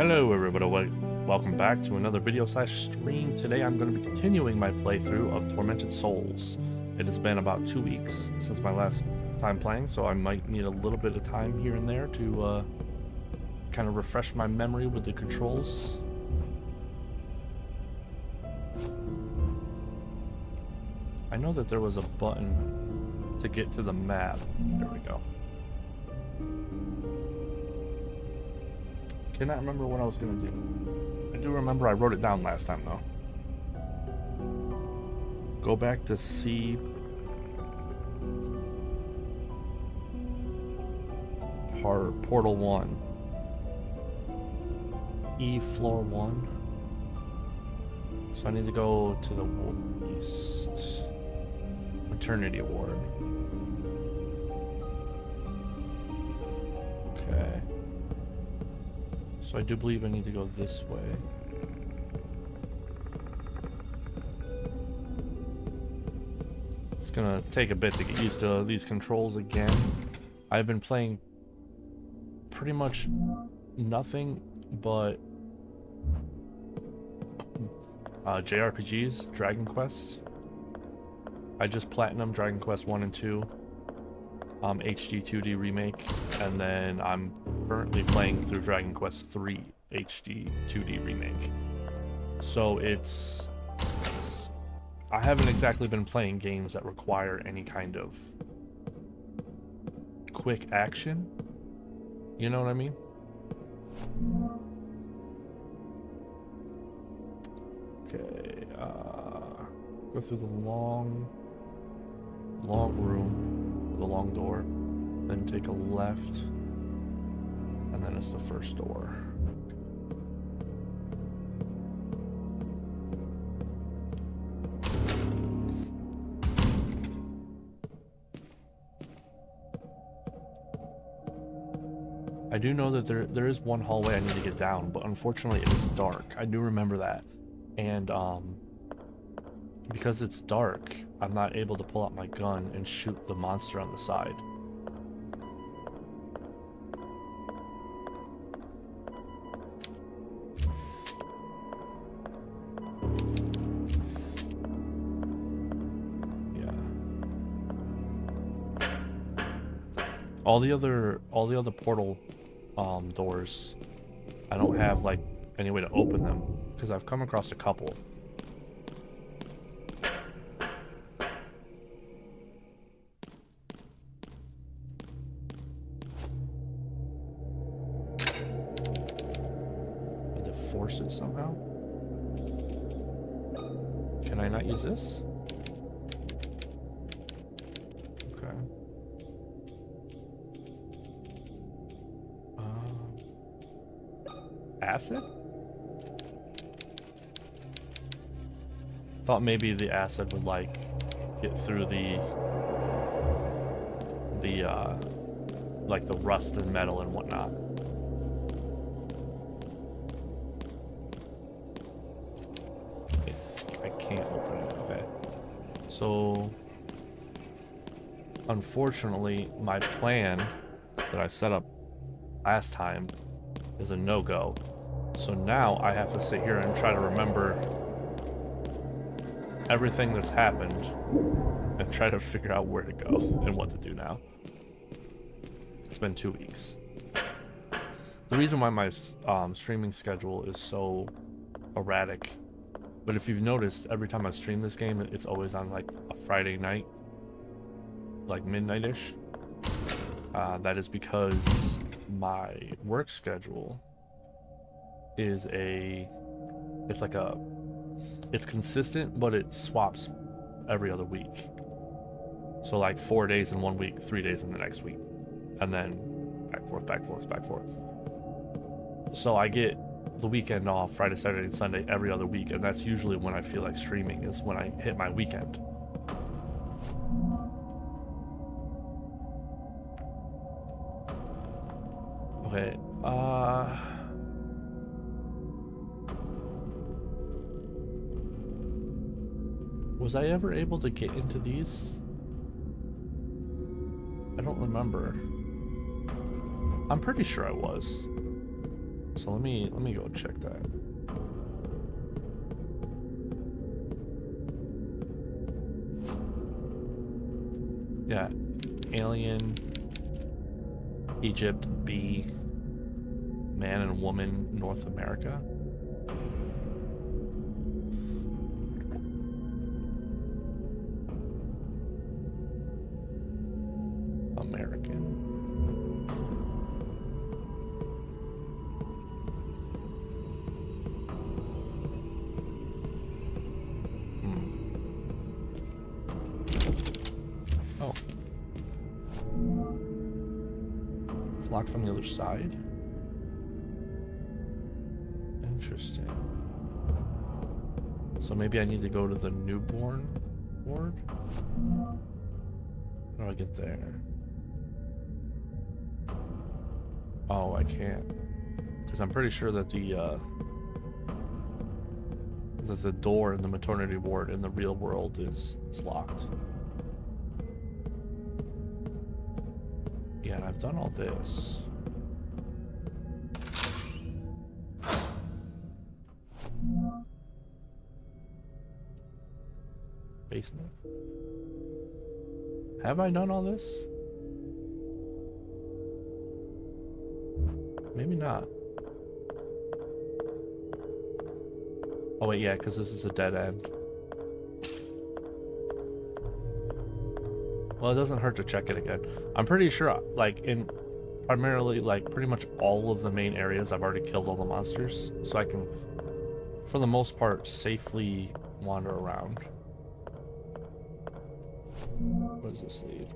Hello everybody, welcome back to another video / stream. Today I'm going to be continuing my playthrough of Tormented Souls. It has been about 2 weeks since my last time playing, so I might need a little bit of time here and there to kind of refresh my memory with the controls. I know that there was a button to get to the map. There we go. Cannot remember what I was gonna do. I do remember I wrote it down last time though. Go back to C. Portal 1. E floor 1. So I need to go to the east. Maternity ward. Okay. So I do believe I need to go this way. It's gonna take a bit to get used to these controls again. I've been playing pretty much nothing but JRPGs, Dragon Quests. I just platinum Dragon Quest 1 and 2. HD 2D remake, and then I'm currently playing through Dragon Quest 3 HD 2D remake. So it's I haven't exactly been playing games that require any kind of quick action. You know what I mean? Okay, go through the long room, the long door, then take a left, and then it's the first door. I do know that there is one hallway I need to get down, but unfortunately it is dark. I do remember that. And because it's dark, I'm not able to pull out my gun and shoot the monster on the side. Yeah. All the other portal doors, I don't have like any way to open them because I've come across a couple. Force it somehow. Can I not use this? Okay. Acid? Thought maybe the acid would like get through the like the rusted metal and whatnot. Can't open it. Okay. So unfortunately my plan that I set up last time is a no-go. So now I have to sit here and try to remember everything that's happened and try to figure out where to go and what to do now. It's been 2 weeks. The reason why my streaming schedule is so erratic, but if you've noticed, every time I stream this game, it's always on like a Friday night, like midnight-ish. That is because my work schedule is it's consistent, but it swaps every other week. So like 4 days in 1 week, 3 days in the next week, and then back forth, back forth, back forth. So I get the weekend off, Friday, Saturday, and Sunday every other week, and that's usually when I feel like streaming, is when I hit my weekend. Okay, was I ever able to get into these? I don't remember. I'm pretty sure I was. So let me go check that. Yeah, alien, Egypt, B, man and woman, North America. American. Oh. It's locked from the other side? Interesting. So maybe I need to go to the newborn ward? How do I get there? Oh, I can't. Because I'm pretty sure that the door in the maternity ward in the real world is locked. Yeah, and I've done all this. Basement. Have I done all this? Maybe not. Oh wait, yeah, because this is a dead end. Well, it doesn't hurt to check it again. I'm pretty sure, like, in primarily, like, pretty much all of the main areas, I've already killed all the monsters. So I can, for the most part, safely wander around. Where does this lead?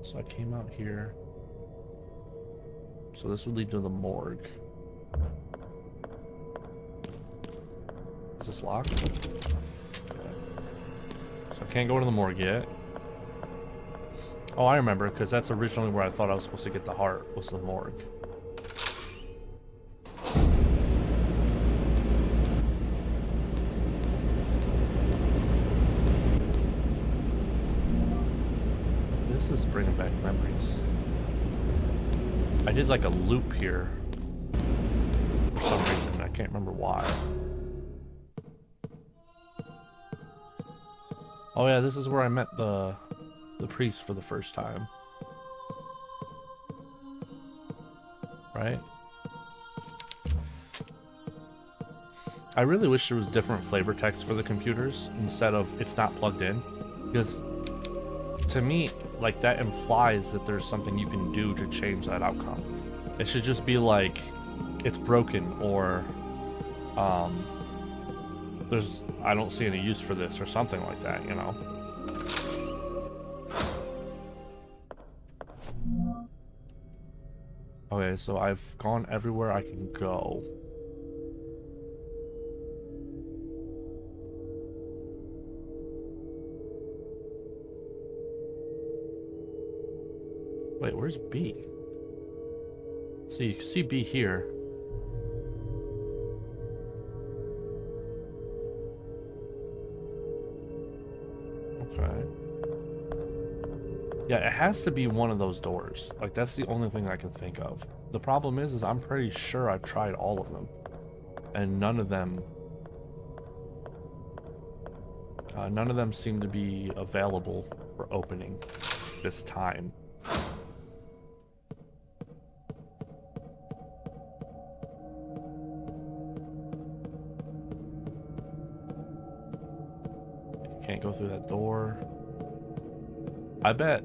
So I came out here. So this would lead to the morgue. Is this locked? Okay. So I can't go to the morgue yet. Oh, I remember, because that's originally where I thought I was supposed to get the heart, was the morgue. This is bringing back memories. I did like a loop here for some reason. I can't remember why. Oh yeah, this is where I met the priest for the first time. Right? I really wish there was different flavor text for the computers instead of it's not plugged in. Because to me, like, that implies that there's something you can do to change that outcome. It should just be like, it's broken, or I don't see any use for this, or something like that, you know? Okay, so I've gone everywhere I can go. Wait, where's B? So you can see B here. Okay. Yeah, it has to be one of those doors. Like, that's the only thing I can think of. The problem is I'm pretty sure I've tried all of them. And none of them seem to be available for opening this time. Can't go through that door. I bet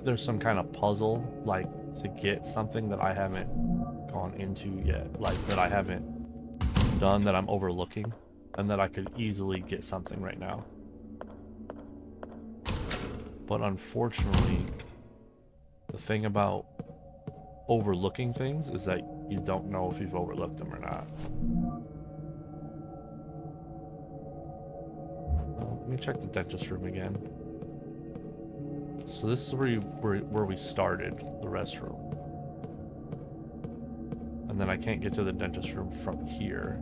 there's some kind of puzzle, like, to get something that I haven't gone into yet, like, that I haven't done, that I'm overlooking, and that I could easily get something right now. But unfortunately, the thing about overlooking things is that you don't know if you've overlooked them or not. Let me check the dentist room again. So this is where we started, the restroom. And then I can't get to the dentist room from here.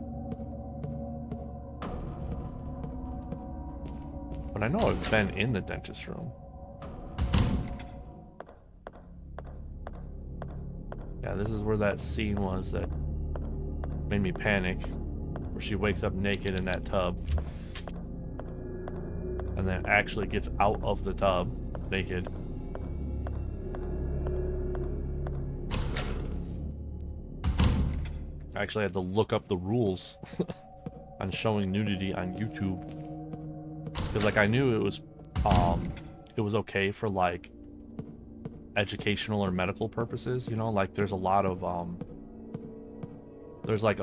But I know I've been in the dentist room. Yeah, this is where that scene was that made me panic, where she wakes up naked in that tub and then actually gets out of the tub naked. I actually had to look up the rules on showing nudity on YouTube, because like I knew it was okay for like educational or medical purposes, you know, like there's like a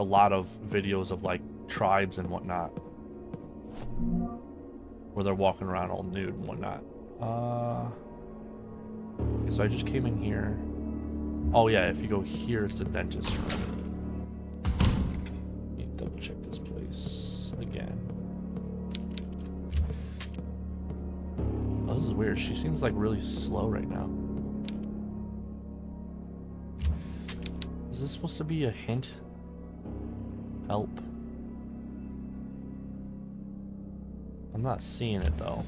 lot of videos of like tribes and whatnot where they're walking around all nude and whatnot. So I just came in here. Oh yeah, if you go here, it's the dentist room. Let me double check this place again. Oh, this is weird. She seems like really slow right now. Is this supposed to be a hint? Help. I'm not seeing it though,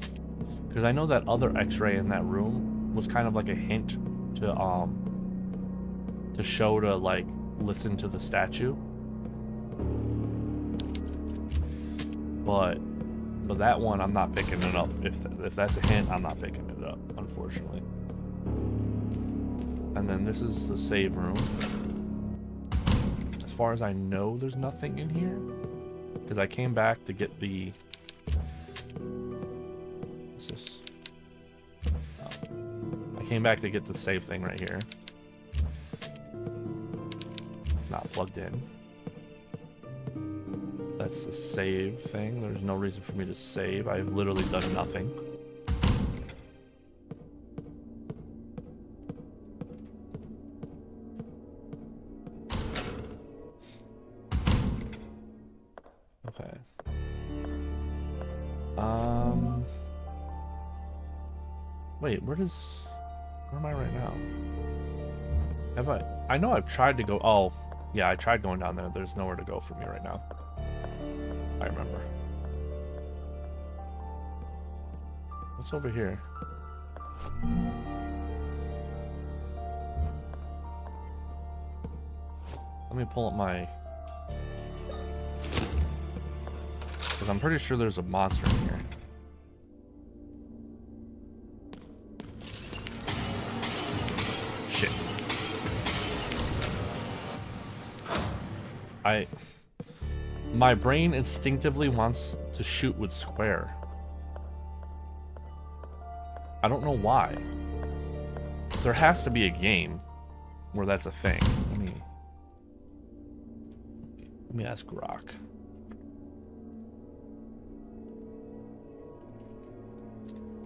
because I know that other X-ray in that room was kind of like a hint to show to like listen to the statue, but that one I'm not picking it up. If that's a hint, I'm not picking it up, unfortunately. And then this is the save room. As far as I know, there's nothing in here, because I came back to get the... What's this? Oh. I came back to get the save thing right here. It's not plugged in. That's the save thing. There's no reason for me to save. I've literally done nothing. Okay. Wait, where am I right now? I know I've tried to go, oh, yeah, I tried going down there. There's nowhere to go for me right now. I remember. What's over here? Let me pull up my... because I'm pretty sure there's a monster in here. Shit. My brain instinctively wants to shoot with square. I don't know why. There has to be a game where that's a thing. Let me ask Rock.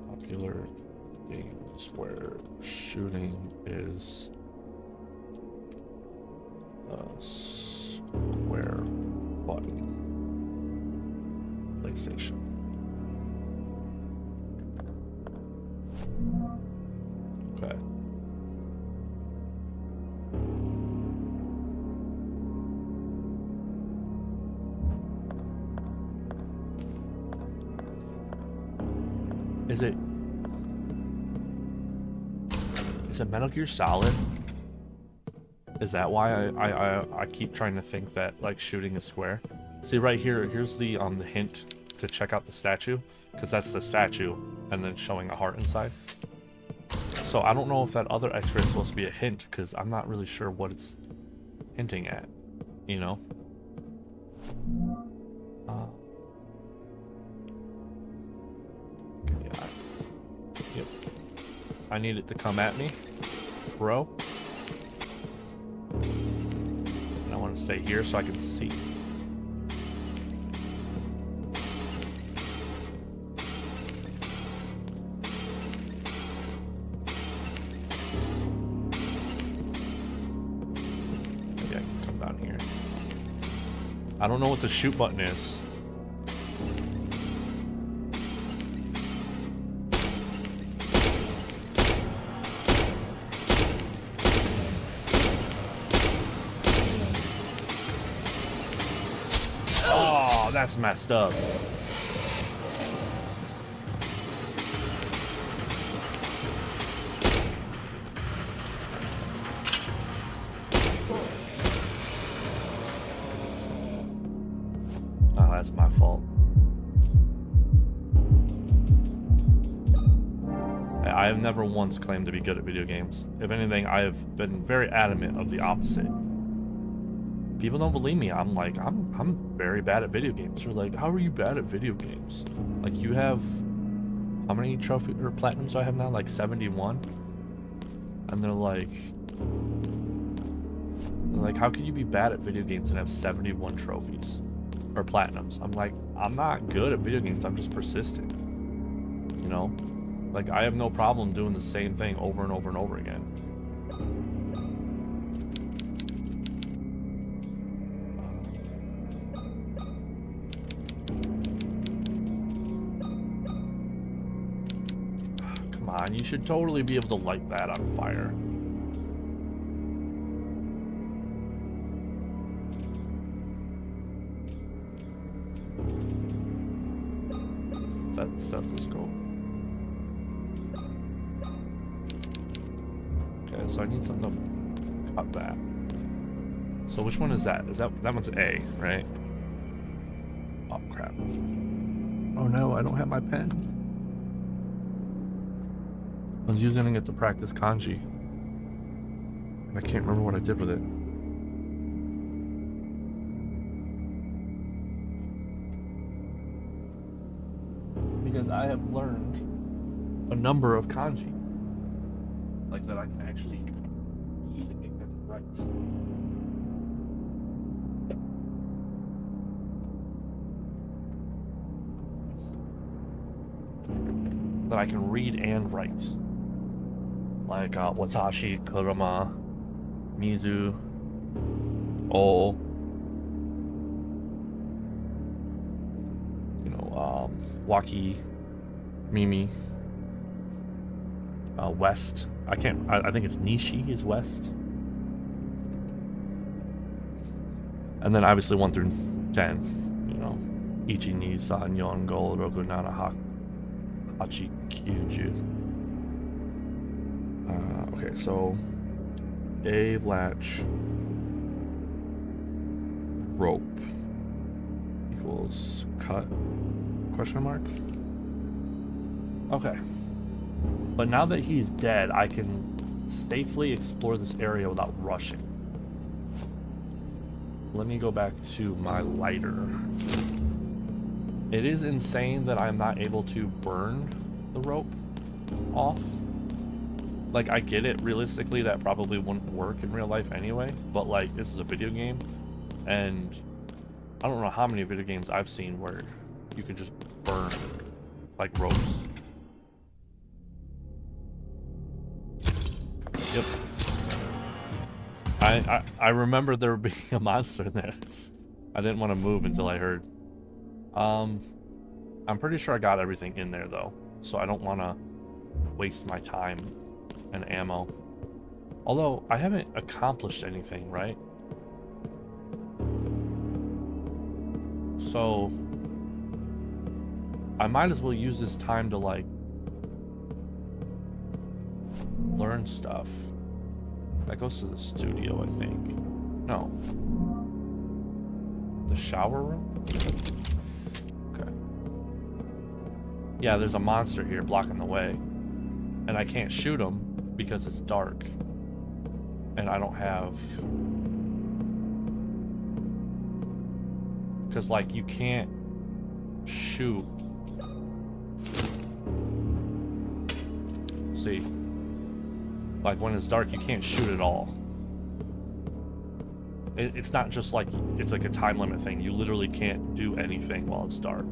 Popular games where shooting is a square button. PlayStation. Okay. Is it Metal Gear Solid? Is that why I keep trying to think that like shooting is square? See right here, here's the hint to check out the statue, because that's the statue and then showing a heart inside. So I don't know if that other X-ray is supposed to be a hint, because I'm not really sure what it's hinting at, you know? Okay, yeah. Yep. I need it to come at me, bro. And I want to stay here so I can see. Maybe I can come down here. I don't know what the shoot button is. That's messed up. have never once claimed to be good at video games. If anything, I have been very adamant of the opposite. People don't believe me. I'm like, I'm very bad at video games. They're like, how are you bad at video games? Like, you have, how many trophy or platinums do I have now? Like 71? And they're like, how can you be bad at video games and have 71 trophies or platinums? I'm like, I'm not good at video games. I'm just persistent. You know, like, I have no problem doing the same thing over and over and over again. Come on, you should totally be able to light that on fire. Stethoscope. Okay, so I need something to cut that. So which one is that? Is that one's A, right? Oh crap. Oh no, I don't have my pen. I was using it to practice kanji. And I can't remember what I did with it. Because I have learned a number of kanji. Like, that I can actually read and get them right. That I can read and write. Like, watashi, kurama, mizu, o. You know, waki, mimi, west. I think it's nishi is west. And then obviously 1 through 10, you know, ichi, ni, san, yon, go, roku, nana, hachi, kyuju. Okay, so A latch rope equals cut question mark. Okay. But now that he's dead, I can safely explore this area without rushing. Let me go back to my lighter. It is insane that I'm not able to burn the rope off. Like, I get it, realistically, that probably wouldn't work in real life anyway, but, like, this is a video game, and I don't know how many video games I've seen where you can just burn, like, ropes. Yep. I remember there being a monster in there. I didn't want to move until I heard. I'm pretty sure I got everything in there, though, so I don't want to waste my time and ammo. Although, I haven't accomplished anything, right? So, I might as well use this time to, like, learn stuff. That goes to the studio, I think. No. The shower room? Okay. Yeah, there's a monster here blocking the way. And I can't shoot him because it's dark. And I don't have... Because, like, you can't shoot... See? Like, when it's dark, you can't shoot at all. It's not just like, it's like a time limit thing. You literally can't do anything while it's dark.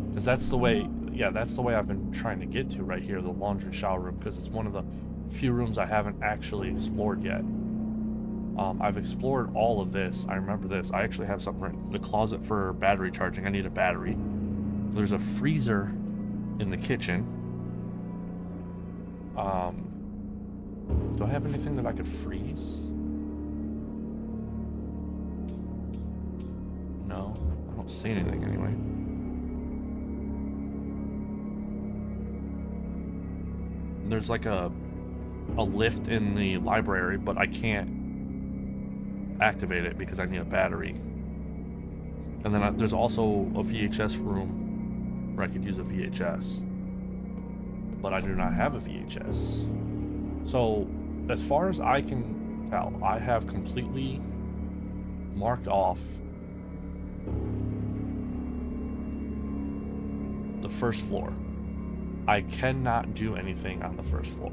Because that's the way, yeah, that's the way I've been trying to get to right here, the laundry shower room, because it's one of the few rooms I haven't actually explored yet. I've explored all of this. I remember this. I actually have something right, the closet for battery charging. I need a battery. There's a freezer in the kitchen. Do I have anything that I could freeze? No, I don't see anything anyway. There's like a lift in the library, but I can't activate it because I need a battery. And then there's also a VHS room where I could use a VHS. But I do not have a VHS. So, as far as I can tell, I have completely marked off the first floor. I cannot do anything on the first floor.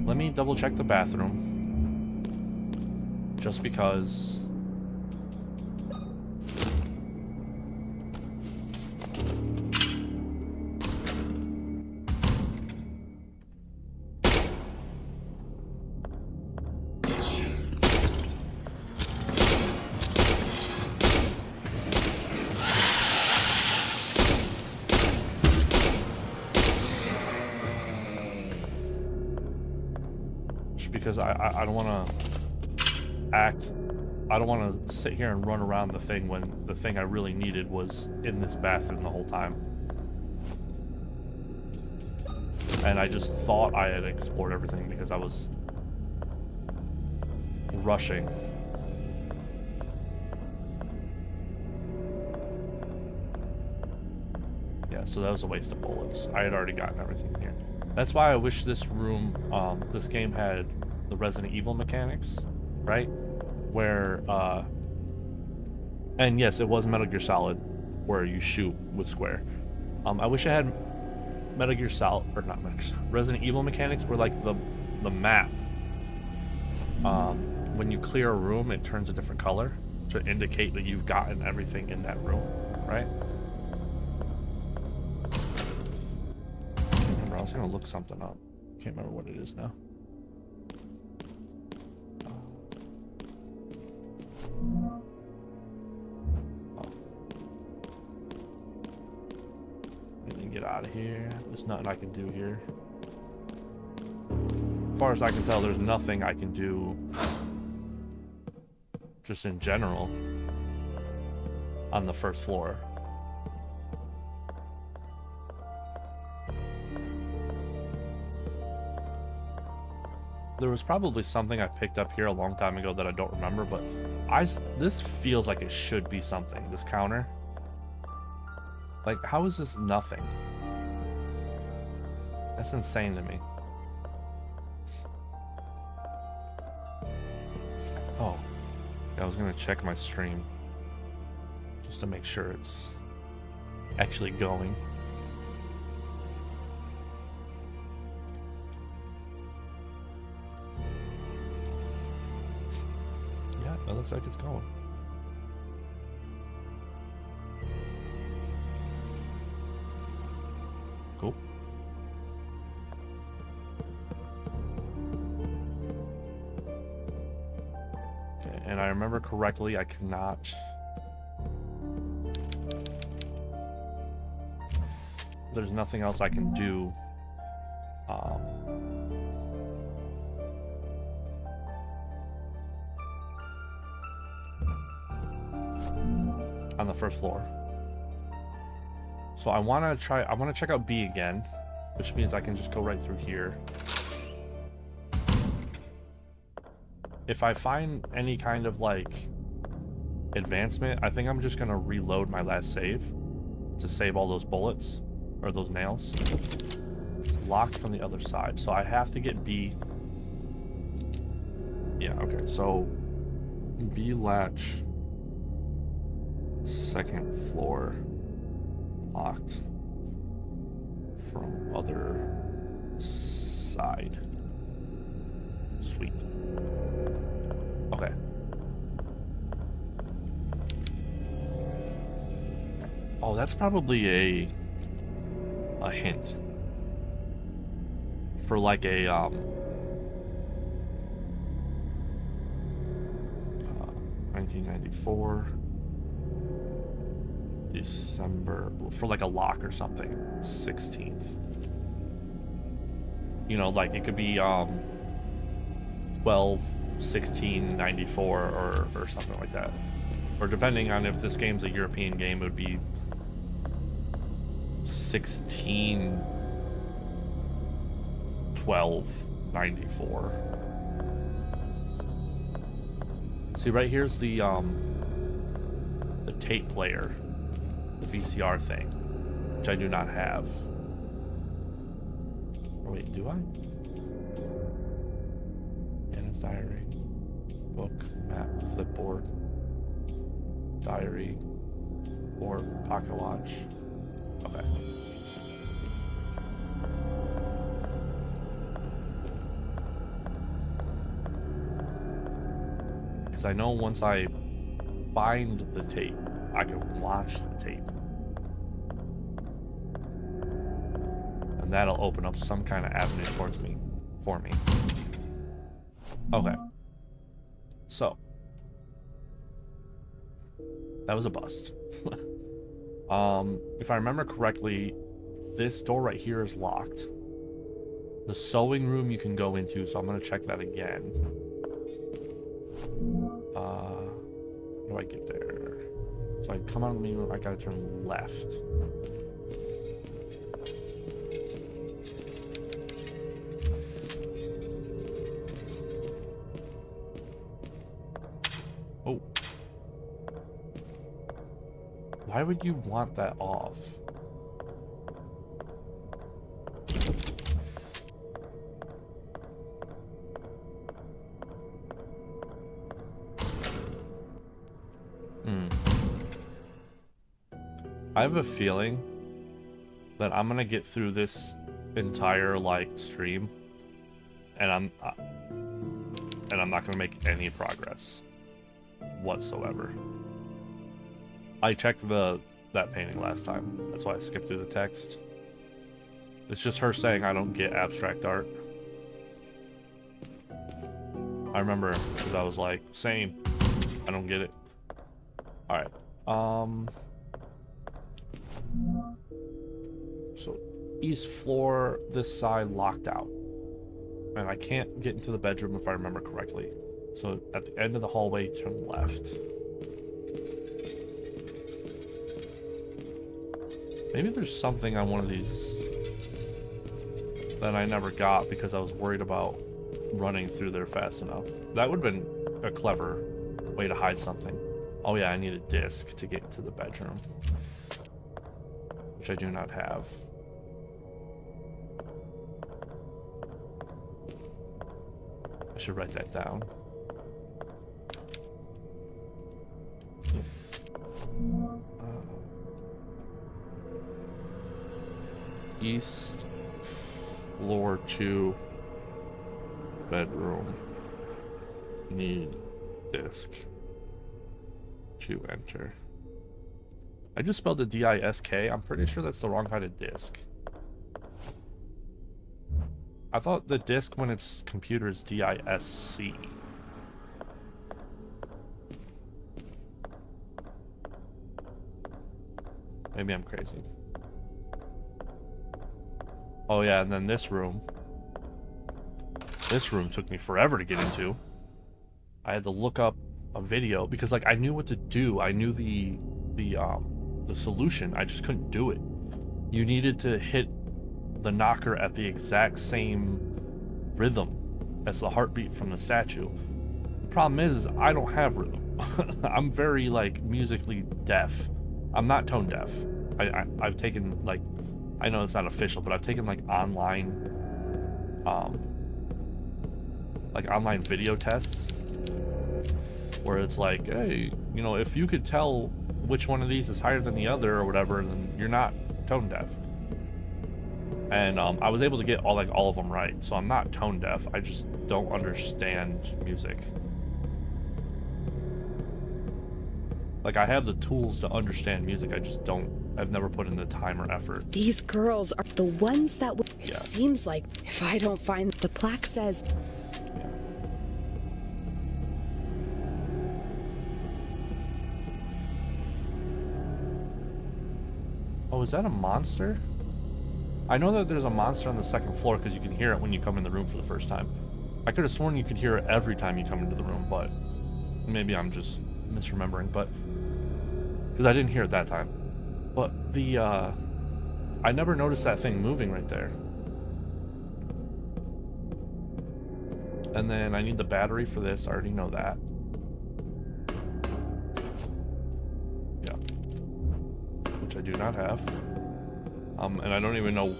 Let me double check the bathroom. Just because... because I don't want to act, I don't want to sit here and run around the thing when the thing I really needed was in this bathroom the whole time. And I just thought I had explored everything because I was rushing. Yeah, so that was a waste of bullets. I had already gotten everything here. That's why I wish this room, this game had the Resident Evil mechanics, right? Where, and yes, it was Metal Gear Solid, where you shoot with square. I wish I had Metal Gear Solid, or not Metal Gear, Resident Evil mechanics where like the map, when you clear a room, it turns a different color to indicate that you've gotten everything in that room, right? I was gonna look something up. Can't remember what it is now. Oh. And then get out of here. There's nothing I can do here. As far as I can tell, there's nothing I can do just in general on the first floor. There was probably something I picked up here a long time ago that I don't remember, but this feels like it should be something, this counter. Like, how is this nothing? That's insane to me. Oh, yeah, I was gonna check my stream just to make sure it's actually going. That looks like it's going. Cool. Okay, and I remember correctly, I cannot... There's nothing else I can do. On the first floor. So I want to check out B again, which means I can just go right through here. If I find any kind of like advancement, I think I'm just gonna reload my last save to save all those bullets or those nails. It's locked from the other side, so I have to get B. Yeah, okay, so B latch, second floor, locked from other side. Sweet. Okay. Oh, that's probably a hint for like a 1994 December, for like a lock or something, 16th. You know, like it could be 12/16/94 or something like that. Or depending on if this game's a European game, it would be 16/12/94. See, right here's the tape player, the VCR thing, which I do not have. Oh, wait, do I? Anna's diary, book, map, clipboard, diary, or pocket watch. Okay. Because I know once I find the tape, I can watch the tape. And that'll open up some kind of avenue towards me, for me. Okay. So. That was a bust. If I remember correctly, this door right here is locked. The sewing room you can go into, so I'm gonna check that again. How do I get there? So I come out of the meeting room, I gotta turn left. Oh. Why would you want that off? I have a feeling that I'm gonna get through this entire like stream, and I'm not gonna make any progress whatsoever. I checked that painting last time. That's why I skipped through the text. It's just her saying I don't get abstract art. I remember because I was like, same. I don't get it. All right. So east floor, this side locked out, and I can't get into the bedroom if I remember correctly. So at the end of the hallway, turn left. Maybe there's something on one of these that I never got because I was worried about running through there fast enough. That would have been a clever way to hide something. Oh yeah, I need a disc to get to the bedroom, which I do not have. I should write that down. East floor 2 bedroom, need disc to enter. I just spelled the D-I-S-K. I'm pretty sure that's the wrong kind of disc. I thought the disc when it's computer is D-I-S-C. Maybe I'm crazy. Oh yeah, and then this room. This room took me forever to get into. I had to look up a video because like I knew what to do. I knew the solution. I just couldn't do it. You needed to hit the knocker at the exact same rhythm as the heartbeat from the statue. The problem is I don't have rhythm. I'm very like musically deaf. I'm not tone deaf. I've taken like, I know it's not official, but I've taken like online video tests where it's like, hey, you know, if you could tell which one of these is higher than the other or whatever, then you're not tone deaf. And I was able to get all of them right, so I'm not tone deaf. I just don't understand music. Like I have the tools to understand music. I just don't. I've never put in the time or effort. These girls are the ones that. It seems like if I don't find the plaque says. Oh, is that a monster? I know that there's a monster on the second floor because you can hear it when you come in the room for the first time. I could have sworn you could hear it every time you come into the room, but maybe I'm just misremembering, but because I didn't hear it that time. But I never noticed that thing moving right there. And then I need the battery for this. I already know that. which I do not have. And I don't even know,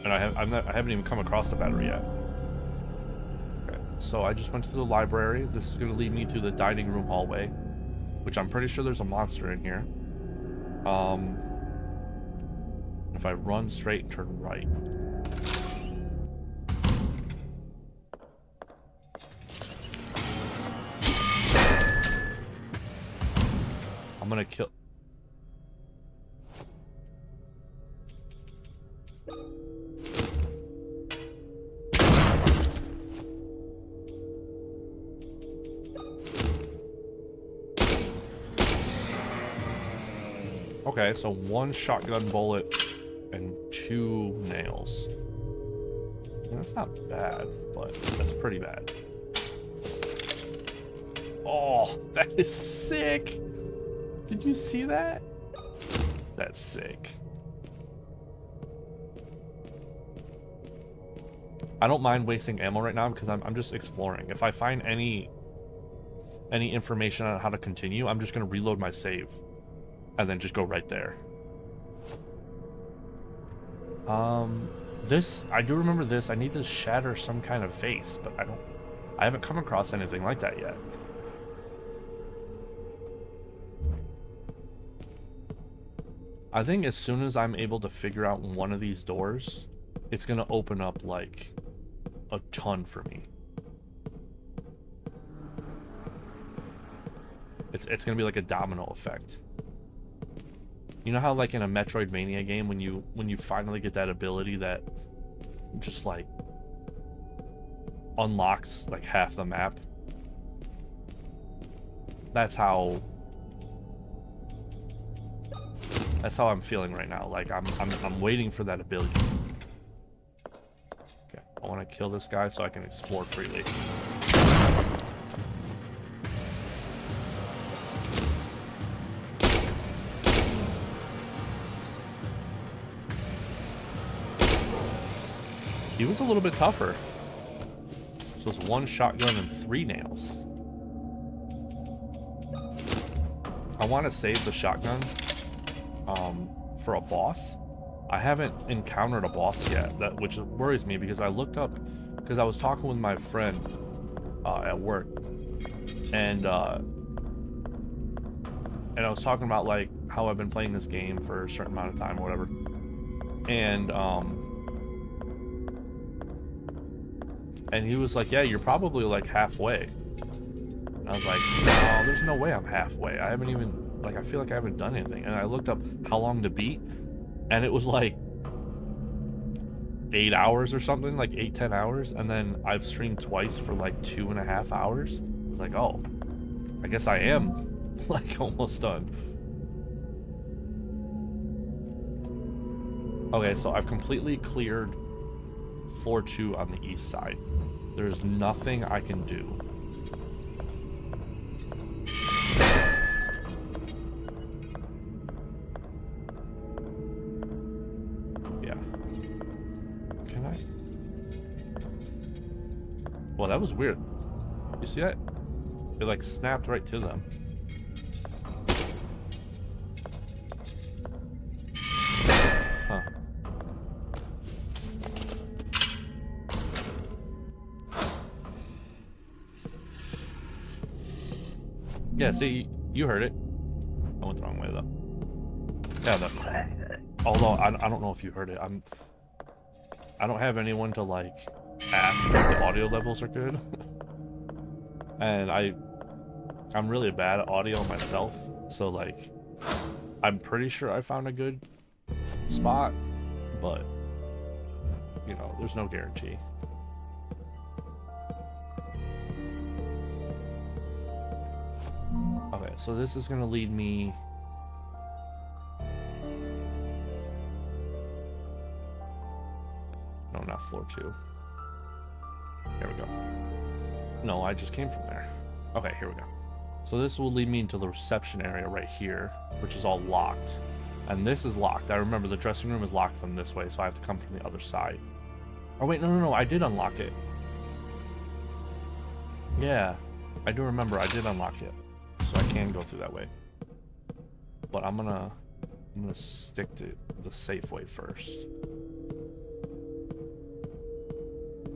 and I haven't even come across the battery yet. Okay, so I just went to the library. This is gonna lead me to the dining room hallway, which I'm pretty sure there's a monster in here. If I run straight and turn right. I'm gonna kill... Okay, so 1 shotgun bullet and 2 nails. That's not bad, but that's pretty bad. Oh, that is sick! Did you see that? That's sick. I don't mind wasting ammo right now because I'm just exploring. If I find any information on how to continue, I'm just gonna reload my save and then just go right there. This, I do remember this. I need to shatter some kind of vase, but I haven't come across anything like that yet. I think as soon as I'm able to figure out one of these doors, it's gonna open up like a ton for me. It's gonna be like a domino effect. You know how like in a Metroidvania game when you finally get that ability that just like unlocks like half the map? That's how I'm feeling right now. Like I'm waiting for that ability. Okay, I want to kill this guy so I can explore freely. He was a little bit tougher. So it's 1 shotgun and 3 nails. I want to save the shotgun for a boss. I haven't encountered a boss yet, which worries me because I looked up, because I was talking with my friend at work, and I was talking about like how I've been playing this game for a certain amount of time or whatever, and he was like, yeah, you're probably like halfway. And I was like, no, there's no way I'm halfway. I haven't even, like, I feel like I haven't done anything. And I looked up how long to beat, and it was like 8 hours or something, like 8-10 hours. And then I've streamed twice for like 2.5 hours. I was like, oh, I guess I am like almost done. Okay, so I've completely cleared floor 2 on the east side. There's nothing I can do. Yeah. Can I? Well, that was weird. You see that? It like snapped right to them. Huh. Yeah, see, you heard it. I went the wrong way though. Yeah, although I don't know if you heard it. I don't have anyone to like ask if the audio levels are good. And I'm really bad at audio myself, so like I'm pretty sure I found a good spot, but you know, there's no guarantee. Okay, so this is gonna lead me... No, not floor 2. Here we go. No, I just came from there. Okay, here we go. So this will lead me into the reception area right here, which is all locked. And this is locked. I remember the dressing room is locked from this way, so I have to come from the other side. Oh wait, no, I did unlock it. Yeah, I do remember I did unlock it. So I can go through that way. But I'm gonna I'm gonna stick to the Safeway first.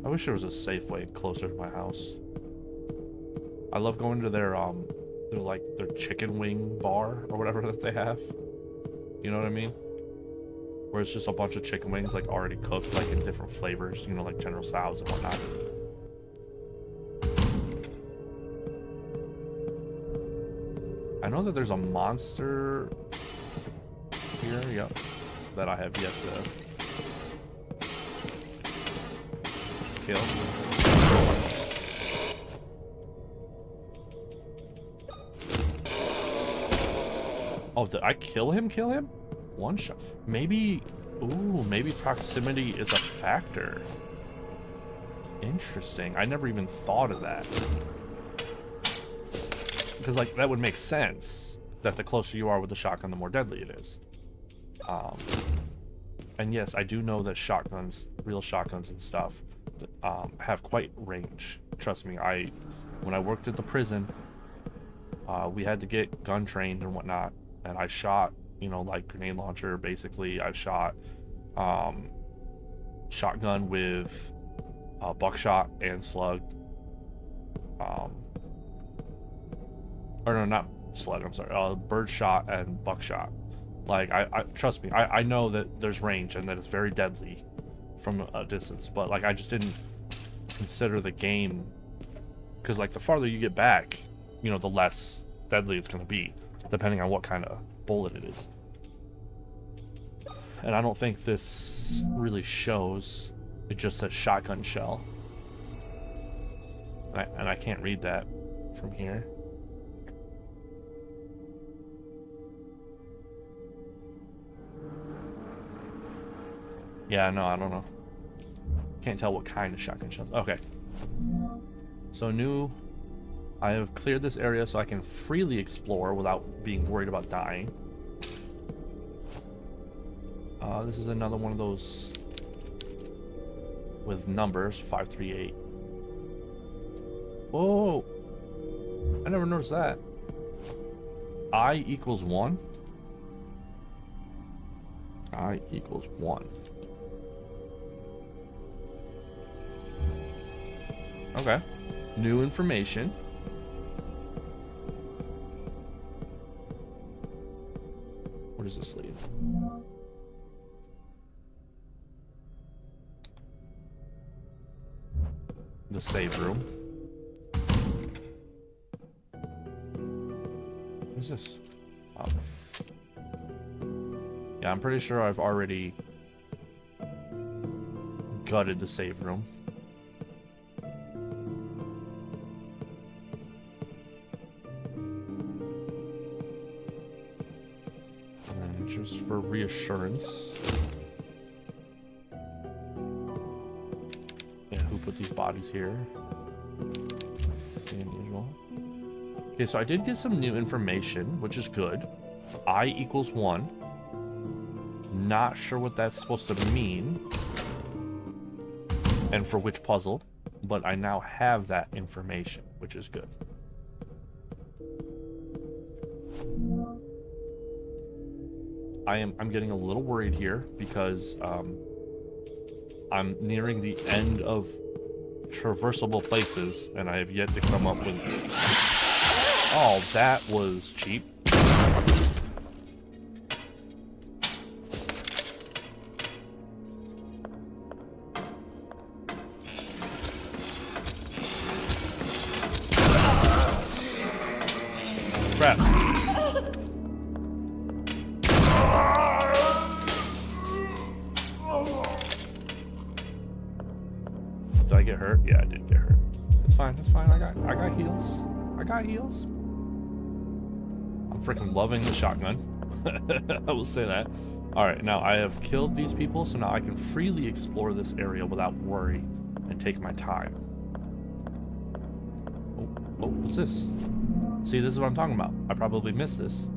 I wish there was a Safeway closer to my house. I love going to their chicken wing bar or whatever that they have. You know what I mean? Where it's just a bunch of chicken wings like already cooked, like in different flavors, you know, like General Tso's and whatnot. I know that there's a monster here, yep, that I have yet to kill. Oh, did I kill him? Kill him? One shot. Maybe, ooh, maybe proximity is a factor. Interesting. I never even thought of that. Because, like, that would make sense that the closer you are with the shotgun, the more deadly it is. And yes, I do know that shotguns, real shotguns and stuff, have quite range. Trust me, when I worked at the prison, we had to get gun trained and whatnot, and I shot, you know, like grenade launcher, basically. I've shot shotgun with buckshot and slug. Or no, not slug, I'm sorry, birdshot and buckshot. Like, I trust me, I know that there's range and that it's very deadly from a distance, but like I just didn't consider the game, because like the farther you get back, you know, the less deadly it's going to be, depending on what kind of bullet it is. And I don't think this really shows. It just says shotgun shell, and I can't read that from here. Yeah, no, I don't know. Can't tell what kind of shotgun shells. Okay. So I have cleared this area so I can freely explore without being worried about dying. This is another one of those with numbers, 538. Whoa! I never noticed that. I equals 1. I equals 1. Okay. New information. Where does this lead? The save room. What is this? Oh. Yeah, I'm pretty sure I've already gutted the save room. And just for reassurance. Yeah, who put these bodies here? Unusual. Okay, so I did get some new information, which is good. I equals 1. Not sure what that's supposed to mean and for which puzzle, but I now have that information, which is good. I'm getting a little worried here because I'm nearing the end of traversable places and I have yet to come up with... Oh, that was cheap. Crap. Did I get hurt? Yeah, I did get hurt. It's fine. It's fine. I got heals. I got heals. I'm freaking loving the shotgun. I will say that. All right, now I have killed these people, so now I can freely explore this area without worry and take my time. Oh, what's this? See, this is what I'm talking about. I probably missed this.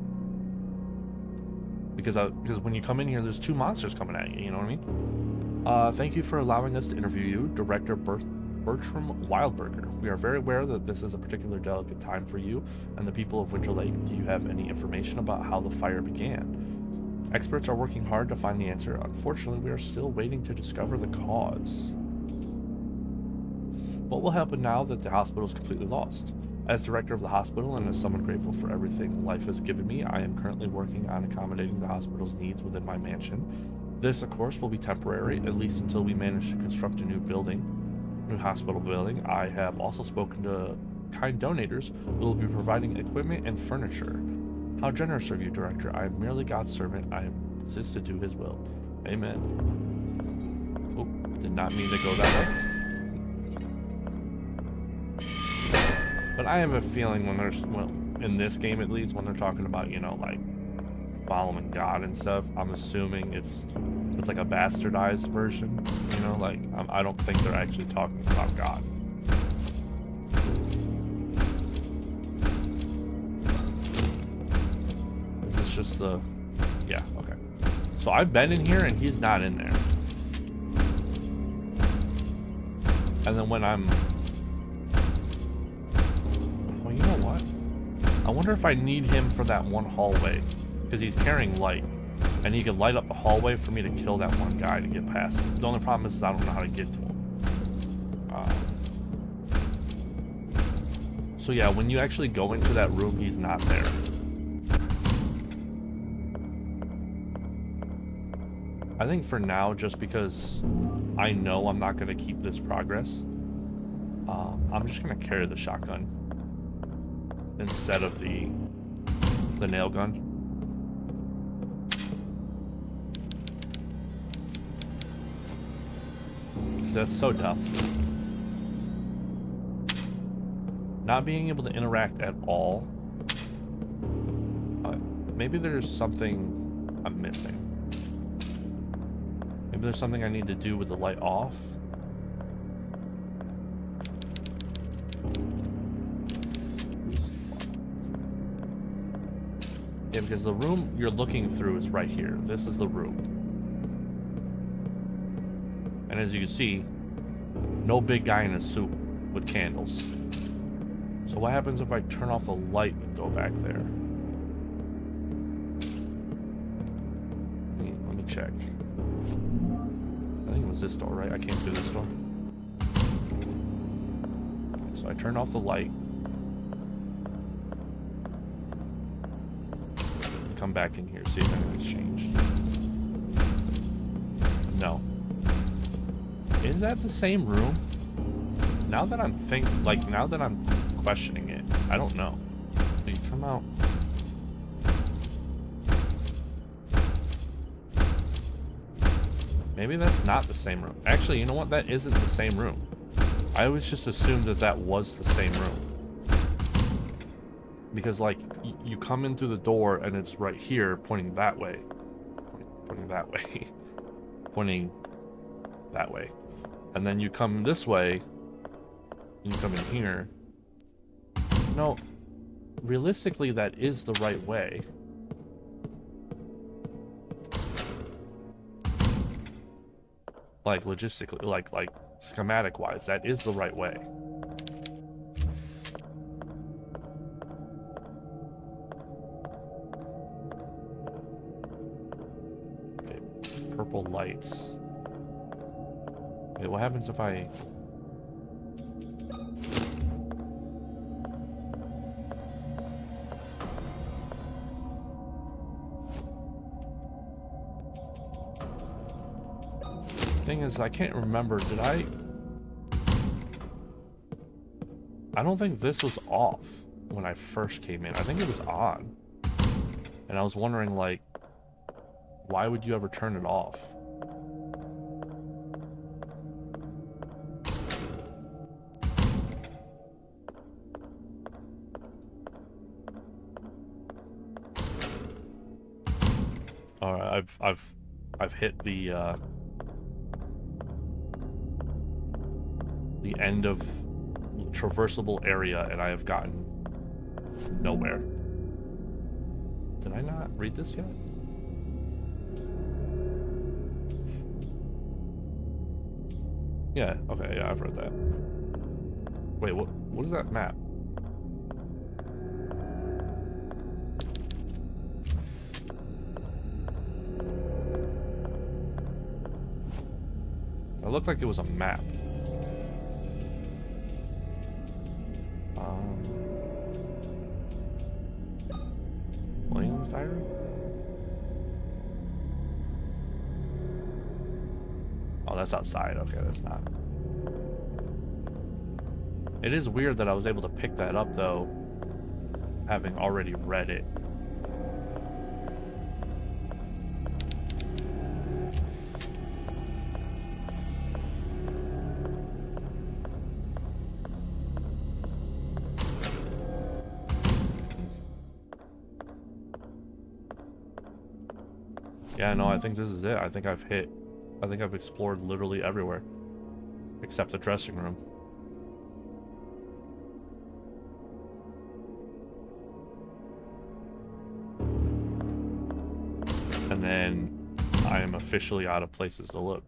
Because when you come in here, there's 2 monsters coming at you, you know what I mean? Thank you for allowing us to interview you, Director Bertram Wildberger. We are very aware that this is a particularly delicate time for you and the people of Winter Lake. Do you have any information about how the fire began? Experts are working hard to find the answer. Unfortunately, we are still waiting to discover the cause. What will happen now that the hospital is completely lost? As director of the hospital and as someone grateful for everything life has given me, I am currently working on accommodating the hospital's needs within my mansion. This, of course, will be temporary, at least until we manage to construct a new hospital building. I have also spoken to kind donators who will be providing equipment and furniture. How generous of you, Director. I am merely God's servant. I am assist to do his will. Amen. Oh, did not mean to go that way. But I have a feeling when there's, well, in this game at least, when they're talking about, you know, like, following God and stuff, I'm assuming it's like a bastardized version, you know, like, I don't think they're actually talking about God. Just the, yeah, okay. So I've been in here and he's not in there. And then when I'm, well, you know what? I wonder if I need him for that one hallway, because he's carrying light, and he could light up the hallway for me to kill that one guy to get past him. The only problem is I don't know how to get to him. So yeah, when you actually go into that room, he's not there. I think for now, just because I know I'm not going to keep this progress, I'm just going to carry the shotgun instead of the nail gun. That's so dumb. Not being able to interact at all. Maybe there's something I'm missing. Maybe there's something I need to do with the light off. Yeah, because the room you're looking through is right here. This is the room. And as you can see, no big guy in a suit with candles. So what happens if I turn off the light and go back there? Let me check. I think it was this door, right? I came through this door. So I turned off the light. Come back in here, see if anything's changed. No. Is that the same room? Now that I'm now that I'm questioning it, I don't know. So you come out. Maybe that's not the same room. Actually, you know what? That isn't the same room. I always just assumed that that was the same room. Because, like, you come in through the door and it's right here, pointing that way. Pointing that way. Pointing that way. And then you come this way, and you come in here. No, realistically, that is the right way. Like, logistically, like schematic-wise, that is the right way. Okay, purple lights. Okay, what happens if I... Thing is, I can't remember, did I don't think this was off when I first came in. I think it was on. And I was wondering, like, why would you ever turn it off? All right, I've hit the end of traversable area, and I have gotten nowhere. Did I not read this yet? Yeah, okay, yeah, I've read that. Wait, what is that map? It looked like it was a map. William's diary? Oh, that's outside. Okay, that's not. It is weird that I was able to pick that up, though, having already read it. Yeah, no, I think this is it. I think I've explored literally everywhere. Except the dressing room. And then I am officially out of places to look.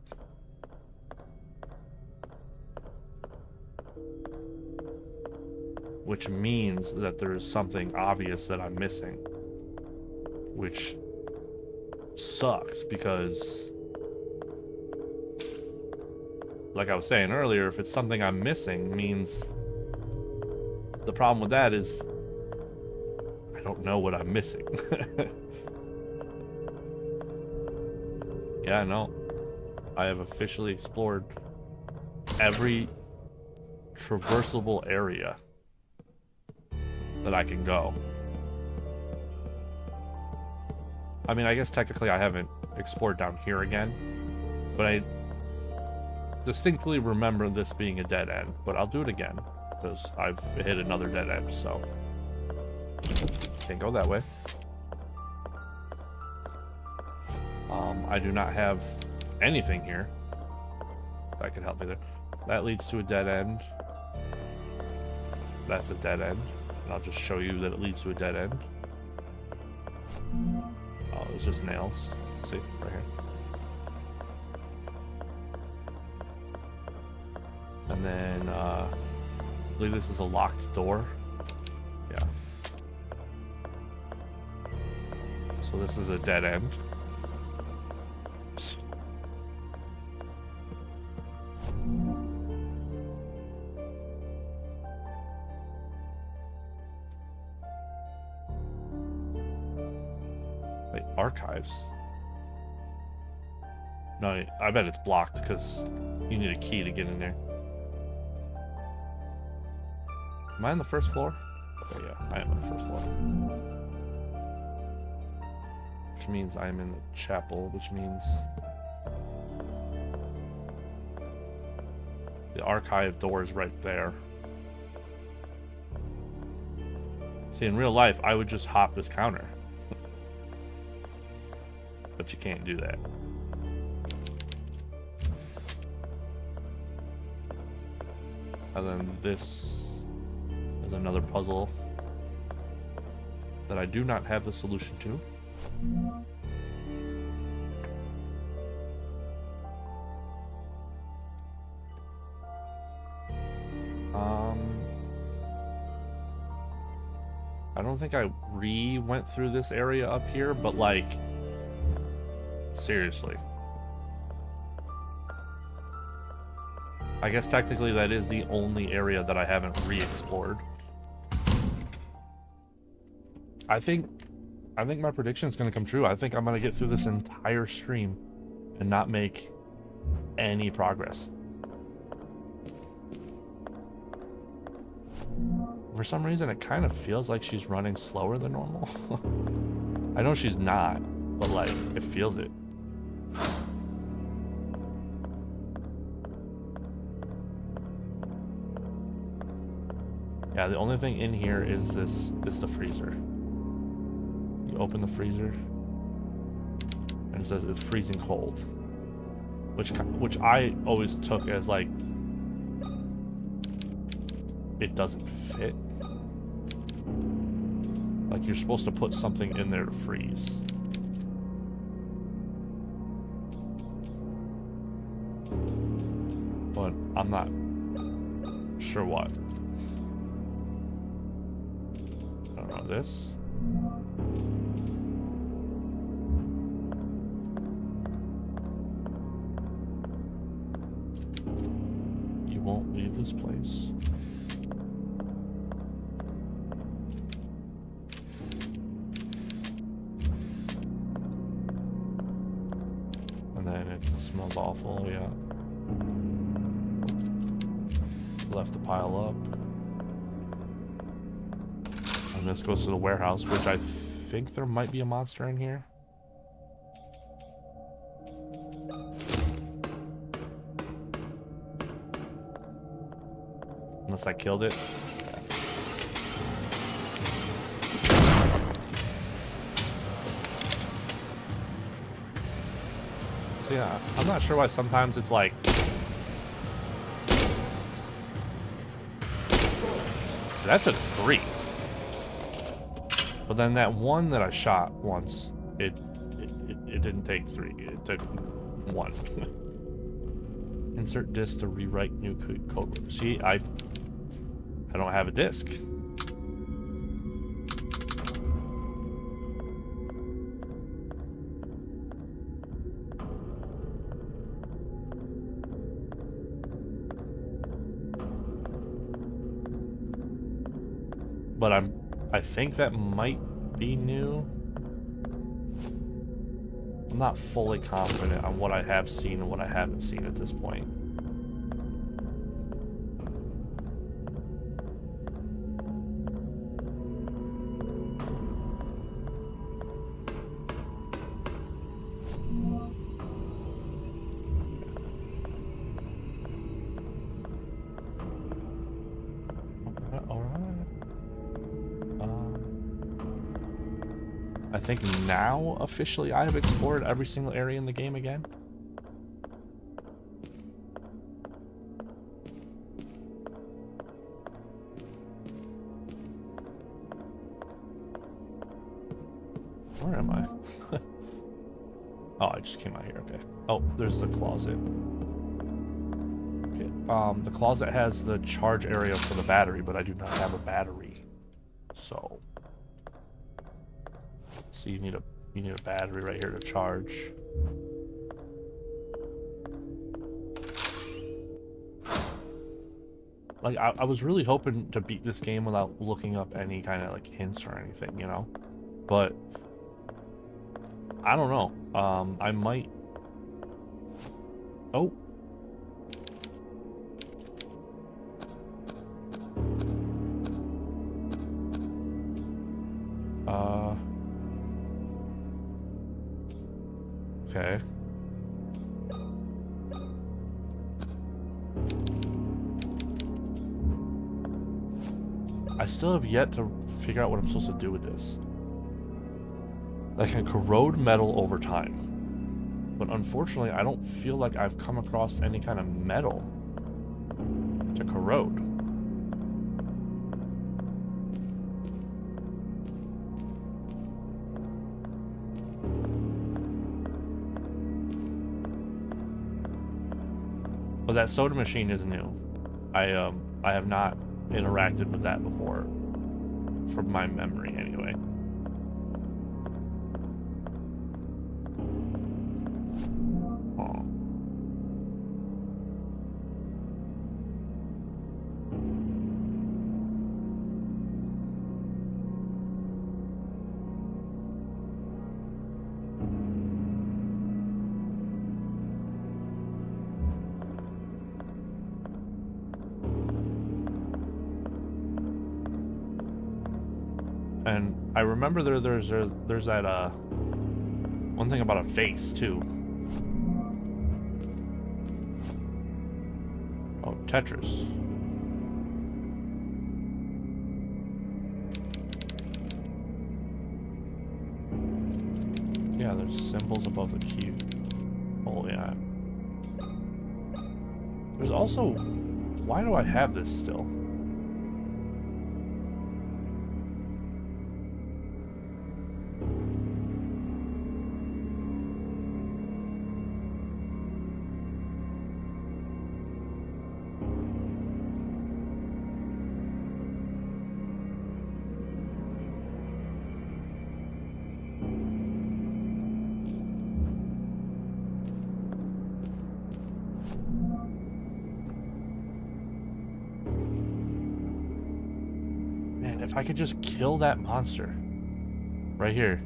Which means that there's something obvious that I'm missing. Which sucks because, like I was saying earlier, if it's something I'm missing, means the problem with that is I don't know what I'm missing. Yeah, no. I have officially explored every traversable area that I can go. I mean, I guess technically I haven't explored down here again, but I distinctly remember this being a dead end, but I'll do it again because I've hit another dead end, so can't go that way. I do not have anything here that could help me there. That leads to a dead end. That's a dead end. And I'll just show you that it leads to a dead end. Oh, it's just nails. See, right here. And then, I believe this is a locked door. Yeah. So this is a dead end. Wait, archives? No, I bet it's blocked because you need a key to get in there. Am I on the first floor? Okay, yeah, I am on the first floor. Which means I am in the chapel, which means the archive door is right there. See, in real life, I would just hop this counter. But you can't do that. And then this is another puzzle that I do not have the solution to. I don't think I went through this area up here, but like, seriously. I guess technically that is the only area that I haven't re-explored. I think my prediction is going to come true. I think I'm going to get through this entire stream and not make any progress. For some reason, it kind of feels like she's running slower than normal. I know she's not, but like, it feels it. Yeah, the only thing in here is the freezer. You open the freezer, and it says it's freezing cold, which I always took as like it doesn't fit. Like you're supposed to put something in there to freeze. But I'm not sure what. I don't know this. won't leave this place. And then it smells awful, yeah. Left to pile up. And this goes to the warehouse, which I think there might be a monster in here. Unless I killed it. So yeah, I'm not sure why sometimes it's like... So that took 3. But then that one that I shot once, it didn't take 3. It took 1. Insert disk to rewrite new code word. See, I don't have a disk. But I think that might be new. I'm not fully confident on what I have seen and what I haven't seen at this point. I think now, officially, I have explored every single area in the game again. Where am I? Oh, I just came out here, okay. Oh, there's the closet. Okay, the closet has the charge area for the battery, but I do not have a battery. So you need a battery right here to charge. Like I was really hoping to beat this game without looking up any kind of like hints or anything, you know? But I don't know. I might. Oh. Okay. I still have yet to figure out what I'm supposed to do with this. I can corrode metal over time. But unfortunately, I don't feel like I've come across any kind of metal to corrode. But that soda machine is new. I have not interacted with that before, from my memory anyway. Oh. And I remember there's that one thing about a face too. Oh, Tetris. Yeah, there's symbols above the cube. Oh yeah. There's also, why do I have this still? if I could just kill that monster right here,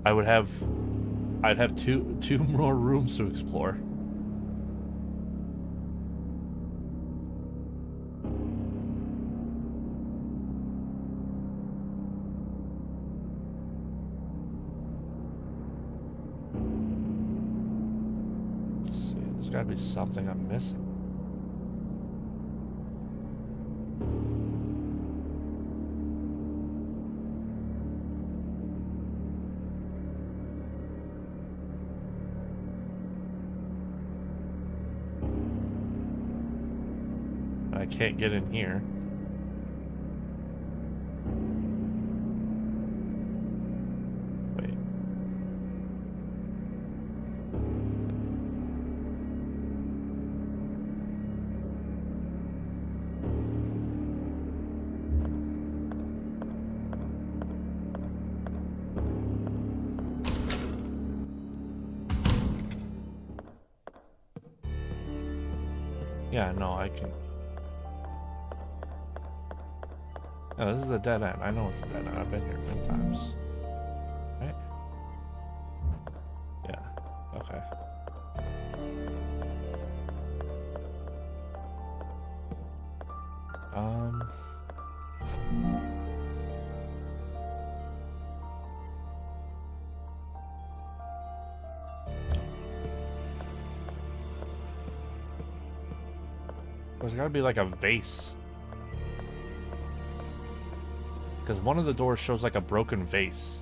I'd have two more rooms to explore. Let's see, there's gotta be something I'm missing. I can't get in here. Wait. Yeah, no, I can. Oh, this is a dead end. I know it's a dead end. I've been here many times. Right? Yeah. Okay. There's gotta be like a vase. Because one of the doors shows like a broken vase.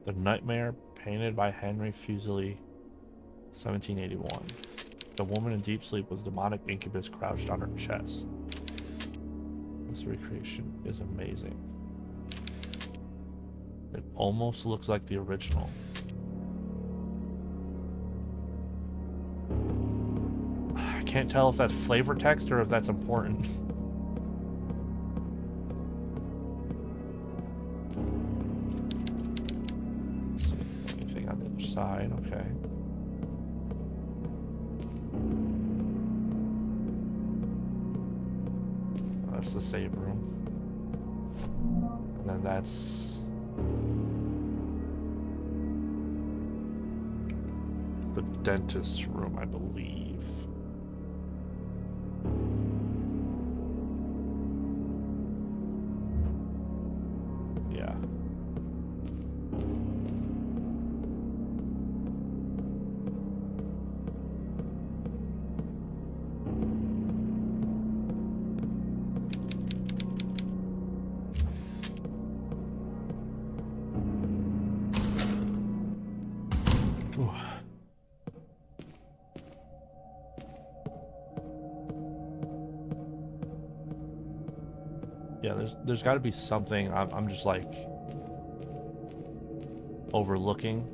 The Nightmare, painted by Henry Fuseli, 1781. The woman in deep sleep with demonic incubus crouched on her chest. This recreation is amazing. It almost looks like the original. I can't tell if that's flavor text or if that's important. Let's see, anything on the other side? Okay. That's the save room. And then that's the dentist's room, I believe. Yeah. Yeah, there's got to be something I'm just like overlooking.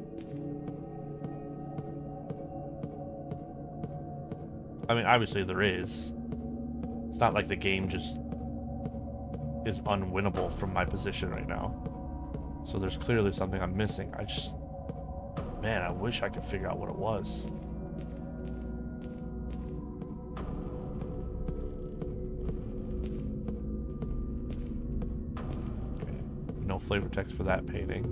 I mean, obviously there is. It's not like the game just is unwinnable from my position right now. So there's clearly something I'm missing. Man, I wish I could figure out what it was. No flavor text for that painting.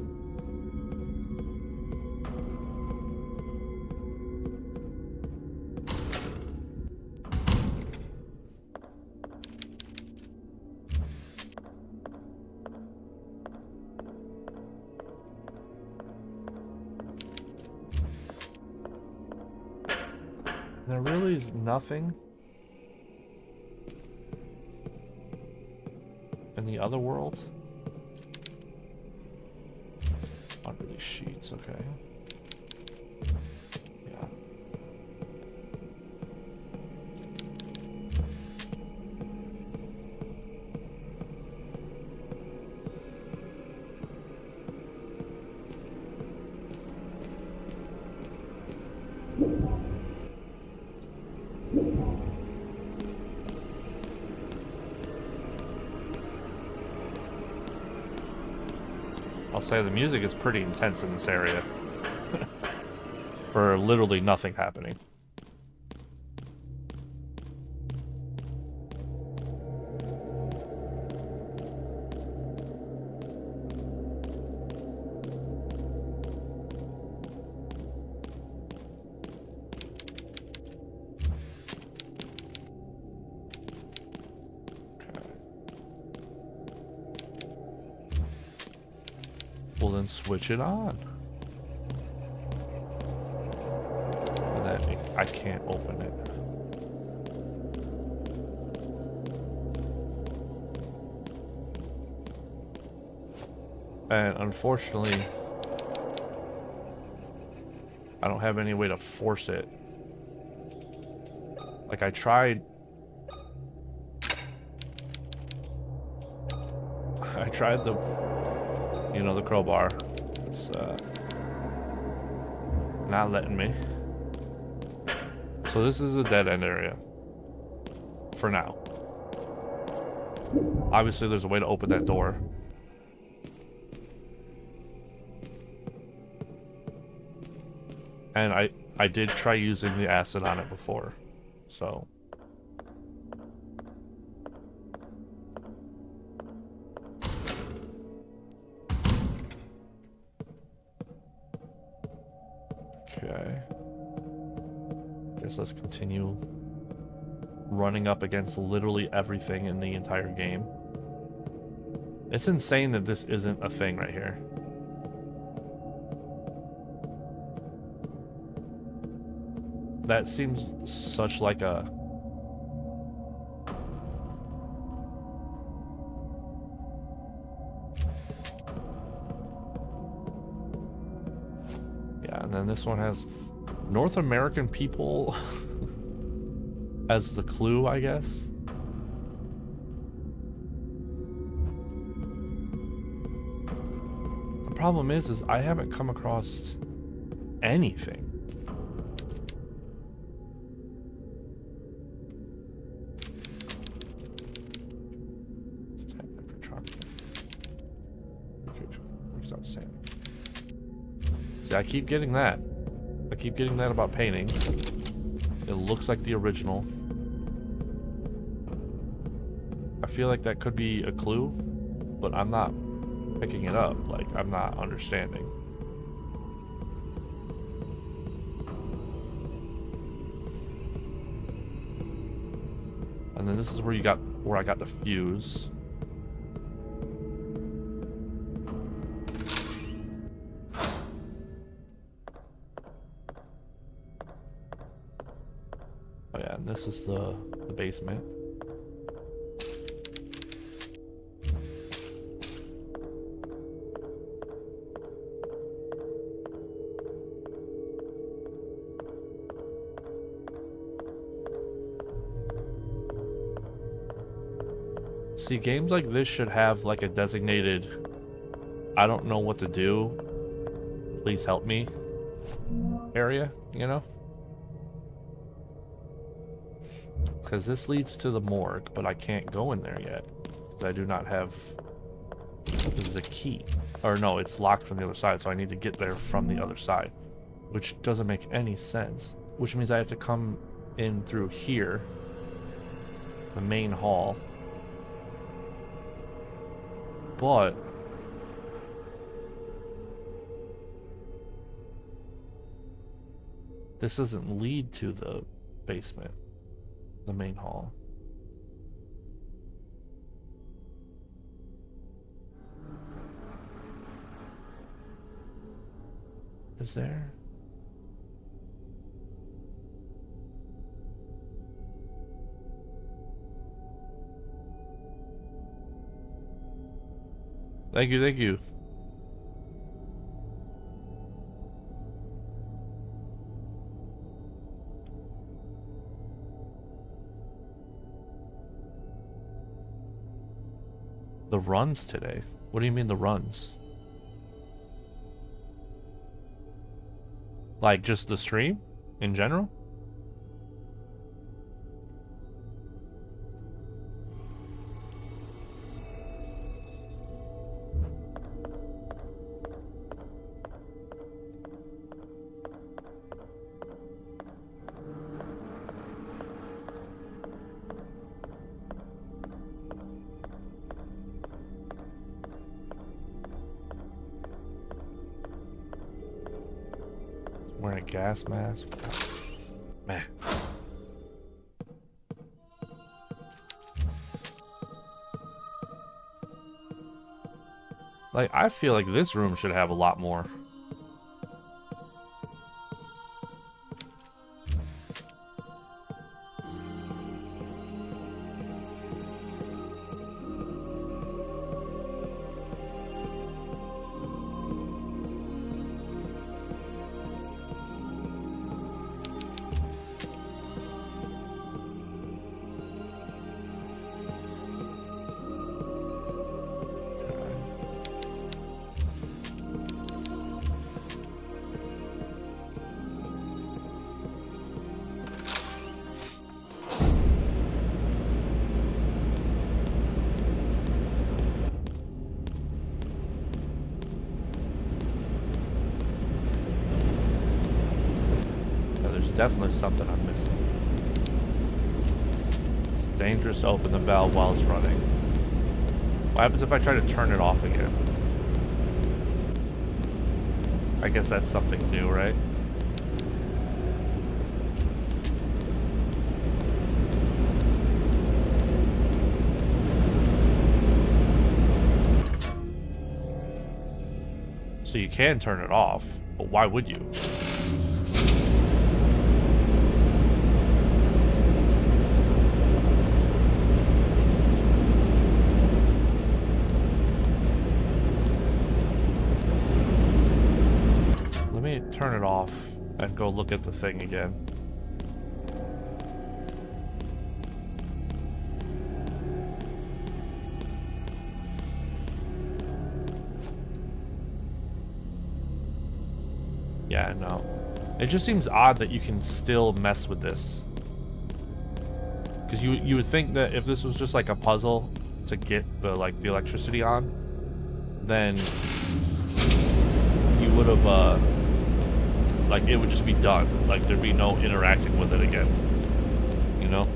There really is nothing in the other world. Under these sheets, okay. Yeah. I'll say the music is pretty intense in this area. For literally nothing happening. Well, then switch it on. And then I can't open it. And unfortunately, I don't have any way to force it. Like, I tried... I tried the... You know, the crowbar. It's not letting me. So this is a dead end area. For now. Obviously there's a way to open that door. And I did try using the acid on it before. So... Okay. Guess let's continue running up against literally everything in the entire game. It's insane that this isn't a thing right here. That seems such like a... And then this one has North American people as the clue, I guess. The problem is I haven't come across anything. See, I keep getting that. I keep getting that about paintings. It looks like the original. I feel like that could be a clue, but I'm not picking it up. Like, I'm not understanding. And then this is where I got the fuse. Oh yeah, and this is the basement. See, games like this should have like a designated, I don't know what to do, please help me area, you know? Because this leads to the morgue, but I can't go in there yet. Because I do not have the key. Or no, it's locked from the other side, so I need to get there from the other side. Which doesn't make any sense. Which means I have to come in through here. The main hall. But... this doesn't lead to the basement. The main hall. Is there? Thank you, thank you. The runs today? What do you mean the runs? Like just the stream in general? Wearing a gas mask. Man. Like, I feel like this room should have a lot more. Definitely something I'm missing. It's dangerous to open the valve while it's running. What happens if I try to turn it off again? I guess that's something new, right? So you can turn it off, but why would you? Turn it off and go look at the thing again. Yeah, no. It just seems odd that you can still mess with this. Because you would think that if this was just like a puzzle to get the the electricity on, then you would have like, it would just be done. Like, there'd be no interacting with it again. You know?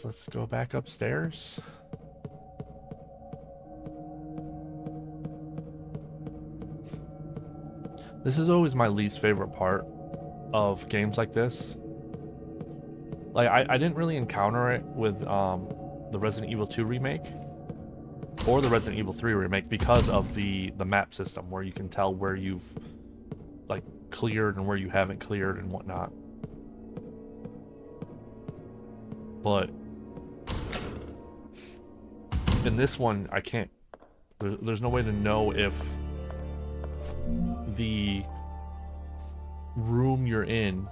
Let's go back upstairs. This is always my least favorite part of games like this. Like, I didn't really encounter it with the Resident Evil 2 remake or the Resident Evil 3 remake because of the map system where you can tell where you've like cleared and where you haven't cleared and whatnot. But in this one, I can't. There's no way to know if the room you're in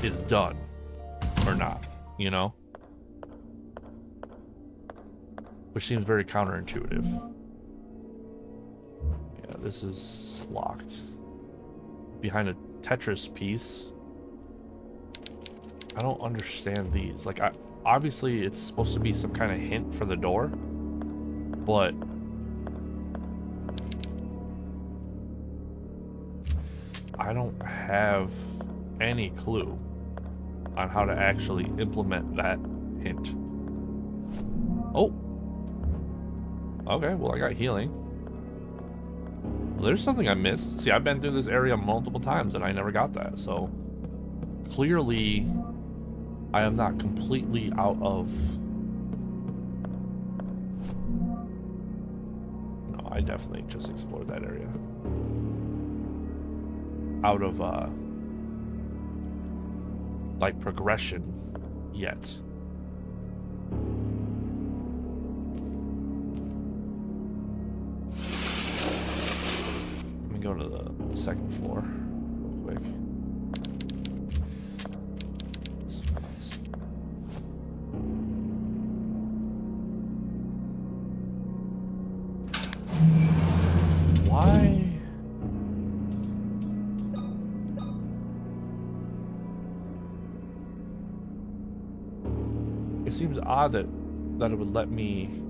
is done or not, you know? Which seems very counterintuitive. Yeah, this is locked. Behind a Tetris piece. I don't understand these. Like, obviously it's supposed to be some kind of hint for the door, but I don't have any clue on how to actually implement that hint. Oh. Okay, well, I got healing. Well, there's something I missed. See, I've been through this area multiple times and I never got that, so clearly I am not completely out of... No, I definitely just explored that area. Out of, like, progression yet. Let me go to the second floor real quick. Why? It seems odd that it would let me...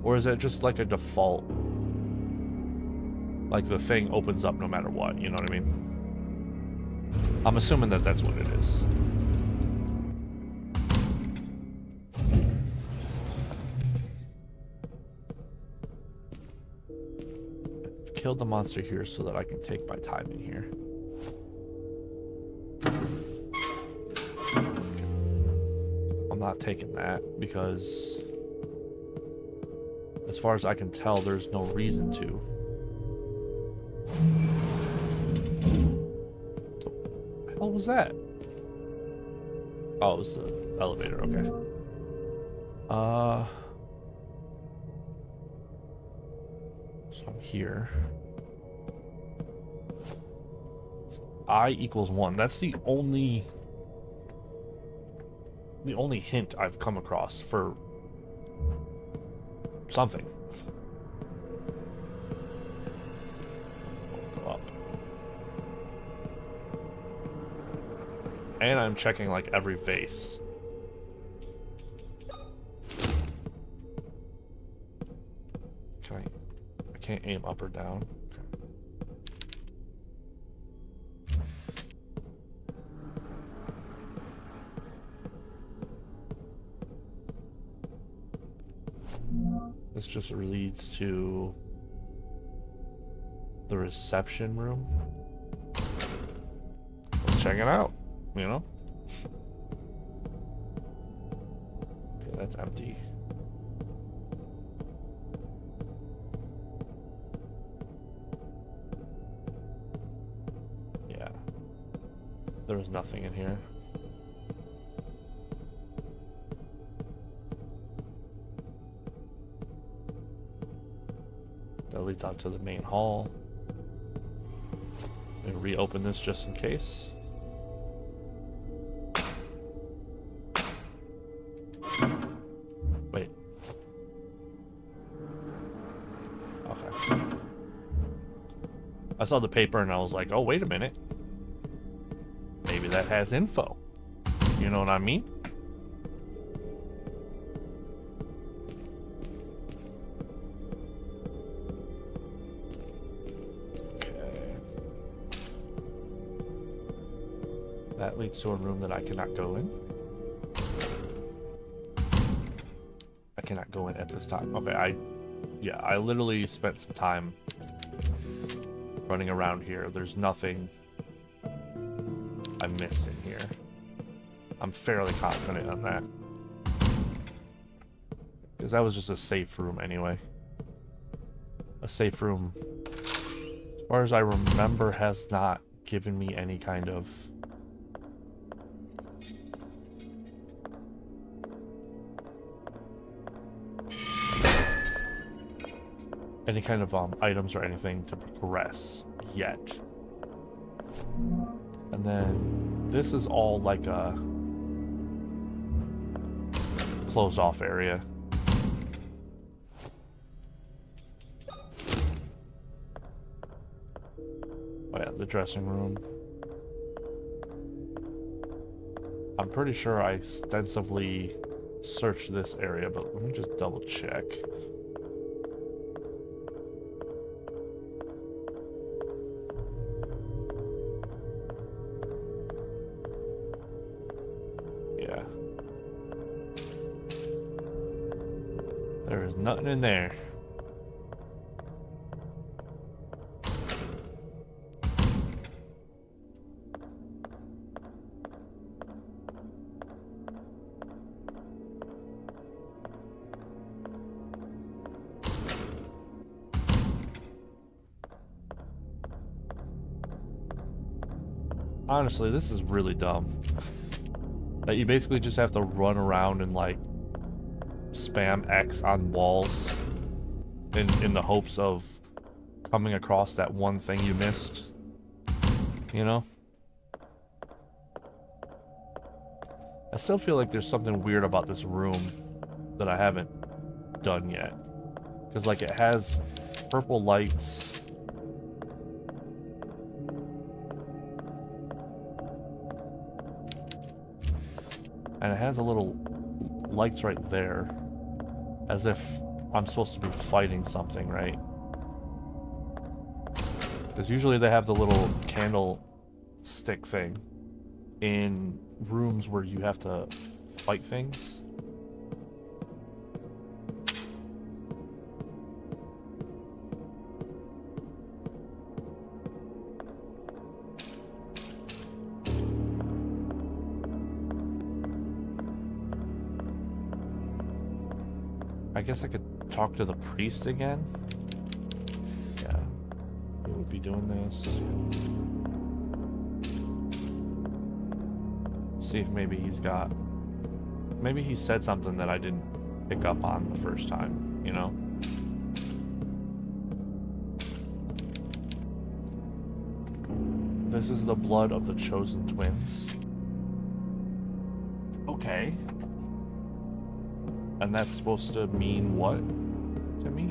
Or is it just like a default? Like the thing opens up no matter what, you know what I mean? I'm assuming that that's what it is. I've killed the monster here so that I can take my time in here. I'm not taking that because, as far as I can tell, there's no reason to. What the hell was that? Oh, it was the elevator, okay. So I'm here. I equals 1. That's the only hint I've come across for something. Go up. And I'm checking like every vase. I can't aim up or down. This just leads to the reception room. Let's check it out, you know? Okay, that's empty. Yeah. There was nothing in here. That leads out to the main hall. And reopen this just in case. Wait. Okay. I saw the paper and I was like, oh, wait a minute. Maybe that has info. You know what I mean? That leads to a room that I cannot go in. I cannot go in at this time. Okay, I literally spent some time running around here. There's nothing I missed in here. I'm fairly confident on that. Because that was just a safe room anyway. A safe room, as far as I remember, has not given me any kind of items or anything to progress yet. And then this is all like a closed off area. Oh yeah, the dressing room. I'm pretty sure I extensively searched this area, but let me just double check. Yeah. There is nothing in there. Honestly, this is really dumb. That you basically just have to run around and like spam X on walls in the hopes of coming across that one thing you missed. You know? I still feel like there's something weird about this room that I haven't done yet. Because like it has purple lights. And it has a little lights right there. As if I'm supposed to be fighting something, right? Because usually they have the little candle stick thing in rooms where you have to fight things. I guess I could talk to the priest again. Yeah. He would be doing this. See if maybe he's got... Maybe he said something that I didn't pick up on the first time, you know? This is the blood of the chosen twins. Okay. And that's supposed to mean what to me?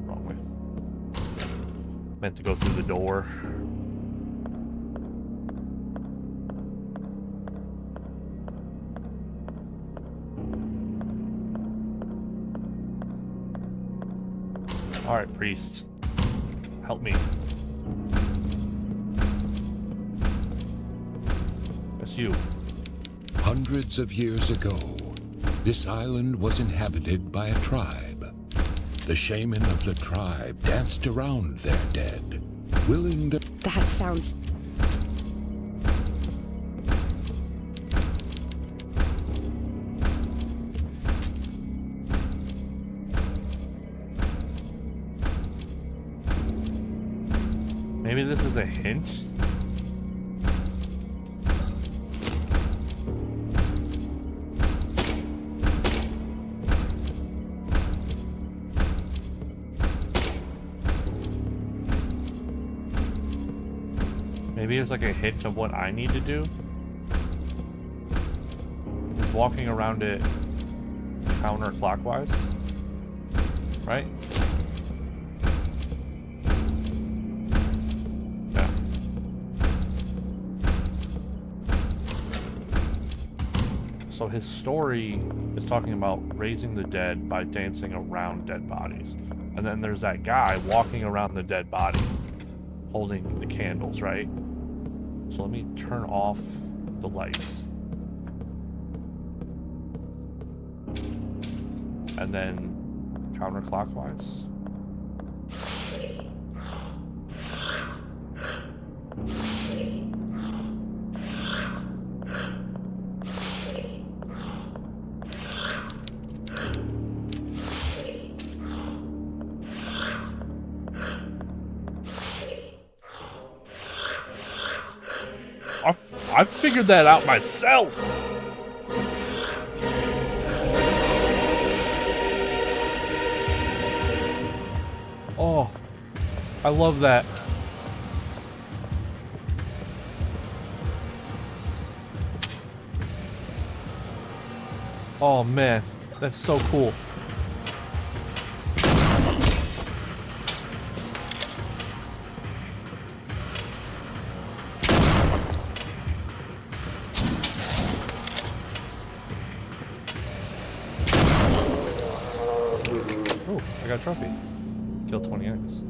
Wrong way. Meant to go through the door. Alright, priest. Help me. That's you. Hundreds of years ago, this island was inhabited by a tribe. The shaman of the tribe danced around their dead, willing the... That sounds... Maybe this is a hint? Maybe it's like a hint of what I need to do? Just walking around it counterclockwise, right? So his story is talking about raising the dead by dancing around dead bodies. And then there's that guy walking around the dead body, holding the candles, right? So let me turn off the lights. And then counterclockwise. I figured that out myself. Oh, I love that. Oh man, that's so cool. I got a trophy. Kill 20 enemies.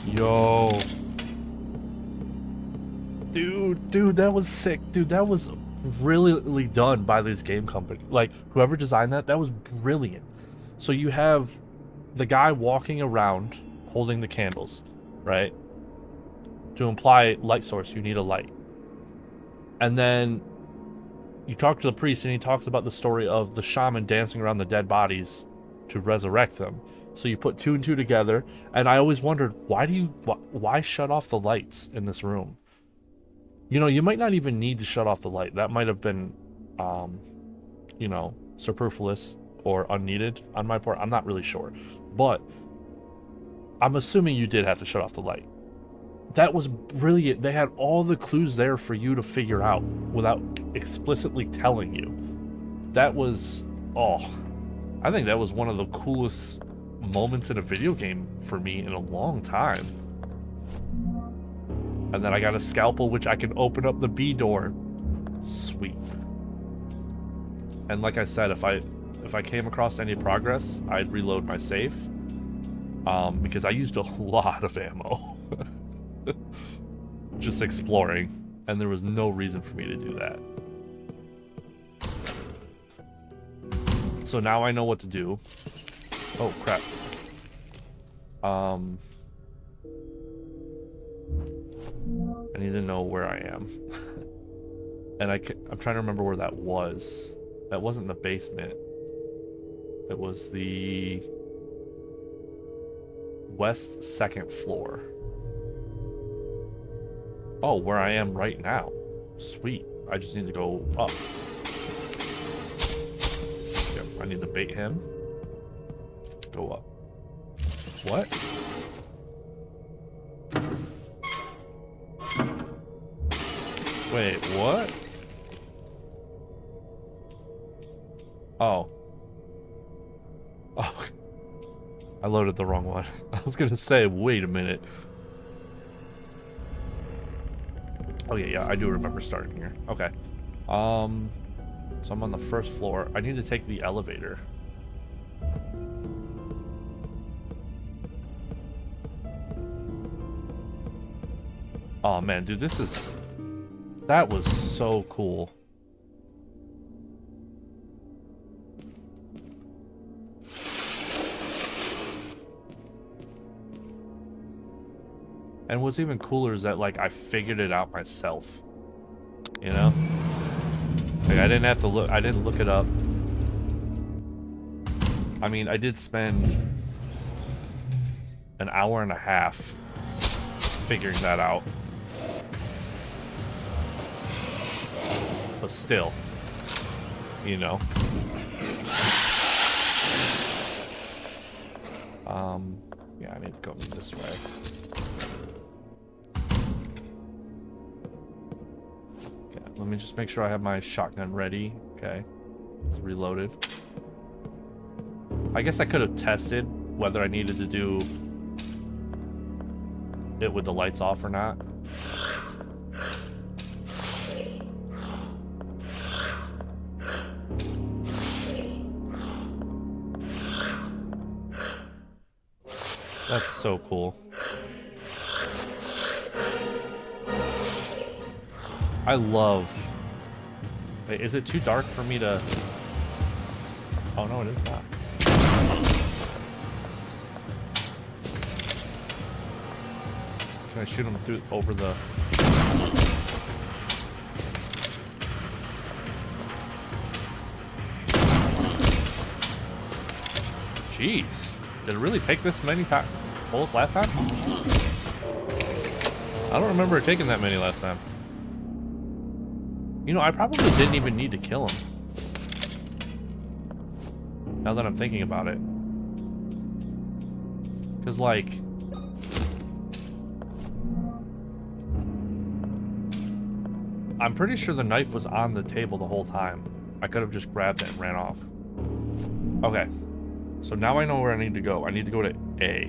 Yo. Dude, that was sick. Dude, that was brilliantly done by this game company. Like, whoever designed that was brilliant. So you have the guy walking around holding the candles, right? To imply light source, you need a light. And then you talk to the priest and he talks about the story of the shaman dancing around the dead bodies to resurrect them. So you put two and two together, and I always wondered, why shut off the lights in this room? You know, you might not even need to shut off the light. That might have been, you know, superfluous or unneeded on my part. I'm not really sure. But I'm assuming you did have to shut off the light. That was brilliant. They had all the clues there for you to figure out without explicitly telling you. that was, oh, I think that was one of the coolest moments in a video game for me in a long time. And then I got a scalpel, which I can open up the B door. Sweet. And like I said, if I came across any progress, I'd reload my save. Because I used a lot of ammo. Just exploring. And there was no reason for me to do that. So now I know what to do. Oh, crap. I need to know where I am. And I'm trying to remember where that was. That wasn't the basement. It was the west 2nd floor. Oh, where I am right now. Sweet. I just need to go up. Yep, I need to bait him. Go up. What? Wait, what? Oh. Oh. I loaded the wrong one. I was gonna say, wait a minute. Oh yeah, I do remember starting here. Okay. So I'm on the 1st floor. I need to take the elevator. Oh man, dude, that was so cool. And what's even cooler is that, like, I figured it out myself. You know? Like, I didn't have to look, I didn't look it up. I mean, I did spend an hour and a half figuring that out. But still, you know. Yeah, I need to go this way. Let me just make sure I have my shotgun ready. Okay. It's reloaded. I guess I could have tested whether I needed to do it with the lights off or not. That's so cool. I love... Wait, is it too dark for me to... Oh no, it is not. Can I shoot him through over the... Jeez. Did it really take this many holes last time? I don't remember it taking that many last time. You know, I probably didn't even need to kill him. Now that I'm thinking about it. Because, like... I'm pretty sure the knife was on the table the whole time. I could have just grabbed it and ran off. Okay. So now I know where I need to go. I need to go to A.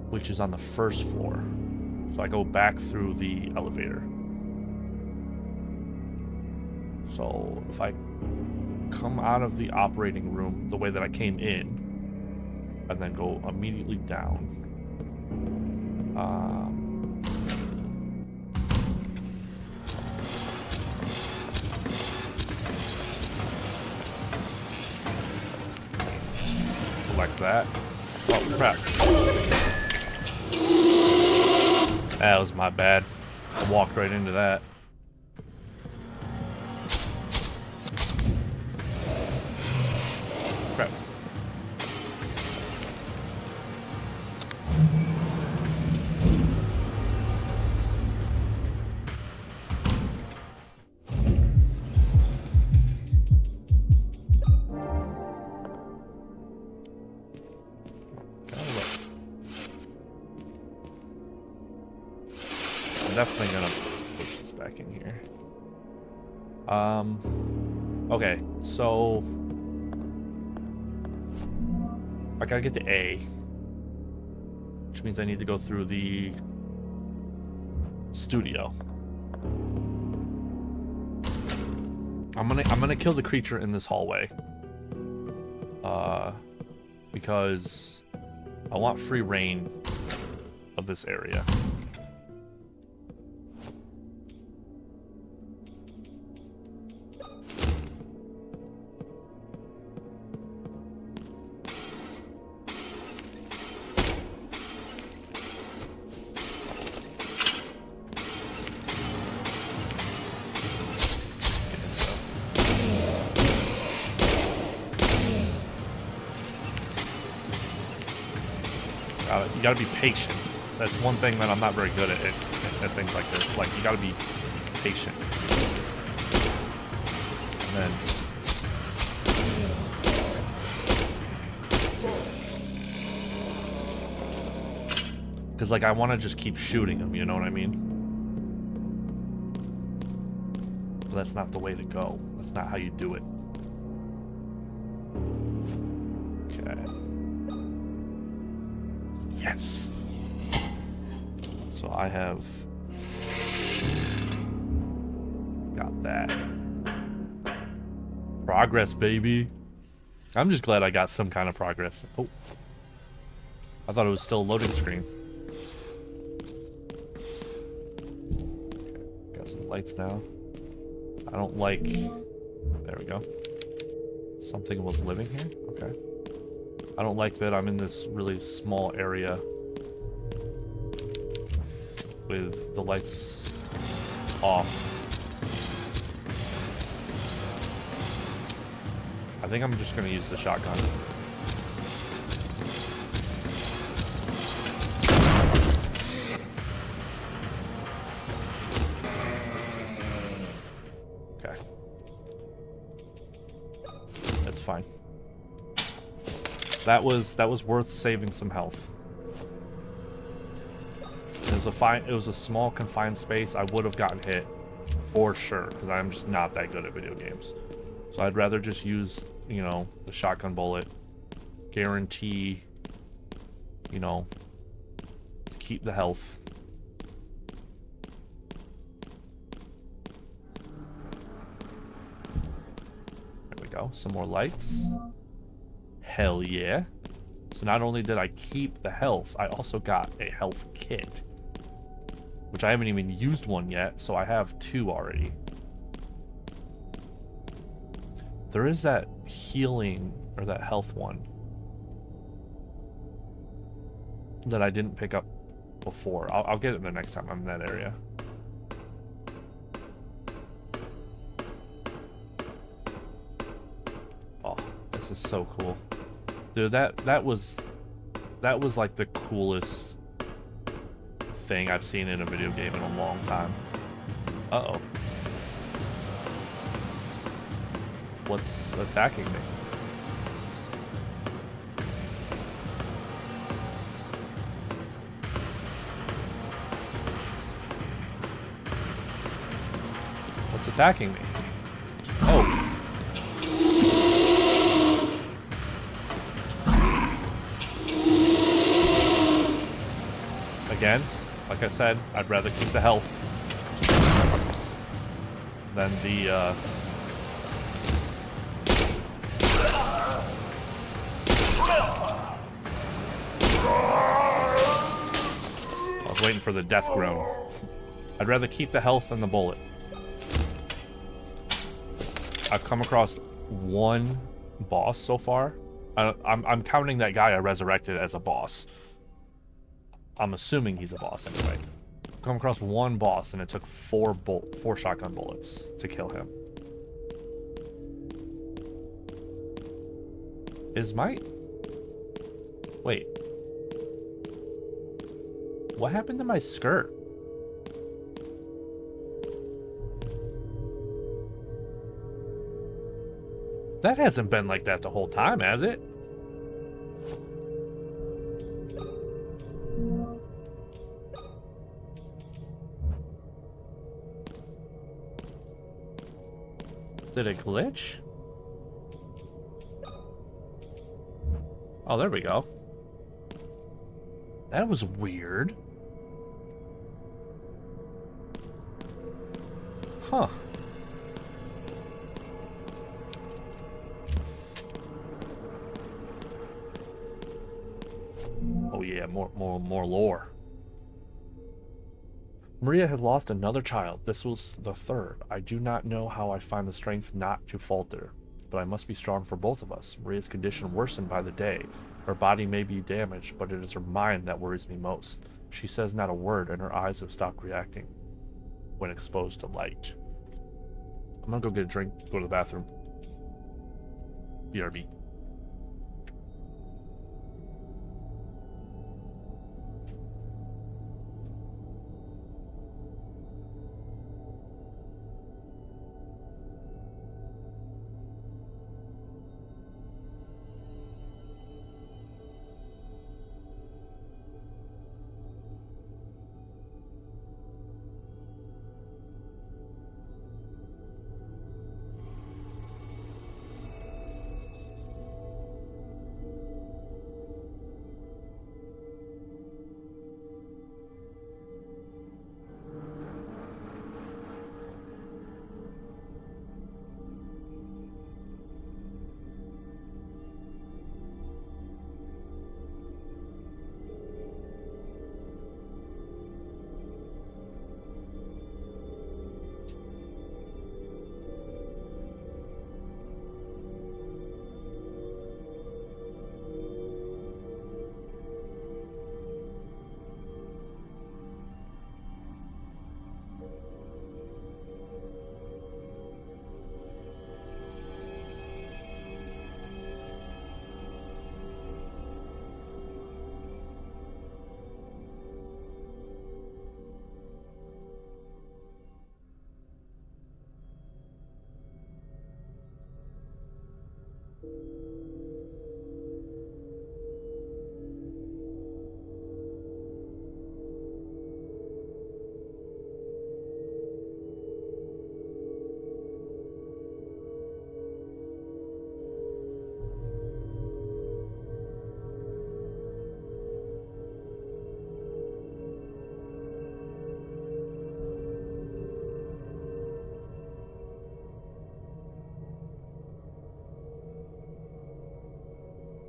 Which is on the 1st floor. So I go back through the elevator. So if I come out of the operating room the way that I came in, and then go immediately down. Like that. Oh crap. That was my bad. I walked right into that. Crap. I'm definitely gonna push this back in here. Okay, so I gotta get to A, which means I need to go through the studio. I'm gonna kill the creature in this hallway, because I want free reign of this area. You gotta be patient. That's one thing that I'm not very good at things like this. Like, you gotta be patient. And then... because, like, I want to just keep shooting them, you know what I mean? But that's not the way to go. That's not how you do it. Okay. Yes. So I have got that. Progress, baby. I'm just glad I got some kind of progress. Oh. I thought it was still a loading screen. Okay. Got some lights now. I don't like... There we go. Something was living here? Okay. I don't like that I'm in this really small area with the lights off. I think I'm just gonna use the shotgun. Okay. That's fine. That was worth saving some health. It was a small confined space. I would have gotten hit for sure, because I'm just not that good at video games. So I'd rather just use, you know, the shotgun bullet, guarantee, you know, to keep the health. There we go. Some more lights. Hell yeah. So not only did I keep the health, I also got a health kit, which I haven't even used one yet, so I have 2 already. There is that healing, or that health one, that I didn't pick up before. I'll get it the next time I'm in that area. Oh, this is so cool. Dude, that was like the coolest thing I've seen in a video game in a long time. Uh-oh. What's attacking me? What's attacking me? Oh. Again, like I said, I'd rather keep the health than the, I was waiting for the death groan. I'd rather keep the health than the bullet. I've come across 1 boss so far. I'm counting that guy I resurrected as a boss. I'm assuming he's a boss anyway. I've come across 1 boss and it took 4 shotgun bullets to kill him. Is my... Wait. What happened to my skirt? That hasn't been like that the whole time, has it? Did it glitch? Oh, there we go. That was weird. Huh. Oh yeah, more lore. Maria had lost another child. This was the third. I do not know how I find the strength not to falter, but I must be strong for both of us. Maria's condition worsened by the day. Her body may be damaged, but it is her mind that worries me most. She says not a word, and her eyes have stopped reacting when exposed to light. I'm gonna go get a drink, go to the bathroom. BRB.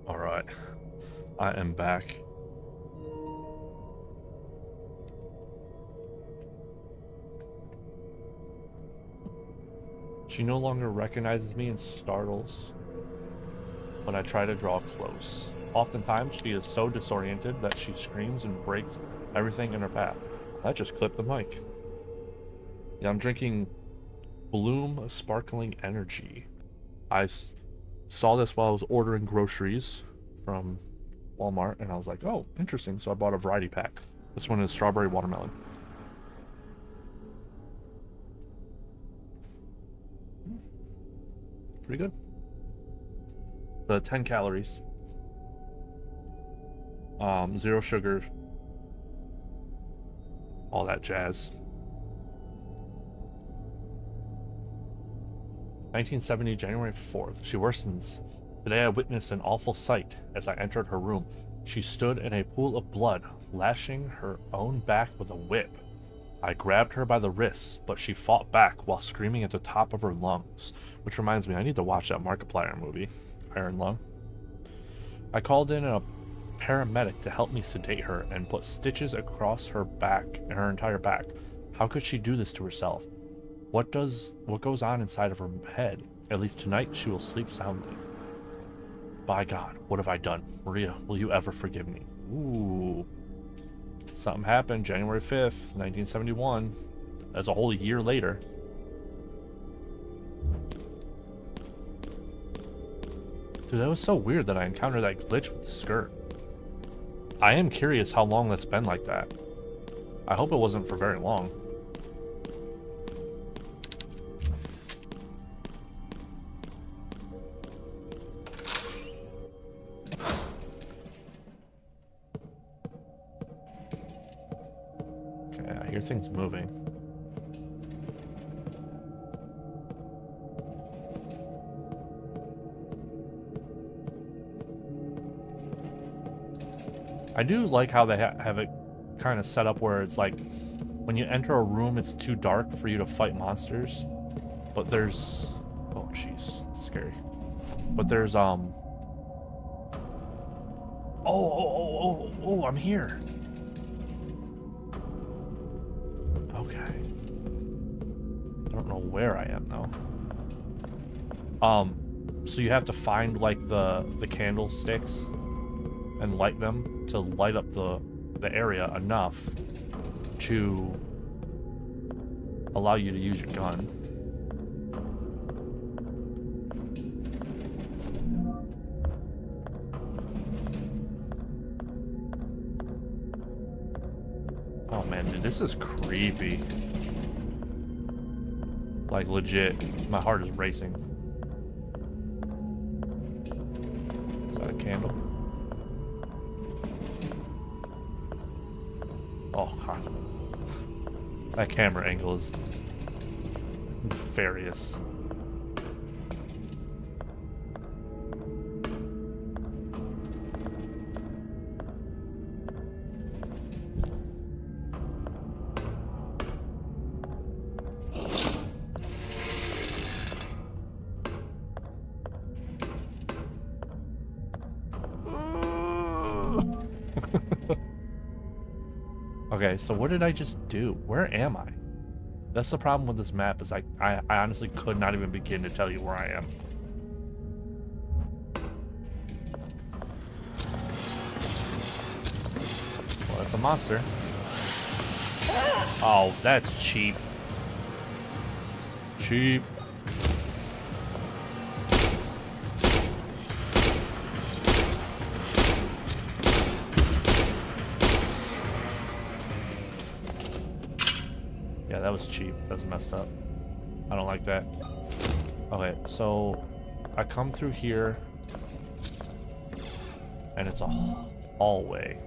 Alright, I am back. She no longer recognizes me and startles when I try to draw close. Oftentimes, she is so disoriented that she screams and breaks everything in her path. I just clipped the mic. Yeah, I'm drinking Bloom Sparkling Energy. I saw this while I was ordering groceries from Walmart, and I was like, oh, interesting. So I bought a variety pack. This one is strawberry watermelon. Pretty good. The 10 calories. 0 sugar. All that jazz. 1970, January 4th. She worsens. Today I witnessed an awful sight as I entered her room. She stood in a pool of blood, lashing her own back with a whip. I grabbed her by the wrists, but she fought back while screaming at the top of her lungs. Which reminds me, I need to watch that Markiplier movie, Iron Lung. I called in a paramedic to help me sedate her and put stitches across her back and her entire back. How could she do this to herself? What goes on inside of her head? At least tonight she will sleep soundly. By God, what have I done? Maria, will you ever forgive me? Ooh. Something happened January 5th, 1971. That's a whole year later. Dude, that was so weird that I encountered that glitch with the skirt. I am curious how long that's been like that. I hope it wasn't for very long. Okay, I hear things moving. I do like how they have it kind of set up where it's like when you enter a room, it's too dark for you to fight monsters. But there's... Oh, jeez. That's scary. But there's, Oh, I'm here. Okay. I don't know where I am, though. So you have to find, like, the candlesticks and light them to light up the area enough to allow you to use your gun. Oh man, dude, this is creepy. Like, legit, my heart is racing. Is that a candle? Oh god. That camera angle is nefarious. Okay, so what did I just do? Where am I? That's the problem with this map, is I honestly could not even begin to tell you where I am. Well, that's a monster. Oh, that's cheap. Cheap. Yeah, that was cheap. That's messed up. I don't like that. Okay, so I come through here, and it's a hallway.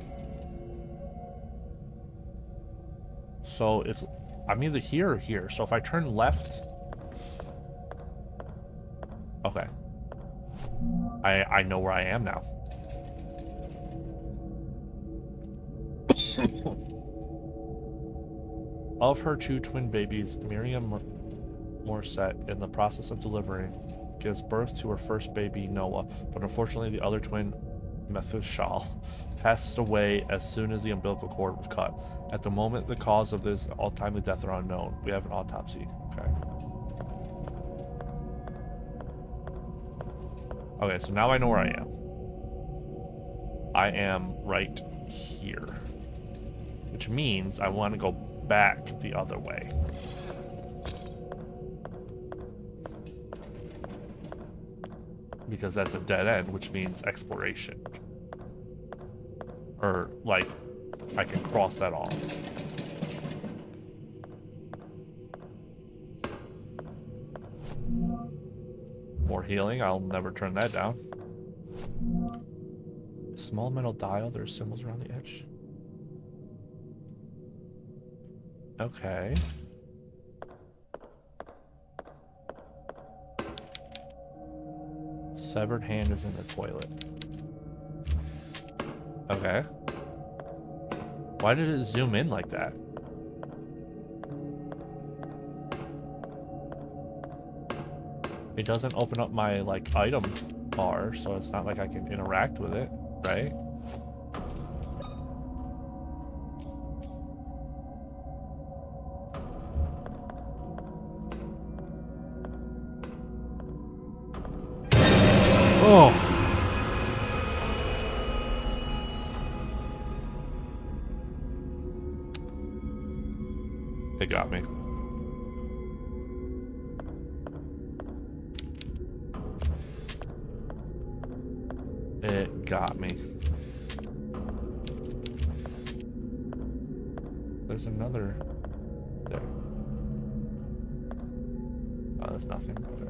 So it's, I'm either here or here. So if I turn left, okay, I know where I am now. Of her two twin babies, Miriam Morset, in the process of delivering, gives birth to her first baby, Noah, but unfortunately the other twin, Methushal, passed away as soon as the umbilical cord was cut. At the moment, the cause of this untimely death are unknown. We have an autopsy. Okay. Okay, so now I know where I am. I am right here, which means I want to go back the other way. Because that's a dead end, which means exploration. Or, like, I can cross that off. More healing, I'll never turn that down. Small metal dial, there's symbols around the edge. Okay. Severed hand is in the toilet. Okay. Why did it zoom in like that? It doesn't open up my, like, item bar, so it's not like I can interact with it, right? Oh. It got me. It got me. There's another there. Oh, there's nothing. Okay.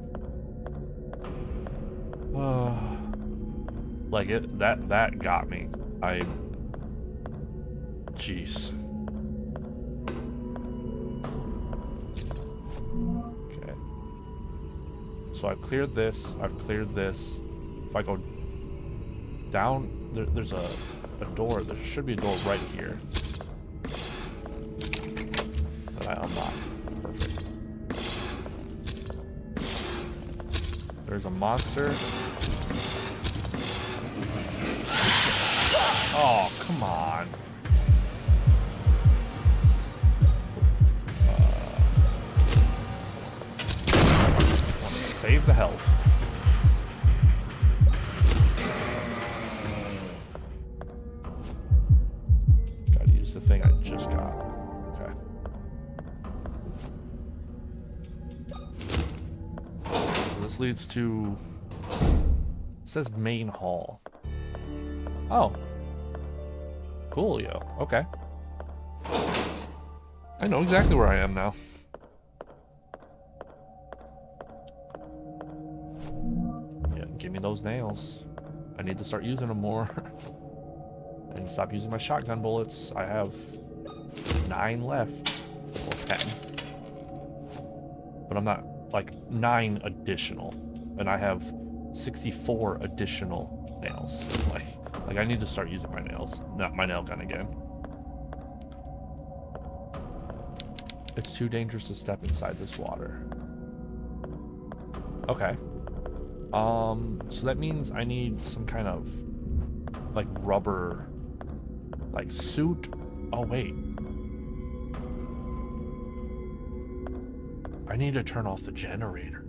Like it that got me. Jeez. Okay. So I've cleared this. If I go down there's a door. There should be a door right here that I unlock. Perfect. There's a monster. Oh, come on. I want to save the health. Gotta use the thing I just got. Okay. So this leads to... It says main hall. Oh. Coolio. Okay. I know exactly where I am now. Yeah, give me those nails. I need to start using them more. And stop using my shotgun bullets. I have 9 left. Well, 10. But I'm not, like, 9 additional. And I have 64 additional nails. Like I need to start using my nails, not my nail gun again. It's too dangerous to step inside this water. Okay. So that means I need some kind of, like, rubber, like, suit. Oh, wait. I need to turn off the generator.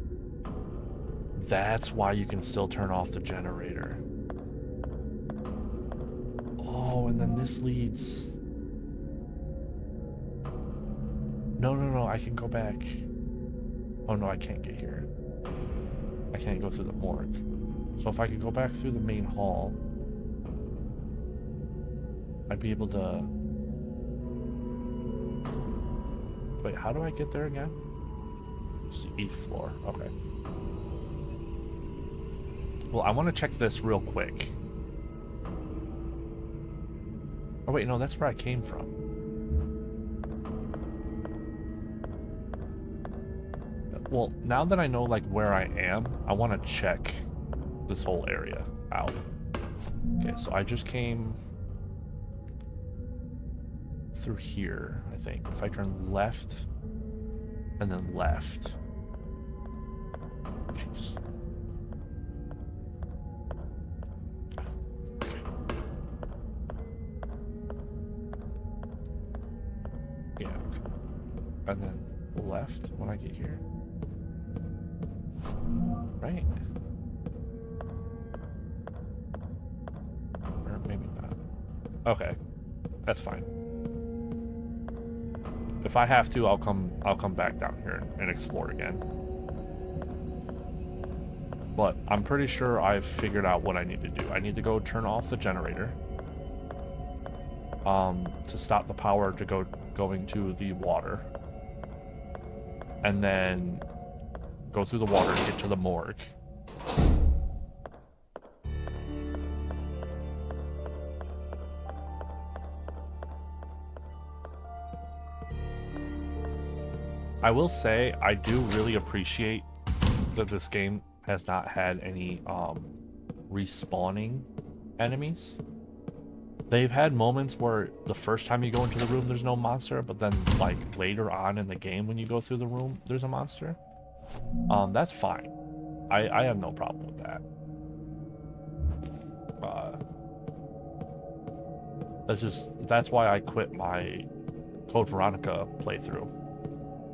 That's why you can still turn off the generator. Oh, and then this leads... No, I can go back. Oh no, I can't get here. I can't go through the morgue. So if I could go back through the main hall, I'd be able to... Wait, how do I get there again? It's the 8th floor, okay. Well, I want to check this real quick. Oh wait, no, that's where I came from. Well, now that I know, like, where I am, I want to check this whole area out. Okay, so I just came through here, I think. If I turn left and then left. Jeez. Yeah, okay. And then left when I get here. Right? Or maybe not. Okay. That's fine. If I have to, I'll come back down here and explore again. But I'm pretty sure I've figured out what I need to do. I need to go turn off the generator. To stop the power to going to the water. And then go through the water and get to the morgue. I will say, I do really appreciate that this game has not had any respawning enemies. They've had moments where the first time you go into the room there's no monster, but then, like, later on in the game when you go through the room there's a monster. That's fine. I have no problem with that. That's why I quit my Code Veronica playthrough,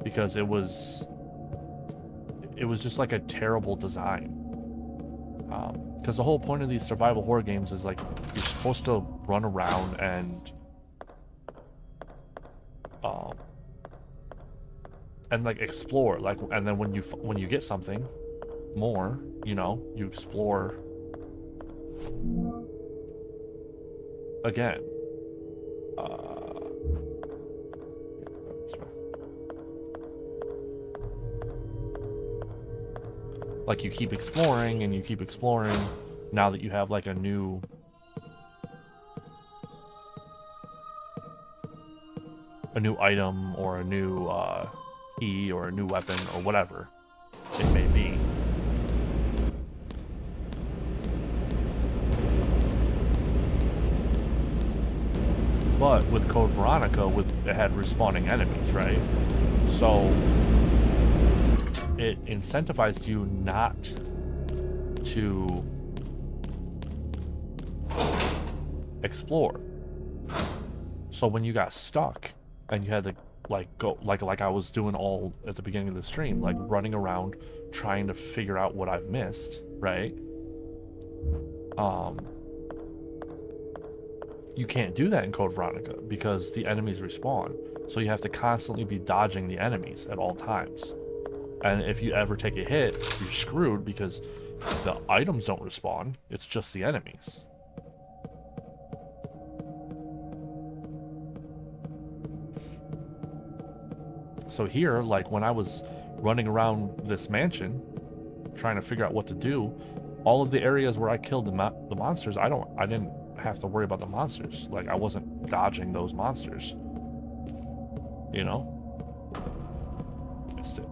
because it was just like a terrible design. Because the whole point of these survival horror games is, like, you're supposed to run around and like explore, like, and then when you get something more, you know, you explore again. Like, you keep exploring and you keep exploring now that you have, like, a new item or a new key or a new weapon or whatever it may be. But with Code Veronica, it had respawning enemies, right? So it incentivized you not to explore. So when you got stuck and you had to like go like I was doing all at the beginning of the stream, like running around trying to figure out what I've missed, right? You can't do that in Code Veronica because the enemies respawn. So you have to constantly be dodging the enemies at all times. And if you ever take a hit, you're screwed because the items don't respawn. It's just the enemies. So here, like when I was running around this mansion, trying to figure out what to do, all of the areas where I killed the monsters, I didn't have to worry about the monsters. Like I wasn't dodging those monsters. You know? Missed it.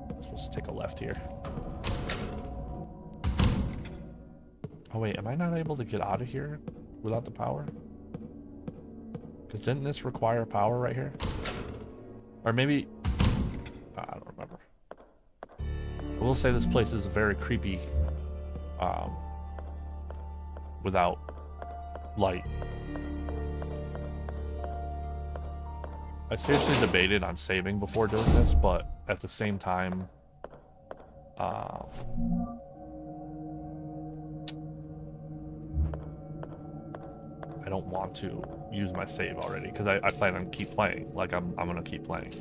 I'm supposed to take a left here. Oh wait, am I not able to get out of here without the power? Because didn't this require power right here? Or maybe... I don't remember. I will say this place is very creepy without light. I seriously debated on saving before doing this, but at the same time, I don't want to use my save already because I plan on keep playing. Like I'm gonna keep playing.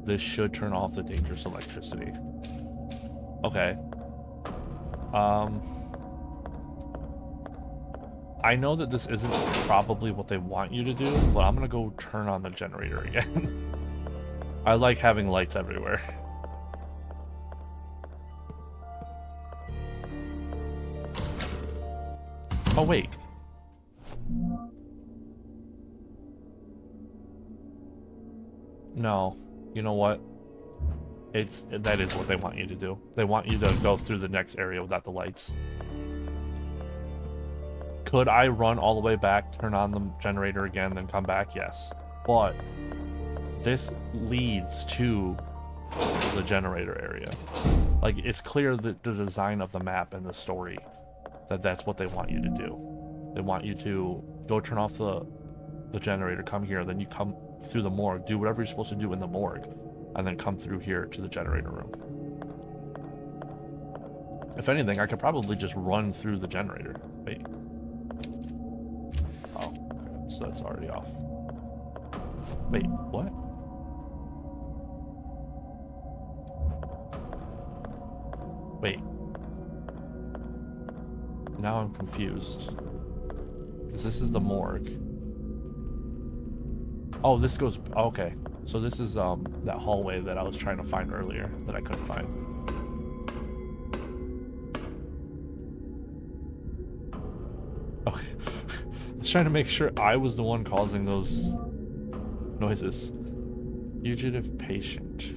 This should turn off the dangerous electricity. Okay. I know that this isn't probably what they want you to do, but I'm gonna go turn on the generator again. I like having lights everywhere. Oh, wait. No. You know what? That is what they want you to do. They want you to go through the next area without the lights. Could I run all the way back, turn on the generator again, then come back? Yes. But this leads to the generator area. Like, it's clear that the design of the map and the story that's what they want you to do. They want you to go turn off the generator, come here, then you come through the morgue, do whatever you're supposed to do in the morgue, and then come through here to the generator room. If anything, I could probably just run through the generator. Wait. Oh, okay, so that's already off. Wait, what? Wait. Now I'm confused. Because this is the morgue. Oh, this goes... Okay. So this is that hallway that I was trying to find earlier that I couldn't find. Okay. I was trying to make sure I was the one causing those noises. Fugitive patient.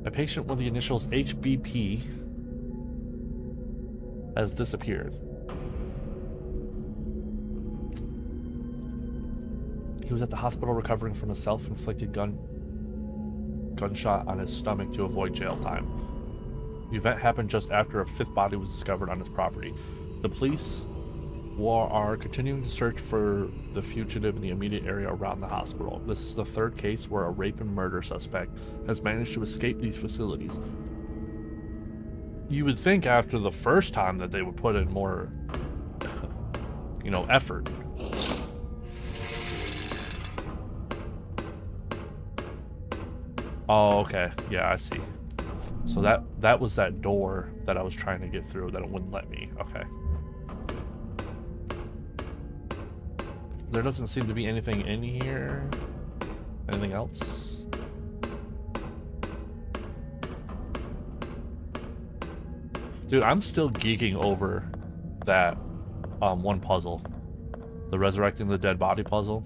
A patient with the initials HBP has disappeared. He was at the hospital recovering from a self-inflicted gunshot on his stomach to avoid jail time. The event happened just after a fifth body was discovered on his property. The police are continuing to search for the fugitive in the immediate area around the hospital. This is the third case where a rape and murder suspect has managed to escape these facilities. You would think after the first time that they would put in more, you know, effort. Oh, okay. Yeah, I see. So that was that door that I was trying to get through that it wouldn't let me. Okay. There doesn't seem to be anything in here. Anything else? Dude, I'm still geeking over that one puzzle. The resurrecting the dead body puzzle.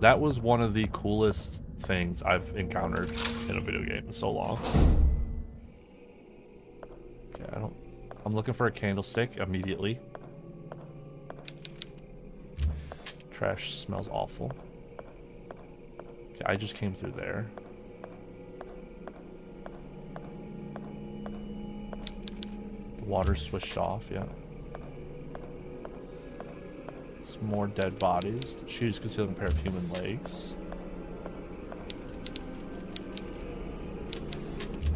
That was one of the coolest things I've encountered in a video game in so long. I'm looking for a candlestick immediately. Trash smells awful. Okay, I just came through there. The water's switched off, yeah. Some more dead bodies. The shoes concealed a pair of human legs.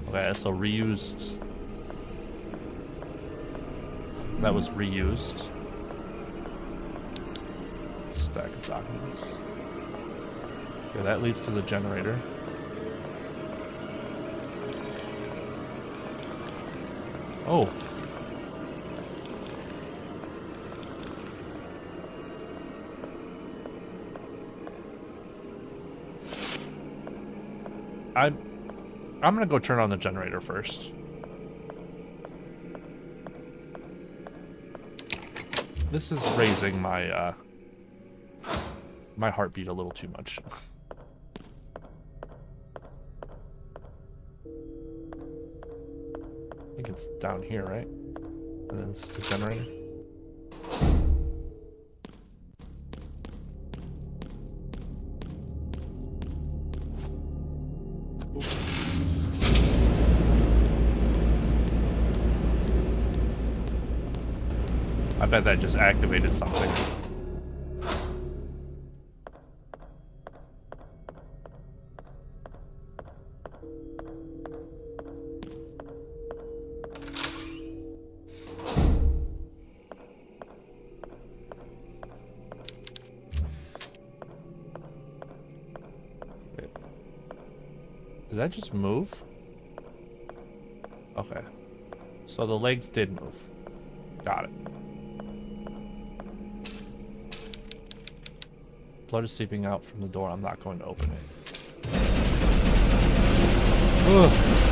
Okay, so reused. That was reused. Stack of documents. Okay, that leads to the generator. Oh. I'm gonna go turn on the generator first. This is raising my my heartbeat a little too much. I think it's down here, right? And then it's the generator. I bet that just activated something. Wait. Did that just move? Okay. So the legs did move. Got it. Blood is seeping out from the door. I'm not going to open it. Ugh.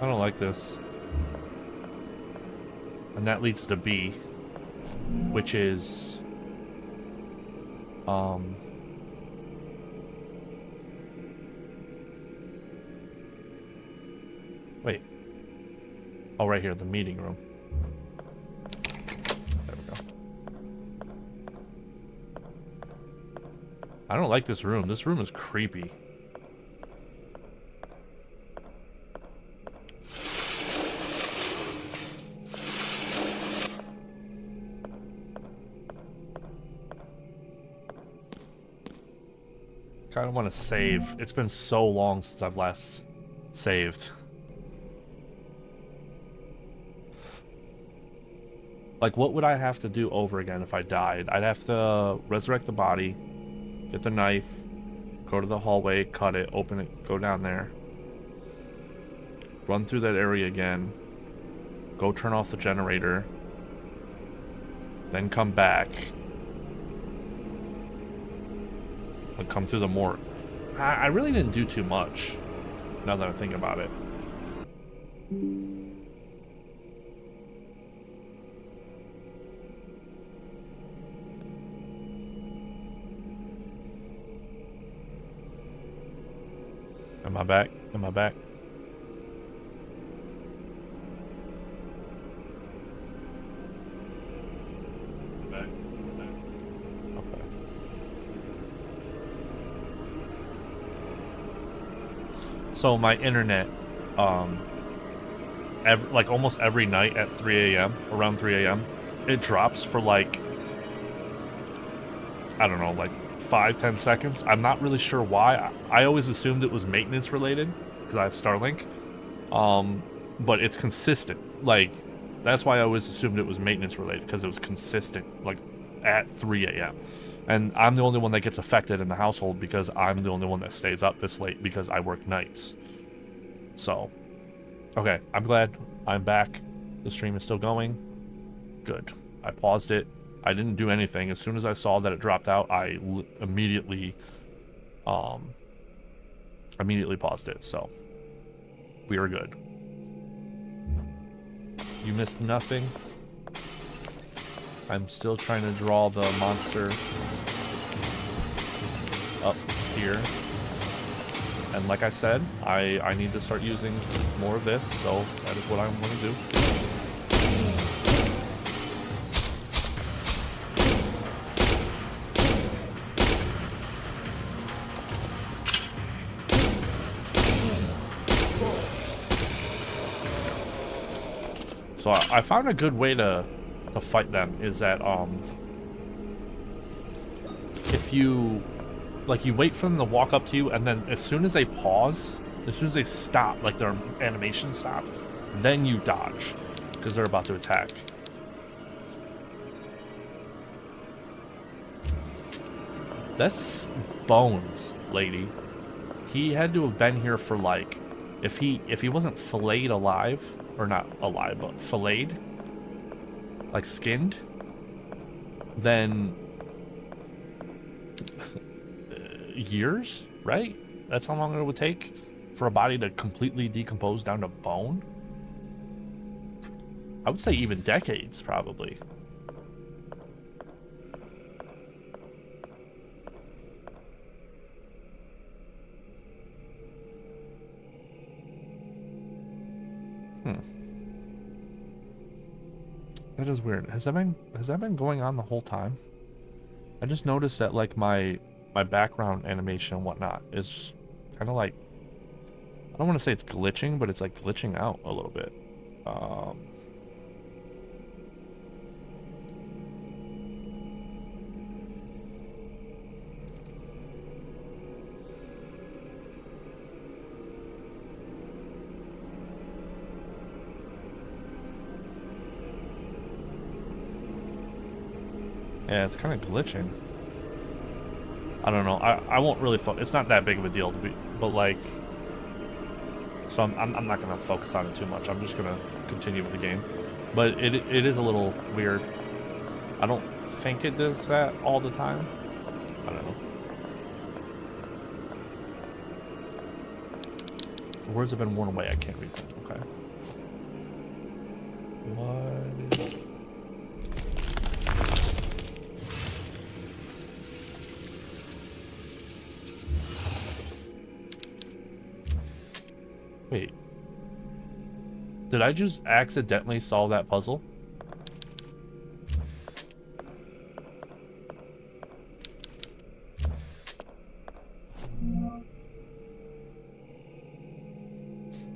I don't like this. And that leads to B, which is wait. Oh, right here, the meeting room. There we go. I don't like this room. This room is creepy. I kind of want to save. It's been so long since I've last saved. Like, what would I have to do over again if I died? I'd have to resurrect the body, get the knife, go to the hallway, cut it, open it, go down there, run through that area again, go turn off the generator, then come back. Like, come through the morgue. I really didn't do too much, now that I'm thinking about it. Am I back? Am I back? So my internet, like almost every night at 3 a.m., around 3 a.m., it drops for like, I don't know, like 5-10 seconds. I'm not really sure why. I always assumed it was maintenance related because I have Starlink, but it's consistent. Like, that's why I always assumed it was maintenance related, because it was consistent, like at 3 a.m. And I'm the only one that gets affected in the household because I'm the only one that stays up this late because I work nights. So, okay, I'm glad I'm back. The stream is still going. Good. I paused it. I didn't do anything. As soon as I saw that it dropped out, I immediately paused it. So we are good. You missed nothing. I'm still trying to draw the monster up here. And like I said, I need to start using more of this, so that is what I'm going to do. So I found a good way to fight them is that if you you wait for them to walk up to you, and then as soon as they pause, as soon as they stop, like their animation stops, then you dodge because they're about to attack. That's Bones, lady. He had to have been here for like, if he wasn't filleted alive, or not alive, but filleted, like skinned, then years, right? That's how long it would take for a body to completely decompose down to bone. I would say even decades, probably. That is weird. Has that been going on the whole time? I just noticed that like my background animation and whatnot is kind of like, I don't want to say it's glitching, but it's like glitching out a little bit. Yeah, it's kind of glitching. I don't know. I won't really focus. It's not that big of a deal to be, but like, so I'm not gonna focus on it too much. I'm just gonna continue with the game. But it is a little weird. I don't think it does that all the time. I don't know. The words have been worn away. I can't read them. Okay. What is... Wait. Did I just accidentally solve that puzzle?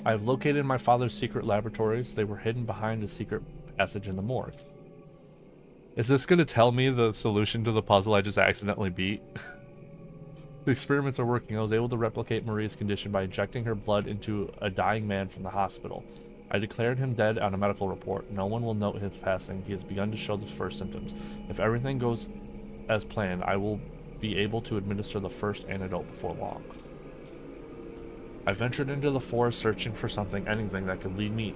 I have located my father's secret laboratories. They were hidden behind a secret passage in the morgue. Is this going to tell me the solution to the puzzle I just accidentally beat? The experiments are working. I was able to replicate Maria's condition by injecting her blood into a dying man from the hospital. I declared him dead on a medical report. No one will note his passing. He has begun to show the first symptoms. If everything goes as planned, I will be able to administer the first antidote before long. I ventured into the forest searching for anything that could lead me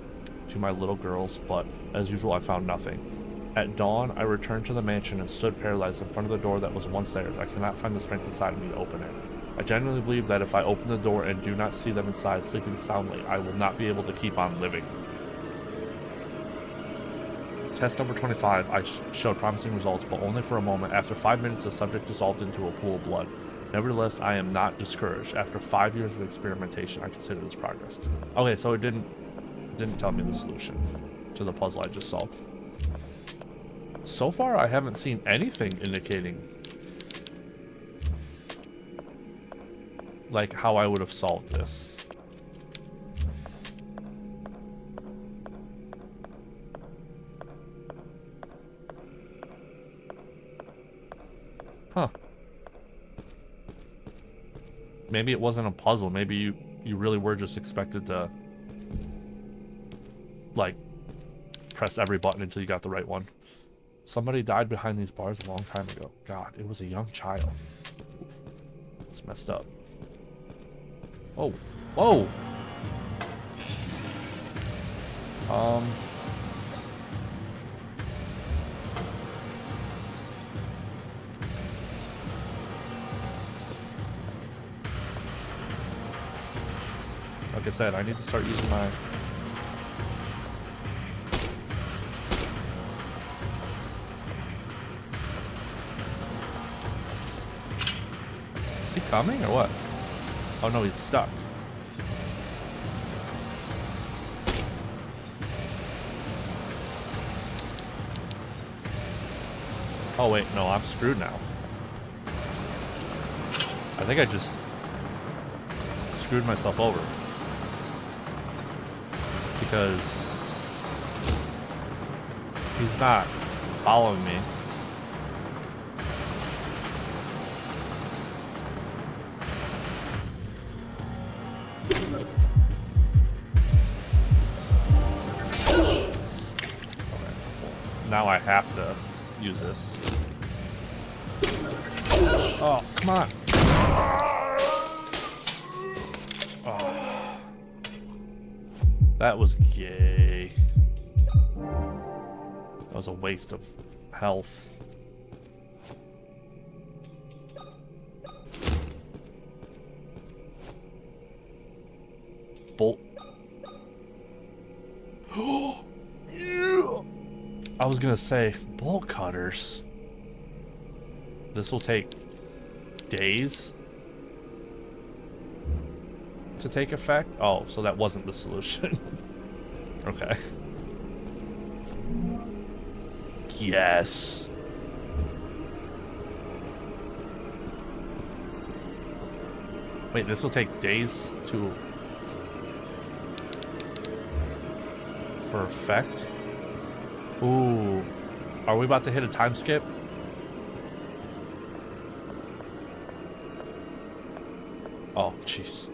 to my little girls, but as usual I found nothing. At dawn, I returned to the mansion and stood paralyzed in front of the door that was once theirs. I cannot find the strength inside of me to open it. I genuinely believe that if I open the door and do not see them inside sleeping soundly, I will not be able to keep on living. Test number 25, I showed promising results, but only for a moment. After 5 minutes, the subject dissolved into a pool of blood. Nevertheless, I am not discouraged. After 5 years of experimentation, I consider this progress. Okay, so it didn't tell me the solution to the puzzle I just solved. So far, I haven't seen anything indicating like how I would have solved this. Huh. Maybe it wasn't a puzzle. Maybe you really were just expected to like press every button until you got the right one. Somebody died behind these bars a long time ago. God, it was a young child. Oof. It's messed up. Oh, whoa. Like I said, I need to start using my... Is he coming or what? Oh no, he's stuck. Oh wait, no, I'm screwed now. I think I just screwed myself over. Because he's not following me. Okay. Now I have to use this. Oh, come on. Oh. That was gay. That was a waste of health. Bolt. I was gonna say, bolt cutters. This will take days to take effect? Oh, so that wasn't the solution. Okay. Yes. Wait, this will take days to... for effect? Ooh. Are we about to hit a time skip? Oh, jeez.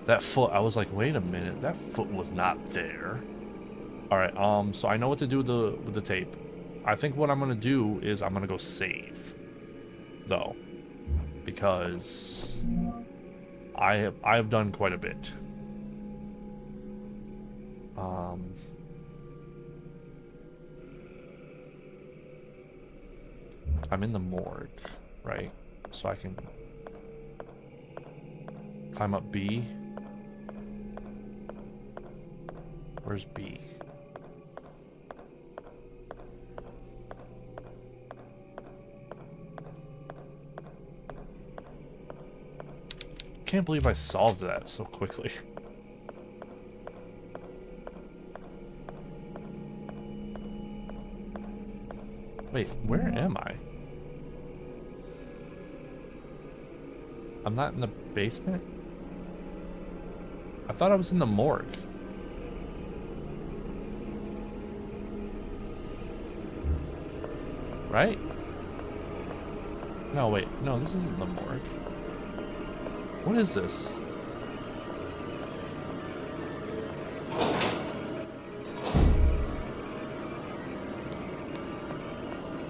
That foot, I was like, wait a minute, that foot was not there. Alright, so I know what to do with the tape. I think what I'm gonna do is I'm gonna go save. Though. Because I have done quite a bit. I'm in the morgue, right? So I can climb up B. Where's B? Can't believe I solved that so quickly. Wait, where am I? I'm not in the basement? I thought I was in the morgue. Right? No, wait. No, this isn't the morgue. What is this?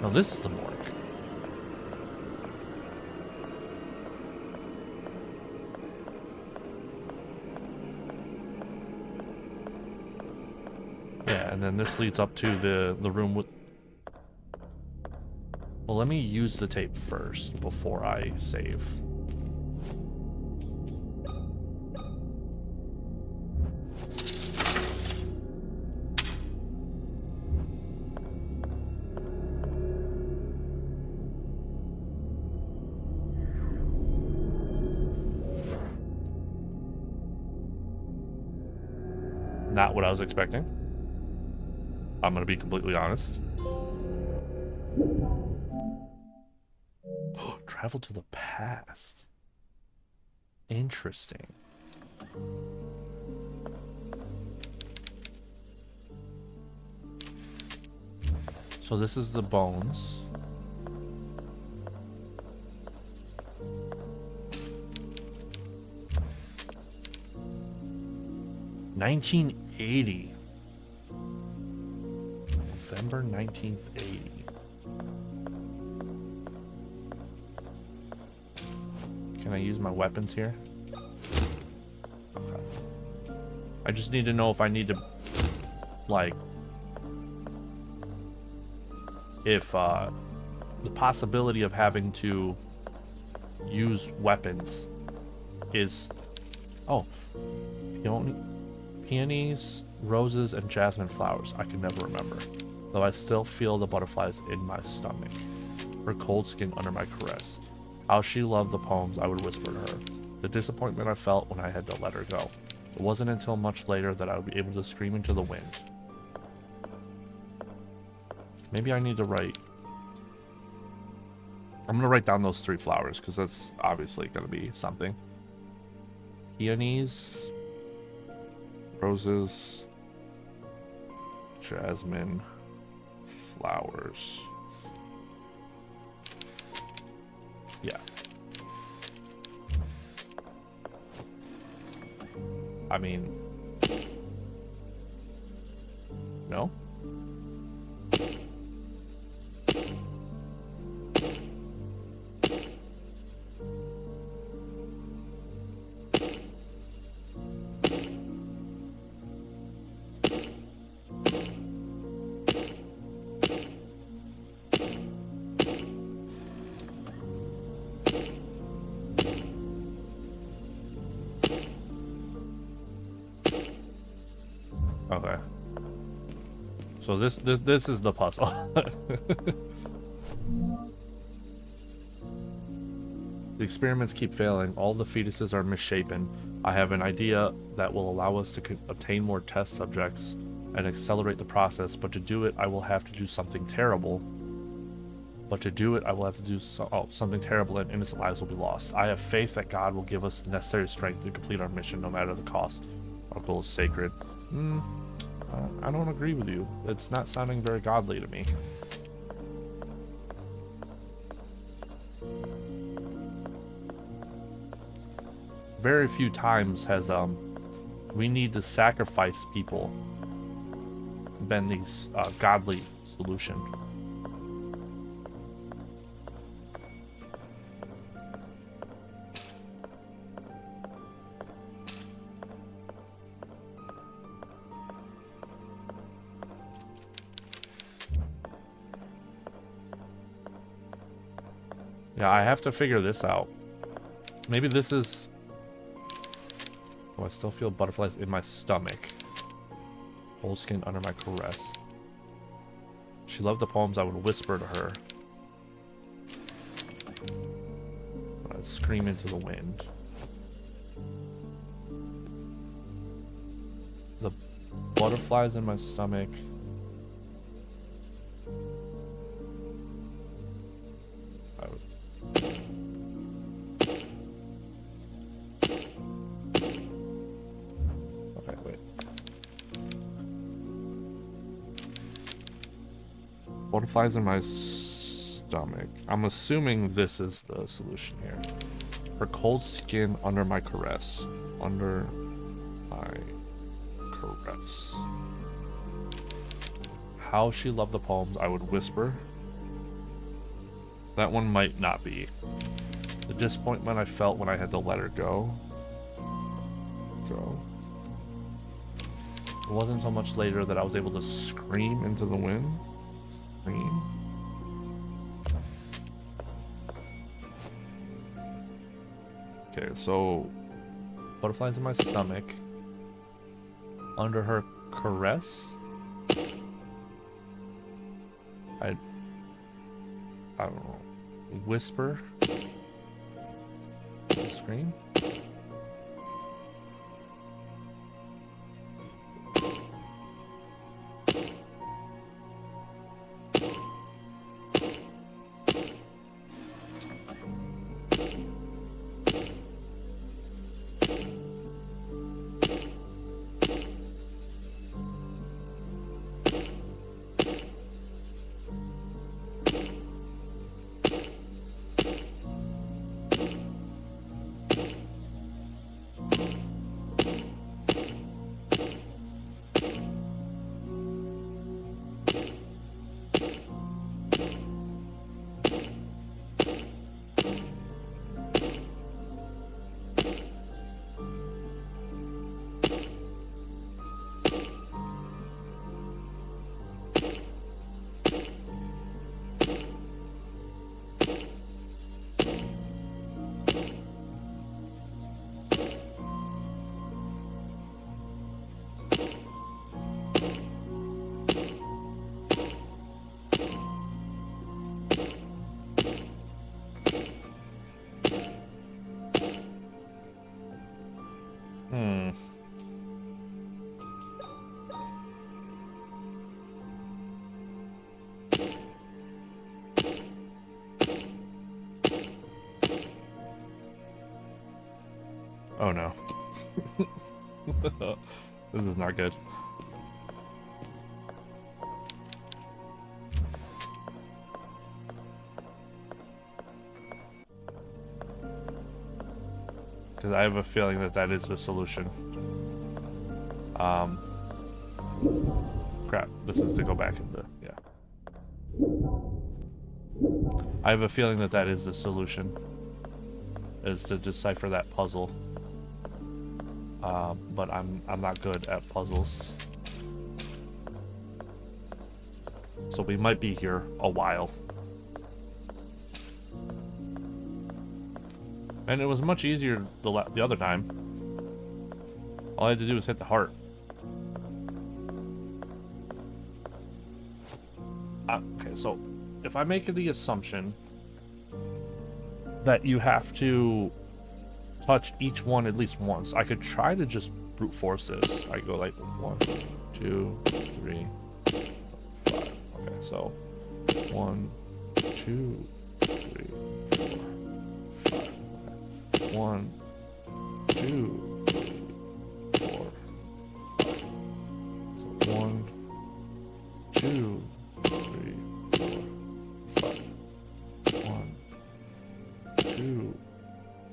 No, this is the morgue. Yeah, and then this leads up to the room with... Well, let me use the tape first before I save. Not what I was expecting. I'm gonna be completely honest. Travel to the past. Interesting. So this is the bones. $1980. November 1980. Can I use my weapons here? Okay. I just need to know if I need to, like, if the possibility of having to use weapons is Oh, peonies, roses, and jasmine flowers. I can never remember, though I still feel the butterflies in my stomach. Her cold skin under my caress. How she loved the poems I would whisper to her. The disappointment I felt when I had to let her go. It wasn't until much later that I would be able to scream into the wind. Maybe I need to write... I'm going to write down those 3 flowers, because that's obviously going to be something. Peonies, roses, jasmine, flowers. Yeah. I mean... No? Okay. So this is the puzzle. The experiments keep failing. All the fetuses are misshapen. I have an idea that will allow us to obtain more test subjects and accelerate the process, but to do it, I will have to do something terrible. Something terrible, and innocent lives will be lost. I have faith that God will give us the necessary strength to complete our mission, no matter the cost. Our goal is sacred. I don't agree with you. It's not sounding very godly to me. Very few times has we need to sacrifice people been these godly solution. Yeah, I have to figure this out. Maybe this is... Oh, I still feel butterflies in my stomach. Cold skin under my caress. She loved the poems I would whisper to her. I'd scream into the wind. The butterflies in my stomach. I would... Okay, wait. Butterflies in my stomach. I'm assuming this is the solution here. Her cold skin under my caress. Under my caress. How she loved the poems I would whisper. That one might not be. The disappointment I felt when I had to let her go. It wasn't until much later that I was able to scream into the wind. Scream. Okay, so butterflies in my stomach. Under her caress. I don't know. Whisper. Scream. Hmm. Oh no. This is not good. Because I have a feeling that that is the solution. Crap. This is to go back in the... Yeah. I have a feeling that that is the solution. Is to decipher that puzzle. But I'm not good at puzzles. So we might be here a while. And it was much easier the other time. All I had to do was hit the heart. Okay, so if I make the assumption that you have to touch each one at least once, I could try to just brute force this. I go like 1, 2, 3, 5. Okay, so 1, 2, 3, 4, 5. Okay. 1, 2, 3, 4, 5. So 1, 2, 3, 4, 5. 1, 2,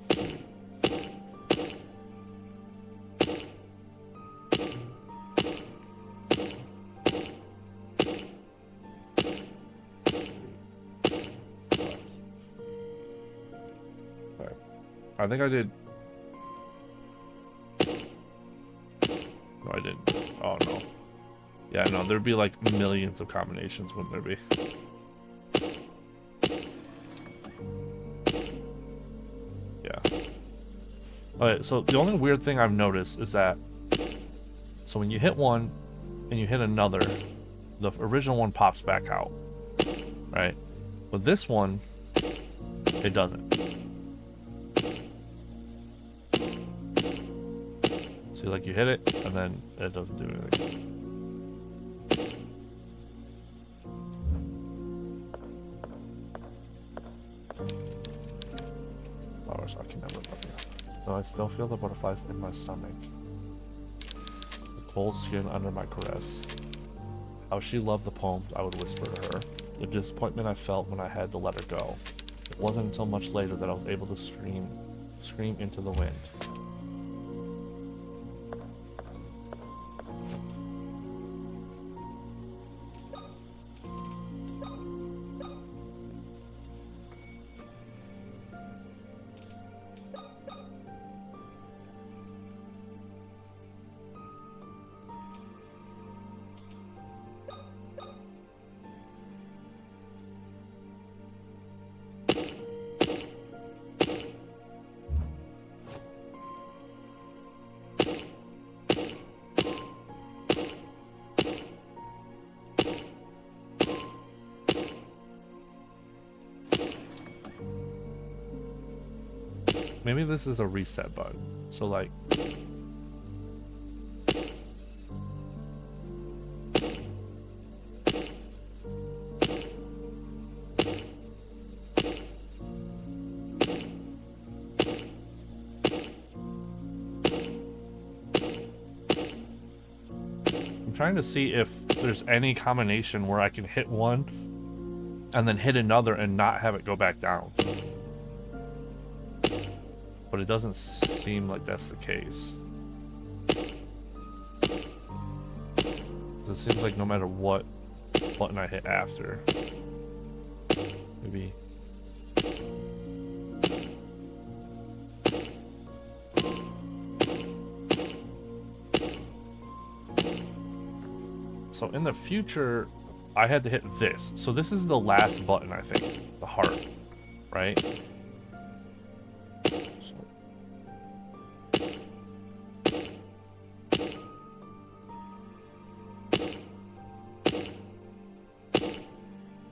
3. I think I did. No, I didn't. Oh no. Yeah, no, there'd be like millions of combinations, wouldn't there be? Yeah. Alright, so the only weird thing I've noticed is that, so when you hit one and you hit another, the original one pops back out, right? But this one, it doesn't. So like you hit it and then it doesn't do anything. Flowers, I can never remember. Though I still feel the butterflies in my stomach. The cold skin under my caress. How she loved the poems I would whisper to her. The disappointment I felt when I had to let her go. It wasn't until much later that I was able to scream into the wind. Maybe this is a reset button. So like I'm trying to see if there's any combination where I can hit one and then hit another and not have it go back down. But it doesn't seem like that's the case. It seems like no matter what button I hit after, maybe. So in the future, I had to hit this. So this is the last button, I think. The heart, right?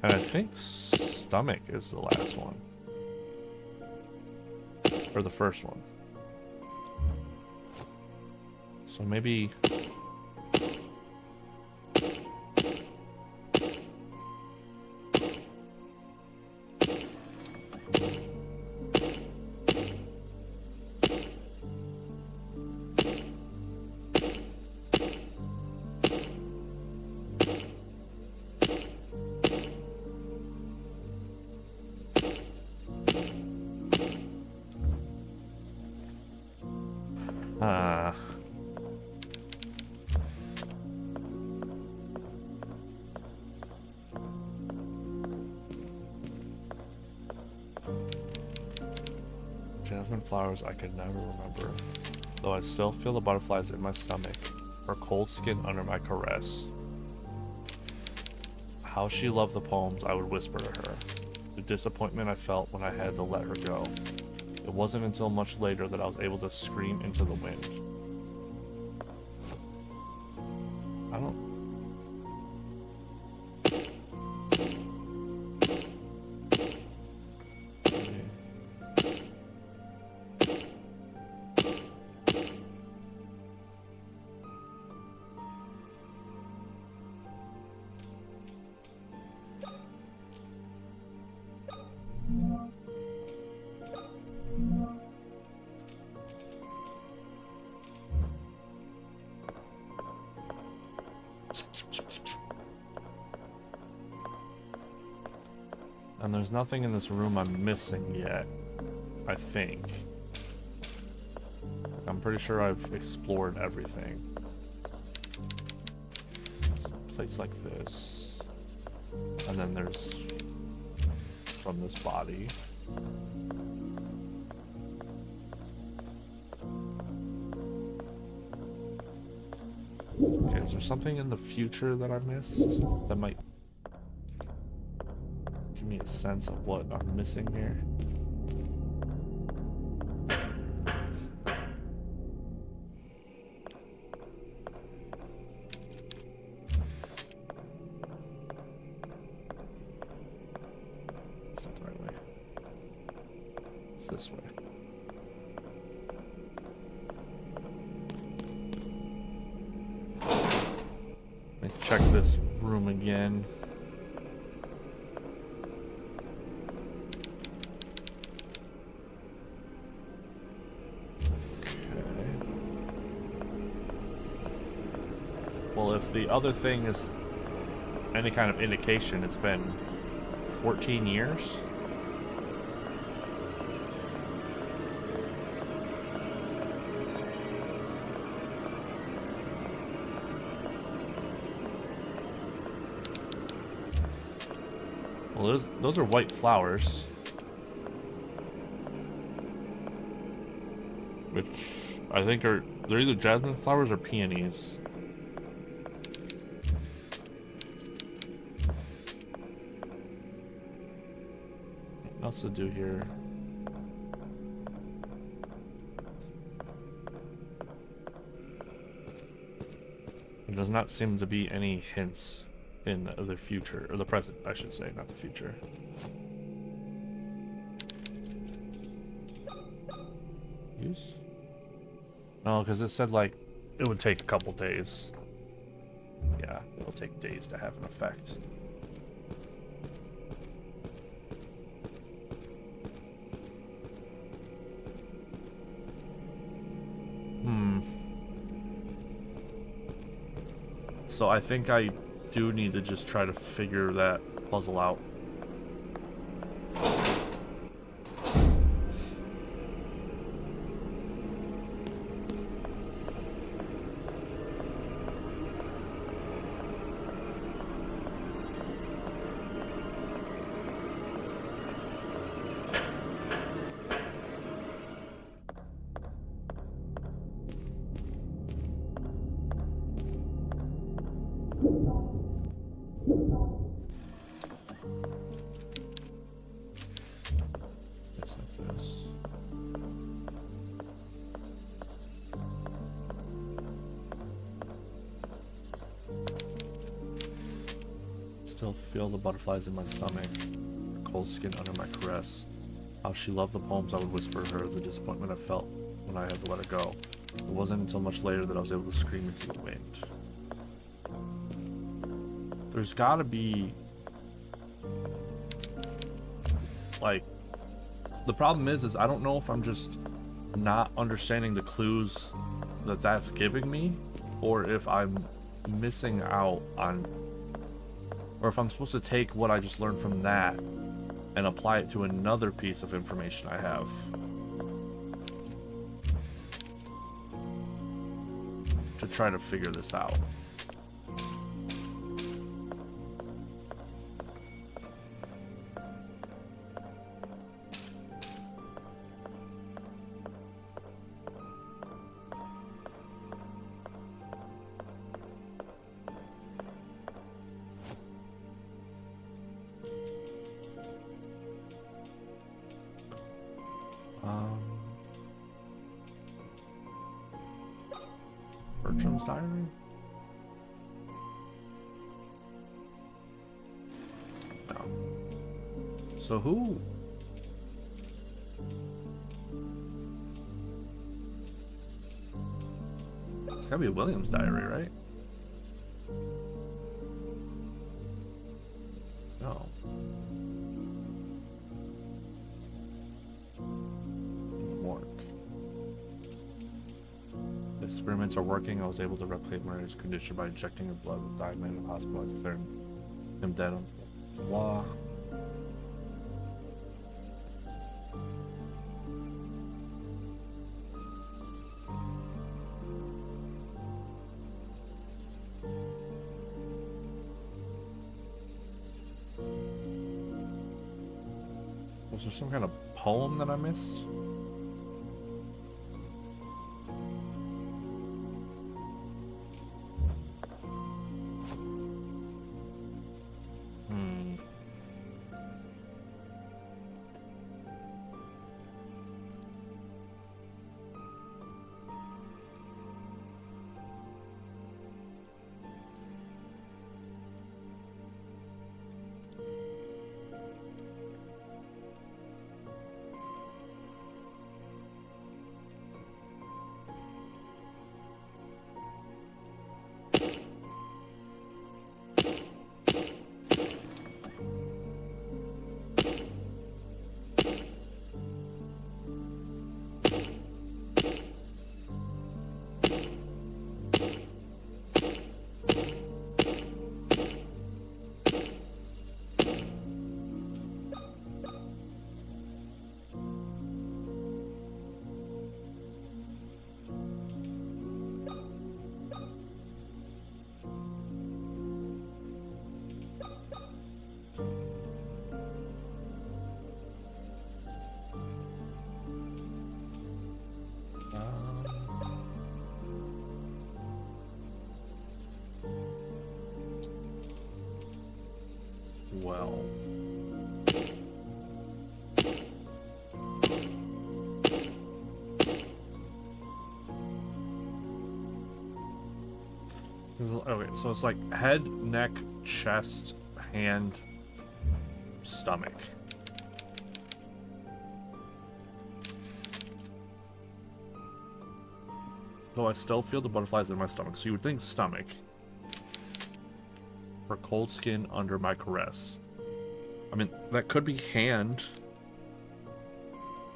And I think stomach is the last one. Or the first one. So maybe... Jasmine flowers I could never remember, though I still feel the butterflies in my stomach, her cold skin under my caress. How she loved the poems I would whisper to her, the disappointment I felt when I had to let her go. It wasn't until much later that I was able to scream into the wind. I don't... And there's nothing in this room I'm missing yet, I think. I'm pretty sure I've explored everything. A place like this. And then there's from this body. Okay, is there something in the future that I missed that might give me a sense of what I'm missing here? It's not the right way. It's this way. Let me check this room again. Well, if the other thing is any kind of indication, it's been 14 years. Well, those are white flowers. Which I think they're either jasmine flowers or peonies. What else to do here? There does not seem to be any hints in the future, or the present, I should say, not the future. Use? No, because it said, like, it would take a couple days. Yeah, it'll take days to have an effect. So I think I do need to just try to figure that puzzle out. Still feel the butterflies in my stomach, her cold skin under my caress. How she loved the poems I would whisper to her, the disappointment I felt when I had to let her go. It wasn't until much later that I was able to scream into the wind. There's gotta be... like... The problem is I don't know if I'm just not understanding the clues that that's giving me, or if I'm missing out on... or if I'm supposed to take what I just learned from that and apply it to another piece of information I have. To try to figure this out. Bertram's diary? No. So who? It's gotta be William's diary, right? No. Morgue. The experiments are working. I was able to replicate Maria's condition by injecting her blood with diamond in the hospital. I declared him dead on law. Was there some kind of poem that I missed? Well. Okay, so it's like head, neck, chest, hand, stomach. Though I still feel the butterflies in my stomach, so you would think stomach. Her cold skin under my caress. I mean, that could be hand.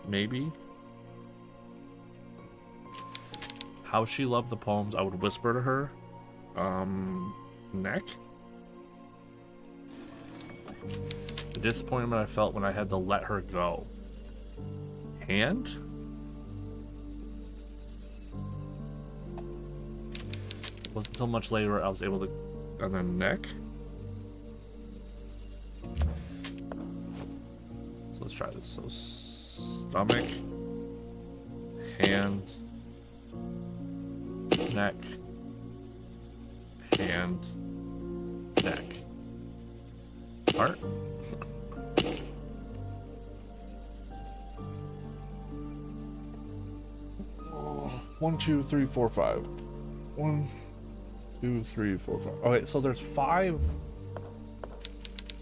Maybe. How she loved the poems I would whisper to her. Neck? The disappointment I felt when I had to let her go. Hand? It wasn't until much later I was able to... And then neck? So let's try this. So stomach, hand, neck, hand, neck. Heart? One, two, three, four, five. 1, 2, 3, 4, 5. Okay, so there's 5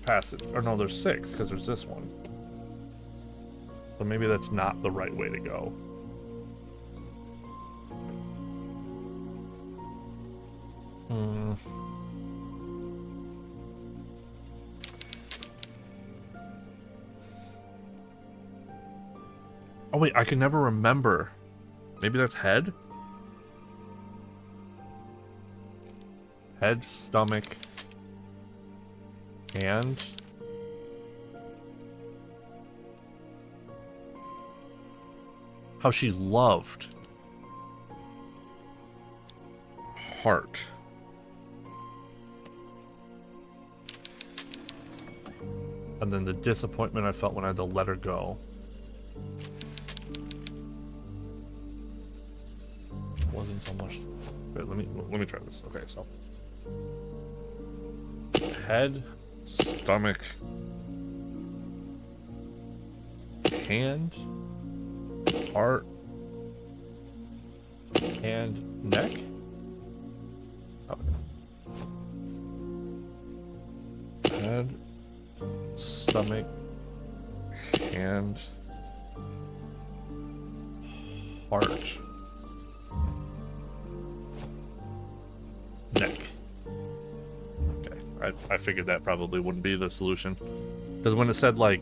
passage, or no, there's 6 because there's this one. So maybe that's not the right way to go. Oh wait, I can never remember. Maybe that's head? Head, stomach, hand. How she loved. Heart. And then the disappointment I felt when I had to let her go. Wasn't so much. Wait, let me try this. Okay, so head, stomach, hand, heart, and neck. Okay. Head, stomach, hand, heart, neck. Okay, I figured that probably wouldn't be the solution, because when it said like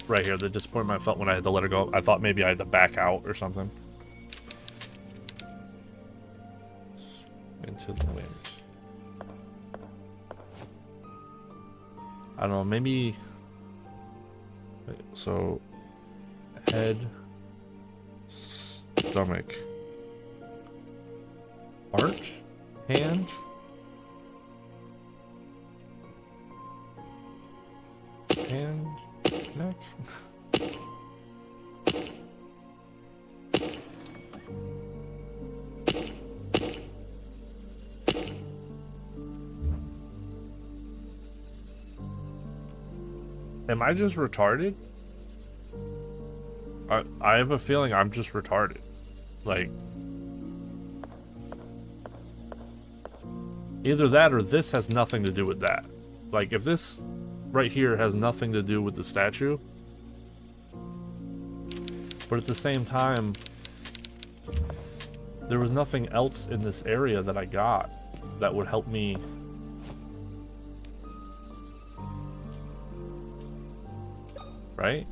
right here, the disappointment I felt when I had to let her go, I thought maybe I had to back out or something. Into the wind. I don't know, maybe. Wait, so head, stomach, heart, hand, neck. Am I just retarded? I have a feeling I'm just retarded. Like, either that or this has nothing to do with that. Like, if this right here has nothing to do with the statue, but at the same time, there was nothing else in this area that I got that would help me. Right?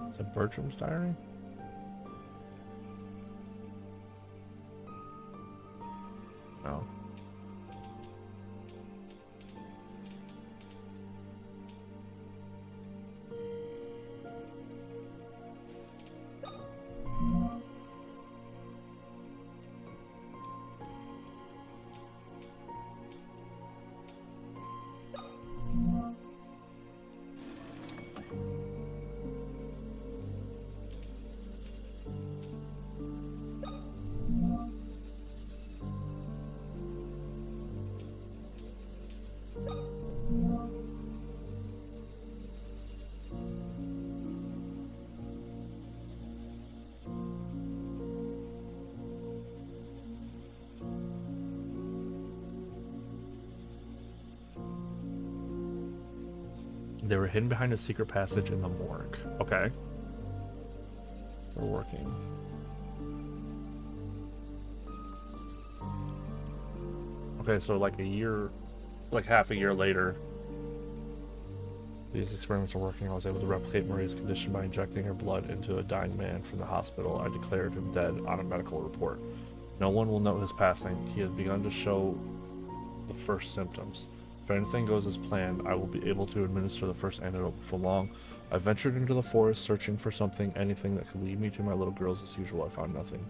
Is it Bertram's diary? No. They were hidden behind a secret passage in the morgue. Okay. They're working. Okay, so like a year, like half a year later, these experiments are working. I was able to replicate Maria's condition by injecting her blood into a dying man from the hospital. I declared him dead on a medical report. No one will know his passing. He had begun to show the first symptoms. If anything goes as planned, I will be able to administer the first antidote before long. I ventured into the forest, searching for something, anything that could lead me to my little girls. As usual, I found nothing.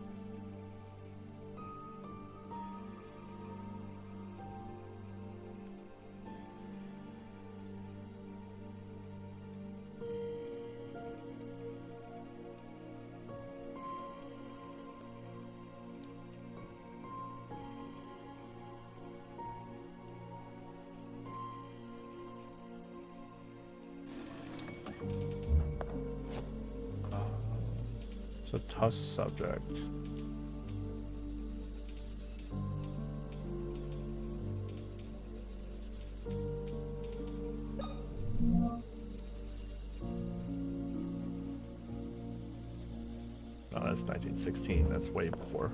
It's a tough subject. No, that's 1916. That's way before.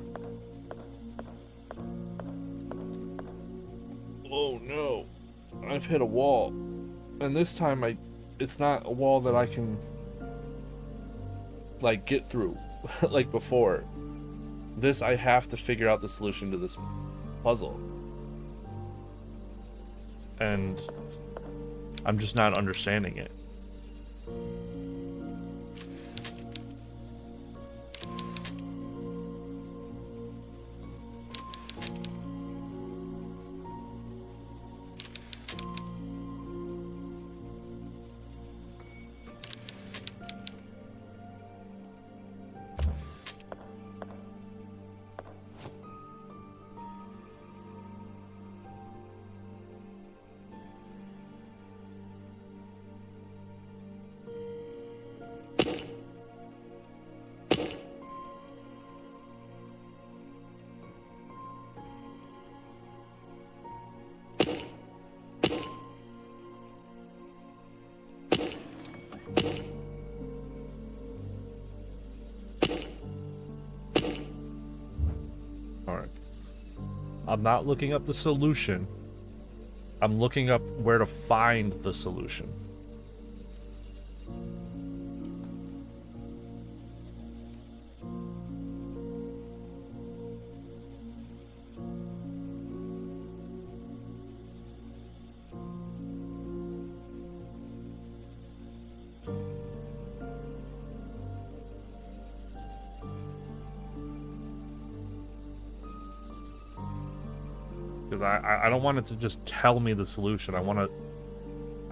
Oh no. I've hit a wall. And this time it's not a wall that I can like get through like before. This, I have to figure out the solution to this puzzle. And I'm just not understanding it. Alright. I'm not looking up the solution. I'm looking up where to find the solution. Because I don't want it to just tell me the solution. I want to...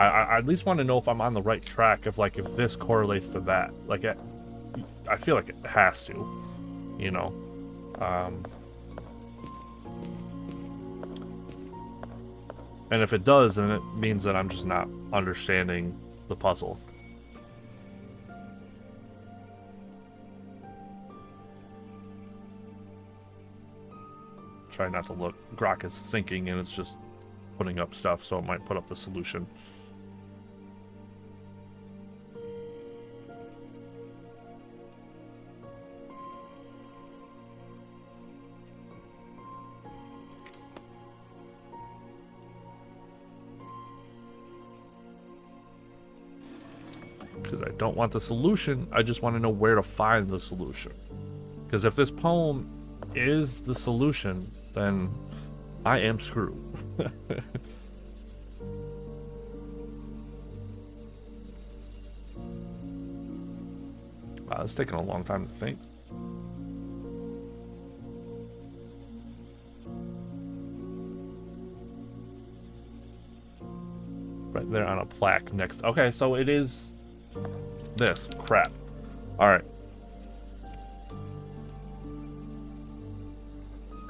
I at least want to know if I'm on the right track, if this correlates to that. Like, I feel like it has to, you know. And if it does, then it means that I'm just not understanding the puzzle. Try not to look. Grok is thinking and it's just putting up stuff, so it might put up the solution. Because I don't want the solution, I just want to know where to find the solution. Because if this poem is the solution, then I am screwed. Wow, it's taking a long time to think. Right there on a plaque next. Okay, so it is this. Crap. Alright.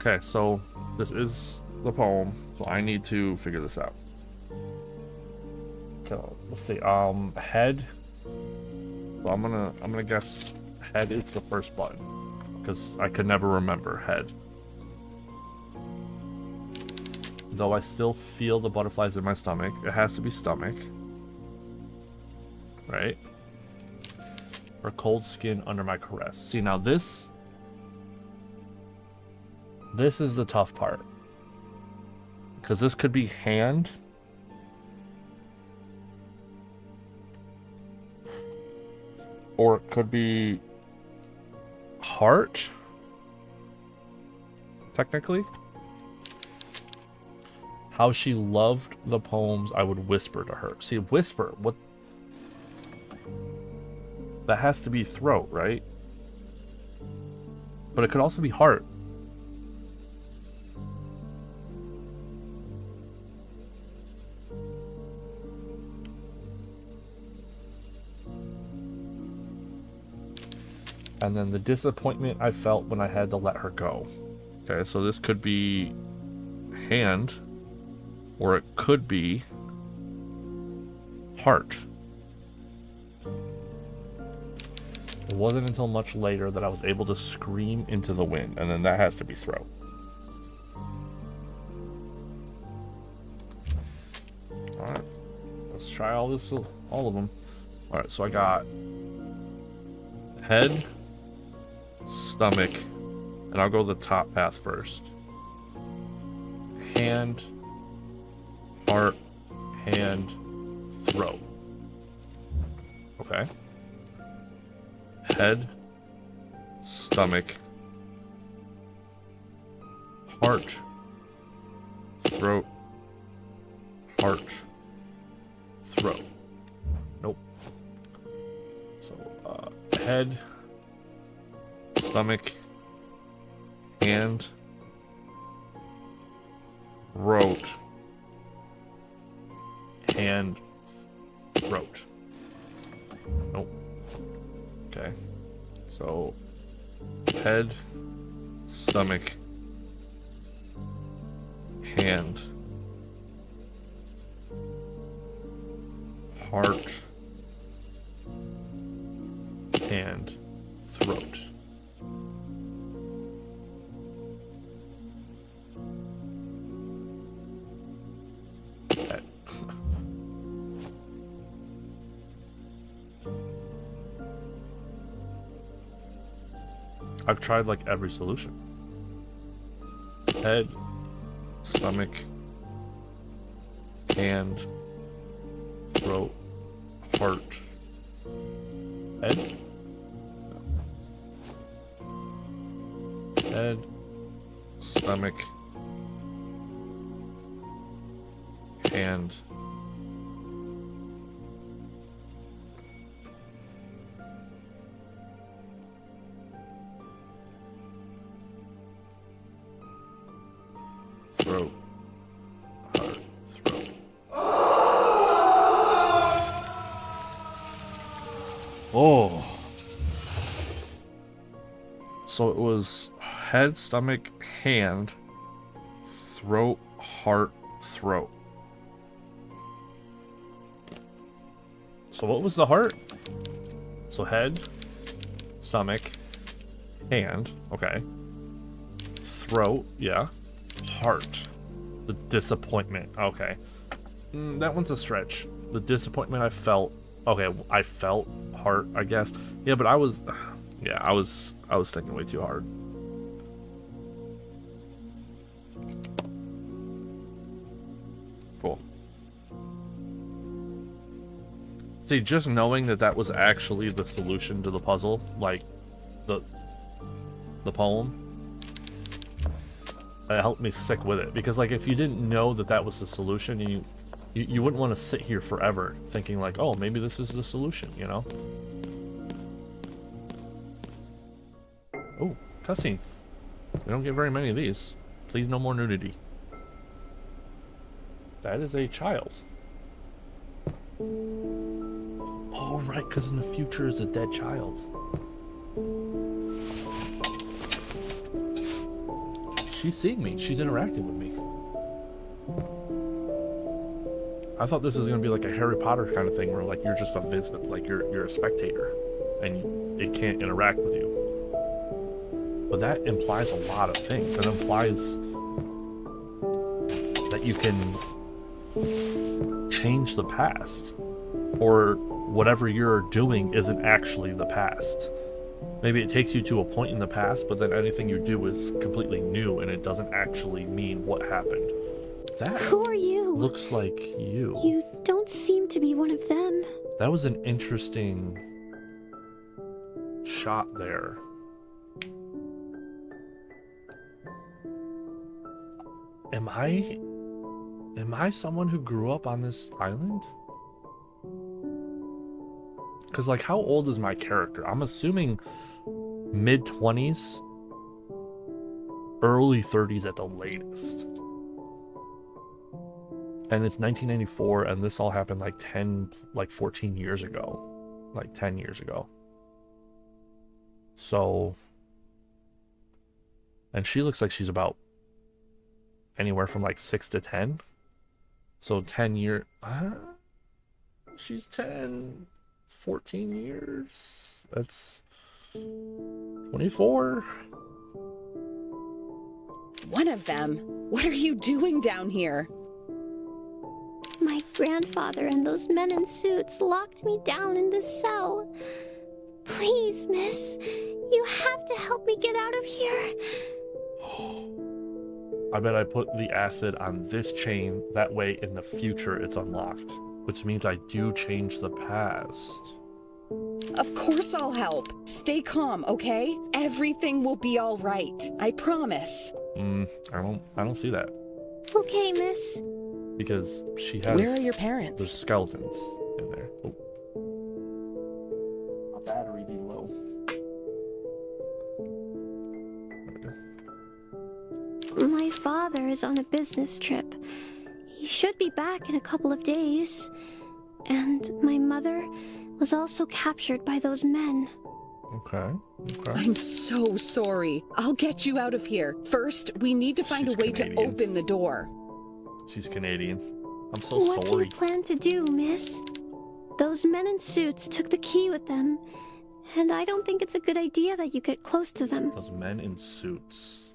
Okay, so this is the poem, so I need to figure this out. Okay, let's see. Head. So I'm gonna guess head is the first button, because I could never remember head. Though I still feel the butterflies in my stomach, it has to be stomach, right? Or cold skin under my caress. See, now this is the tough part. Because this could be hand. Or it could be heart. Technically. How she loved the poems I would whisper to her. See, whisper, what? That has to be throat, right? But it could also be heart. And then the disappointment I felt when I had to let her go. Okay, so this could be hand, or it could be heart. It wasn't until much later that I was able to scream into the wind, and then that has to be throat. Alright, let's try all of them. Alright, so I got head, stomach, and I'll go the top path first. Hand, heart, hand, throat. Okay. Head, stomach, heart, throat, heart, throat. Nope. So, head, stomach, hand, throat, hand, throat. Nope. Okay. So, head, stomach, hand, heart, hand, throat. Head. I've tried like every solution. Head, stomach, hand, throat, heart, head? No. Head, stomach, hand, throat, heart, throat. Oh. So it was head, stomach, hand, throat, heart, throat. So what was the heart? So head, stomach, hand, okay. Throat, yeah. Heart. The disappointment, okay. That one's a stretch. The disappointment I felt, okay, I felt heart, I guess. Yeah, but I was thinking way too hard. Cool. See, just knowing that that was actually the solution to the puzzle, like the poem, it helped me stick with it. Because like if you didn't know that that was the solution, you wouldn't want to sit here forever thinking like, oh, maybe this is the solution, you know? Oh, cutscene. We don't get very many of these. Please, no more nudity. That is a child. Oh, right, because in the future is a dead child. She's seeing me. She's interacting with me. I thought this was going to be like a Harry Potter kind of thing where like you're just a visit, like you're a spectator and it can't interact with you. But that implies a lot of things. It implies that you can change the past, or whatever you're doing isn't actually the past. Maybe it takes you to a point in the past, but then anything you do is completely new and it doesn't actually mean what happened. That Who are you? Looks like you. You don't seem to be one of them. That was an interesting shot there. Am I someone who grew up on this island? Because, like, how old is my character? I'm assuming mid-20s, early 30s at the latest. And it's 1994, and this all happened like 14 years ago. Like 10 years ago. So, and she looks like she's about anywhere from like 6 to 10. So 10 years, she's 10, 14 years. That's 24. One of them? What are you doing down here? My grandfather and those men in suits locked me down in this cell. Please, miss, you have to help me get out of here. I bet I put the acid on this chain. That way, in the future, it's unlocked. Which means I do change the past. Of course I'll help. Stay calm, okay? Everything will be all right. I promise. I don't see that. Okay, miss. Because she has... Where are your parents? There's skeletons in there. Oh. My battery be low. There we go. My father is on a business trip. He should be back in a couple of days. And my mother was also captured by those men. Okay. I'm so sorry. I'll get you out of here. First, we need to find She's a way Canadian. to open the door. She's Canadian. I'm so What do sorry. you plan to do, miss? Those men in suits took the key with them, and I don't think it's a good idea that you get close to them. Those men in suits.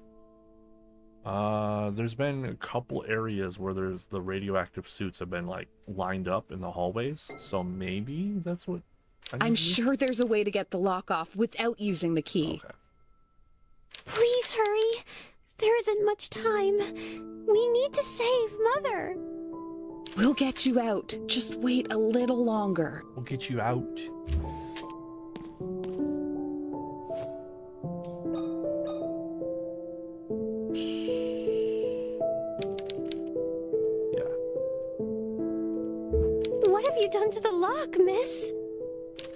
There's been a couple areas where there's the radioactive suits have been like lined up in the hallways, so maybe that's what I'm sure there's a way to get the lock off without using the key. Okay. Please hurry. There isn't much time. We need to save Mother. We'll get you out. Just wait a little longer. We'll get you out. Yeah. What have you done to the lock, miss?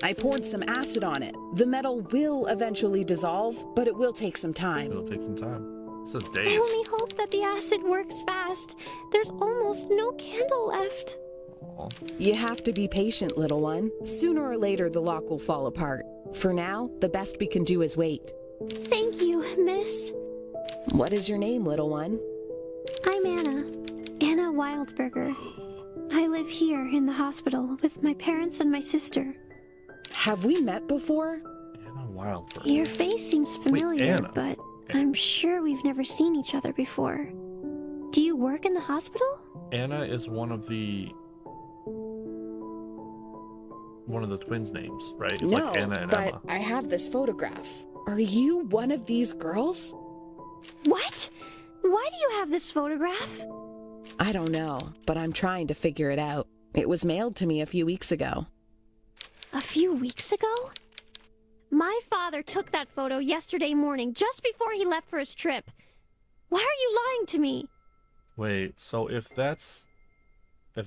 I poured some acid on it. The metal will eventually dissolve, but it will take some time. It'll take some time. It says I days. only hope that the acid works fast. There's almost no candle left. Aw. You have to be patient, little one. Sooner or later, the lock will fall apart. For now, the best we can do is wait. Thank you, miss. What is your name, little one? I'm Anna. Anna Wildberger. I live here in the hospital with my parents and my sister. Have we met before? Anna Wildberg. Your face seems familiar, Anna. but I'm sure we've never seen each other before. Do you work in the hospital? Anna is one of the twins' names, right? It's No, like Anna and but Emma. I have this photograph. Are you one of these girls? What? Why do you have this photograph? I don't know, but I'm trying to figure it out. It was mailed to me a few weeks ago. A few weeks ago? My father took that photo yesterday morning, just before he left for his trip. Why are you lying to me? Wait, so if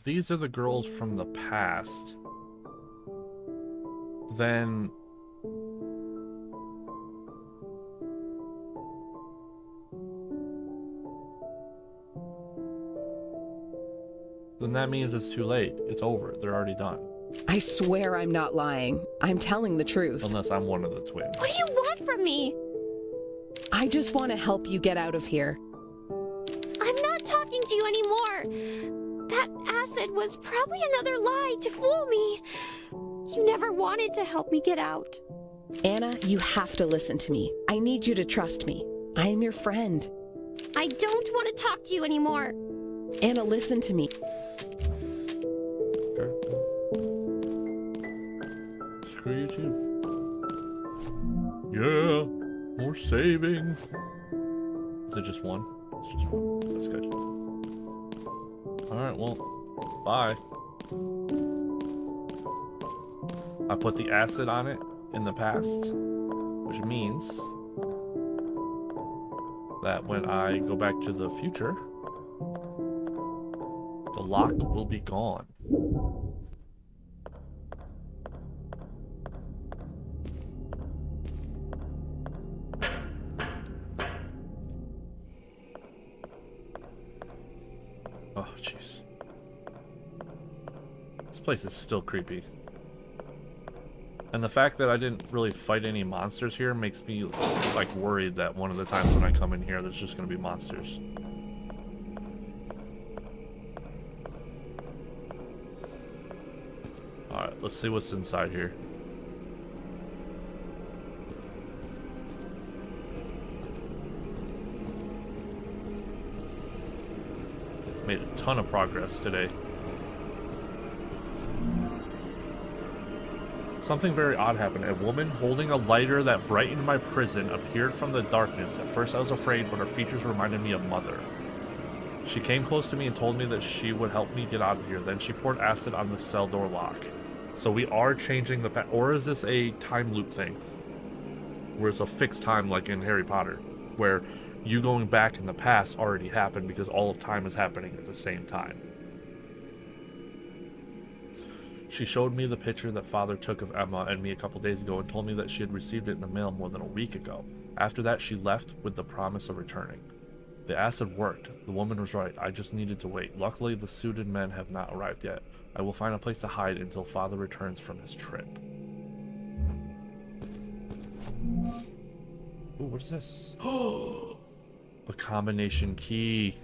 these are the girls from the past, then that means it's too late. It's over. They're already done. I swear I'm not lying. I'm telling the truth. Unless I'm one of the twins. What do you want from me? I just want to help you get out of here. I'm not talking to you anymore. That acid was probably another lie to fool me. You never wanted to help me get out. Anna, you have to listen to me. I need you to trust me. I am your friend. I don't want to talk to you anymore. Anna, listen to me. Okay. Screw you too. Yeah, more saving. Is it just one? It's just one. That's good. Alright, well, bye. I put the acid on it in the past, which means that when I go back to the future, the lock will be gone. Oh, jeez. This place is still creepy. And the fact that I didn't really fight any monsters here makes me, like, worried that one of the times when I come in here, there's just gonna be monsters. Alright, let's see what's inside here. Made a ton of progress today. Something very odd happened. A woman holding a lighter that brightened my prison appeared from the darkness. At first I was afraid, but her features reminded me of Mother. She came close to me and told me that she would help me get out of here. Then she poured acid on the cell door lock. So we are changing the path. Or is this a time loop thing? Where it's a fixed time like in Harry Potter. Where you going back in the past already happened because all of time is happening at the same time. She showed me the picture that Father took of Emma and me a couple days ago and told me that she had received it in the mail more than a week ago. After that, she left with the promise of returning. The acid worked. The woman was right. I just needed to wait. Luckily, the suited men have not arrived yet. I will find a place to hide until Father returns from his trip. Ooh, what is this? A combination key.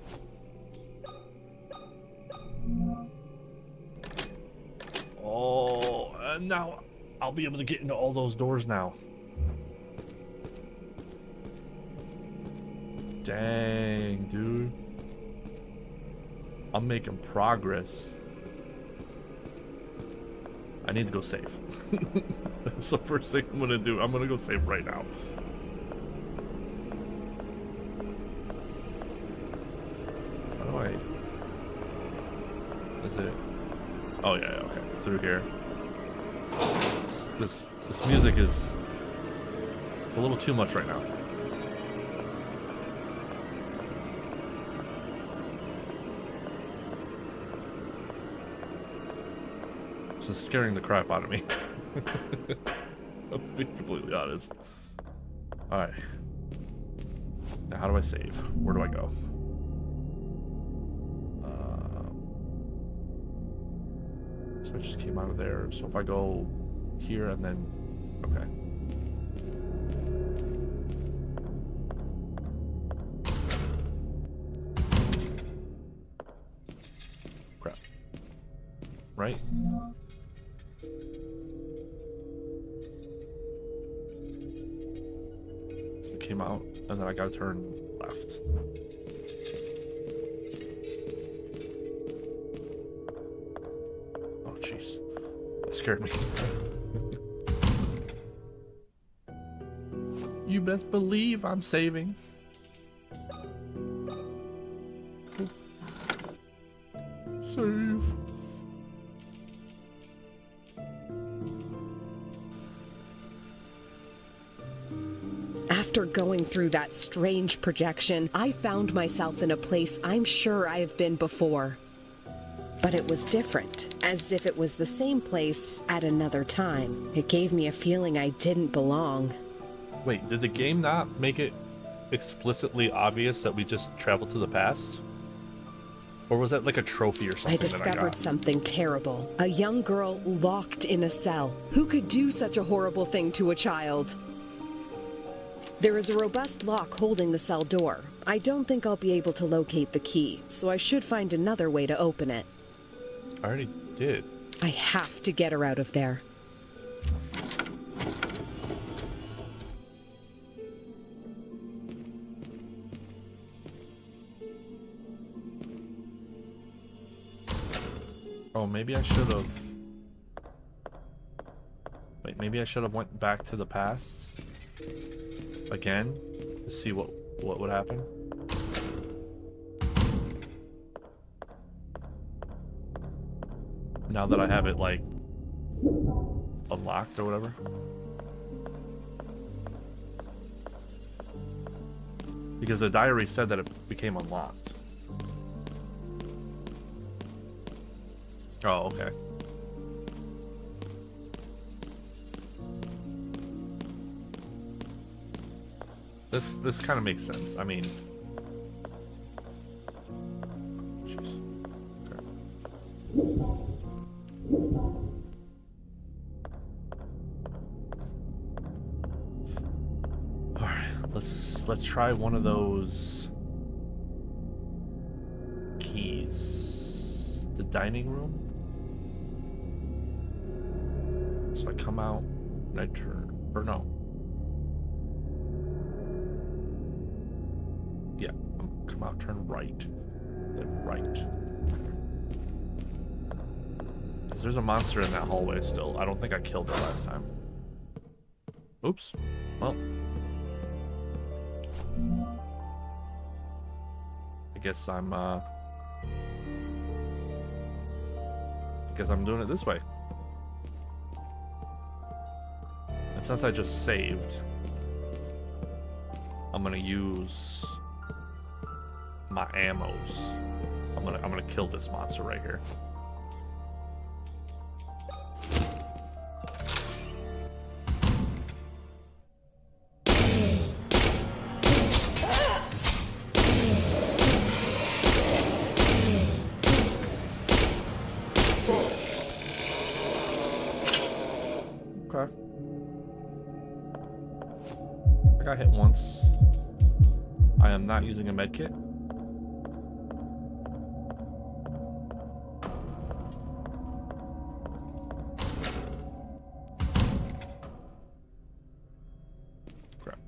Oh, and now I'll be able to get into all those doors now. Dang, dude. I'm making progress. I need to go save. That's the first thing I'm gonna do. I'm gonna go save right now. How do I... Is it... Oh yeah, okay. Through here. This music is... It's a little too much right now. This is scaring the crap out of me. I'll be completely honest. Alright. Now how do I save? Where do I go? So I just came out of there. So if I go here and then... Okay. Crap. Right? So I came out and then I gotta turn left. Jeez, that scared me. You best believe I'm saving. Save. After going through that strange projection, I found myself in a place I'm sure I have been before. But it was different, as if it was the same place at another time. It gave me a feeling I didn't belong. Wait, did the game not make it explicitly obvious that we just traveled to the past? Or was that like a trophy or something I discovered something terrible. A young girl locked in a cell. Who could do such a horrible thing to a child? There is a robust lock holding the cell door. I don't think I'll be able to locate the key, so I should find another way to open it. I already did. I have to get her out of there. Oh, maybe I should have... Wait, maybe I should have went back to the past again to see what would happen. Now that I have it, like, unlocked or whatever. Because the diary said that it became unlocked. Oh, okay. This kind of makes sense. I mean... Jeez. Okay. Alright, let's try one of those keys. The dining room? So I come out and I turn, or no. Yeah, come out, turn right. then right. Because there's a monster in that hallway still. I don't think I killed it last time. Oops. Well. I guess I'm doing it this way. And since I just saved, I'm gonna use my ammos. I'm gonna kill this monster right here. Okay. I got hit once. I am not using a med kit. Crap.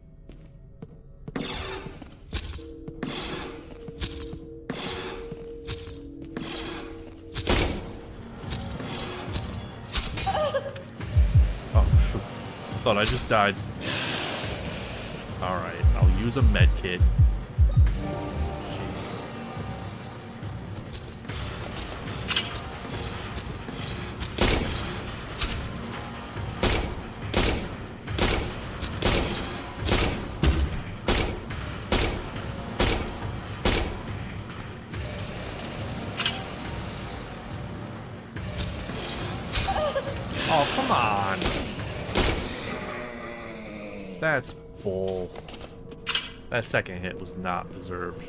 Oh, shoot. I thought I just died. Alright, I'll use a med kit. Jeez. Oh, come on. That's bull. That second hit was not deserved.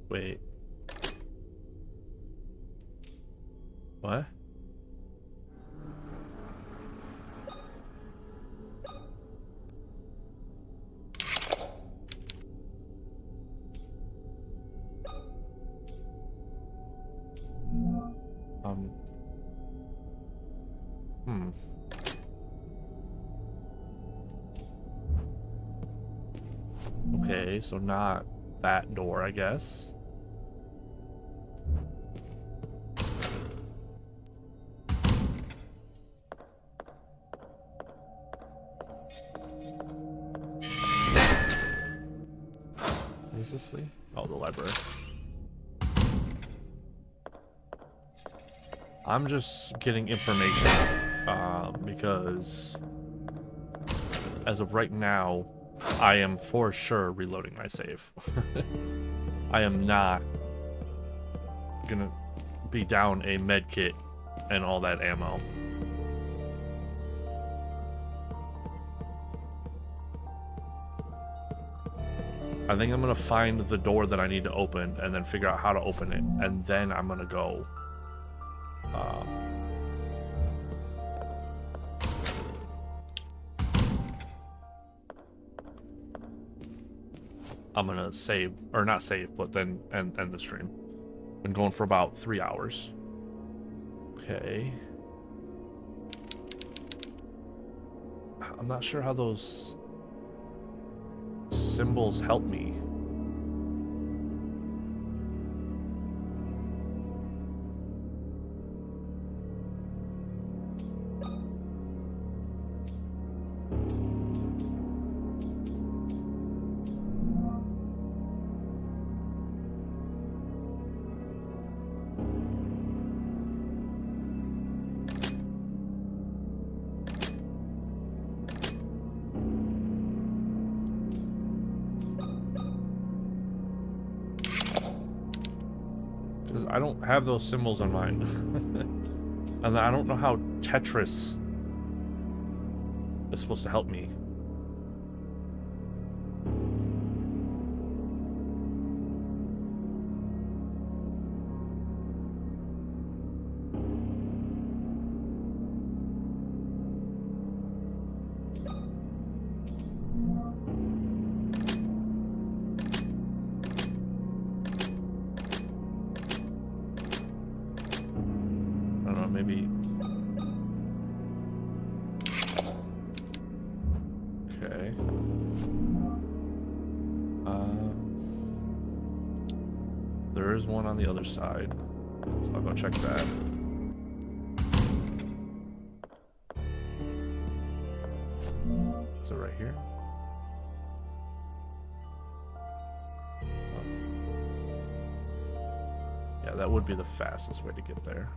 Wait. What? Okay, so not that door, I guess. Is this the... Oh, the library. I'm just getting information, because as of right now, I am for sure reloading my save. I am not gonna be down a med kit and all that ammo. I think I'm gonna find the door that I need to open and then figure out how to open it, and then I'm gonna go I'm gonna save, or not save, but then end the stream. Been going for about 3 hours. Okay. I'm not sure how those symbols help me. I don't have those symbols in mind. And I don't know how Tetris is supposed to help me. maybe... Okay. There is one on the other side, so I'll go check that. Is it right here? Oh. Yeah, that would be the fastest way to get there.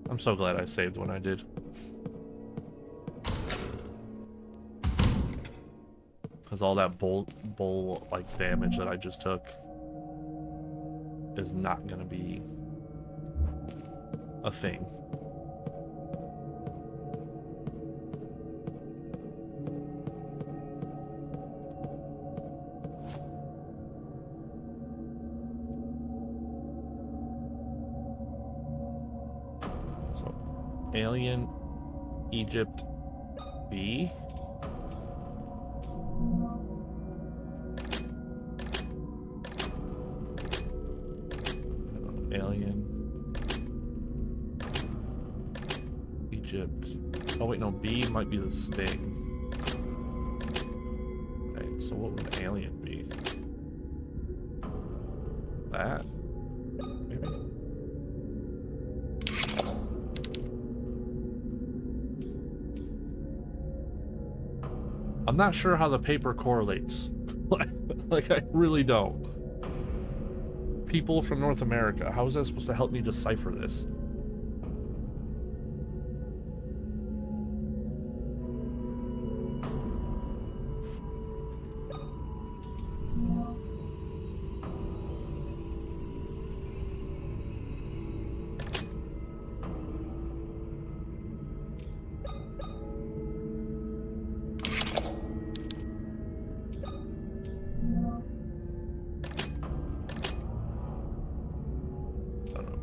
I'm so glad I saved when I did. Because all that bull like damage that I just took is not gonna be a thing. So, Alien, Egypt, B. Alien, Egypt. Oh wait, no, B might be the sting. Okay, so what would alien be? That? Maybe? I'm not sure how the paper correlates. Like, I really don't. People from North America, how is that supposed to help me decipher this?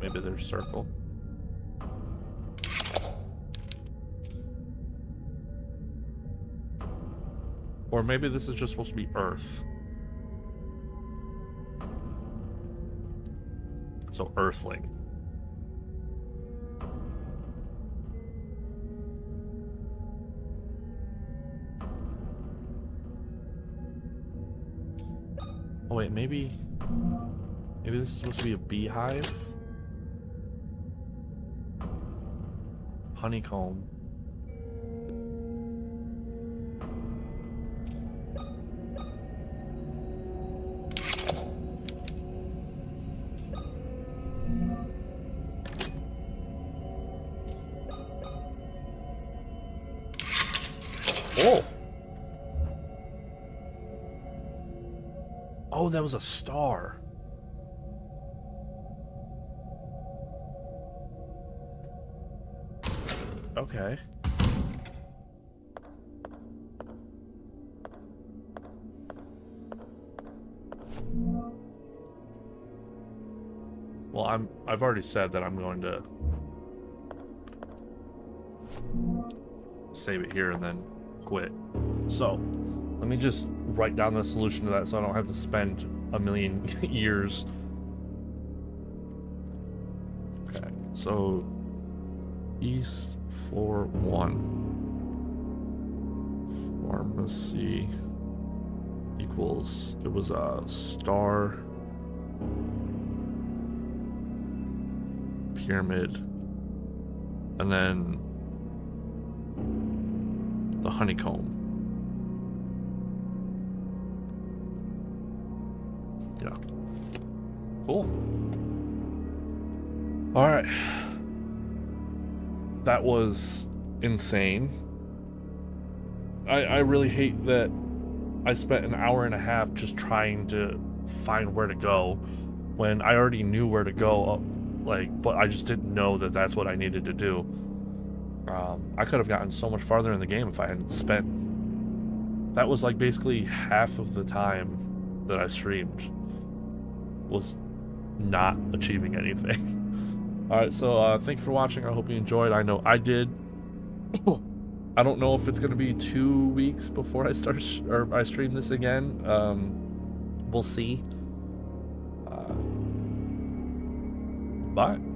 Maybe there's circle. Or maybe this is just supposed to be Earth. So Earthling. Oh wait, maybe this is supposed to be a beehive? Honeycomb. Oh! Oh, that was a star. Okay. Well, I've already said that I'm going to save it here and then quit. So, let me just write down the solution to that so I don't have to spend a million years. Okay, so East floor 1 pharmacy equals, it was a star, pyramid, and then the honeycomb. Yeah. Cool. All right. That was insane. I really hate that I spent an hour and a half just trying to find where to go when I already knew where to go, but I just didn't know that that's what I needed to do. I could have gotten so much farther in the game if I hadn't spent... That was like basically half of the time that I streamed was not achieving anything. Alright, so thank you for watching. I hope you enjoyed. I know I did. I don't know if it's going to be 2 weeks before I start I stream this again. We'll see. Bye.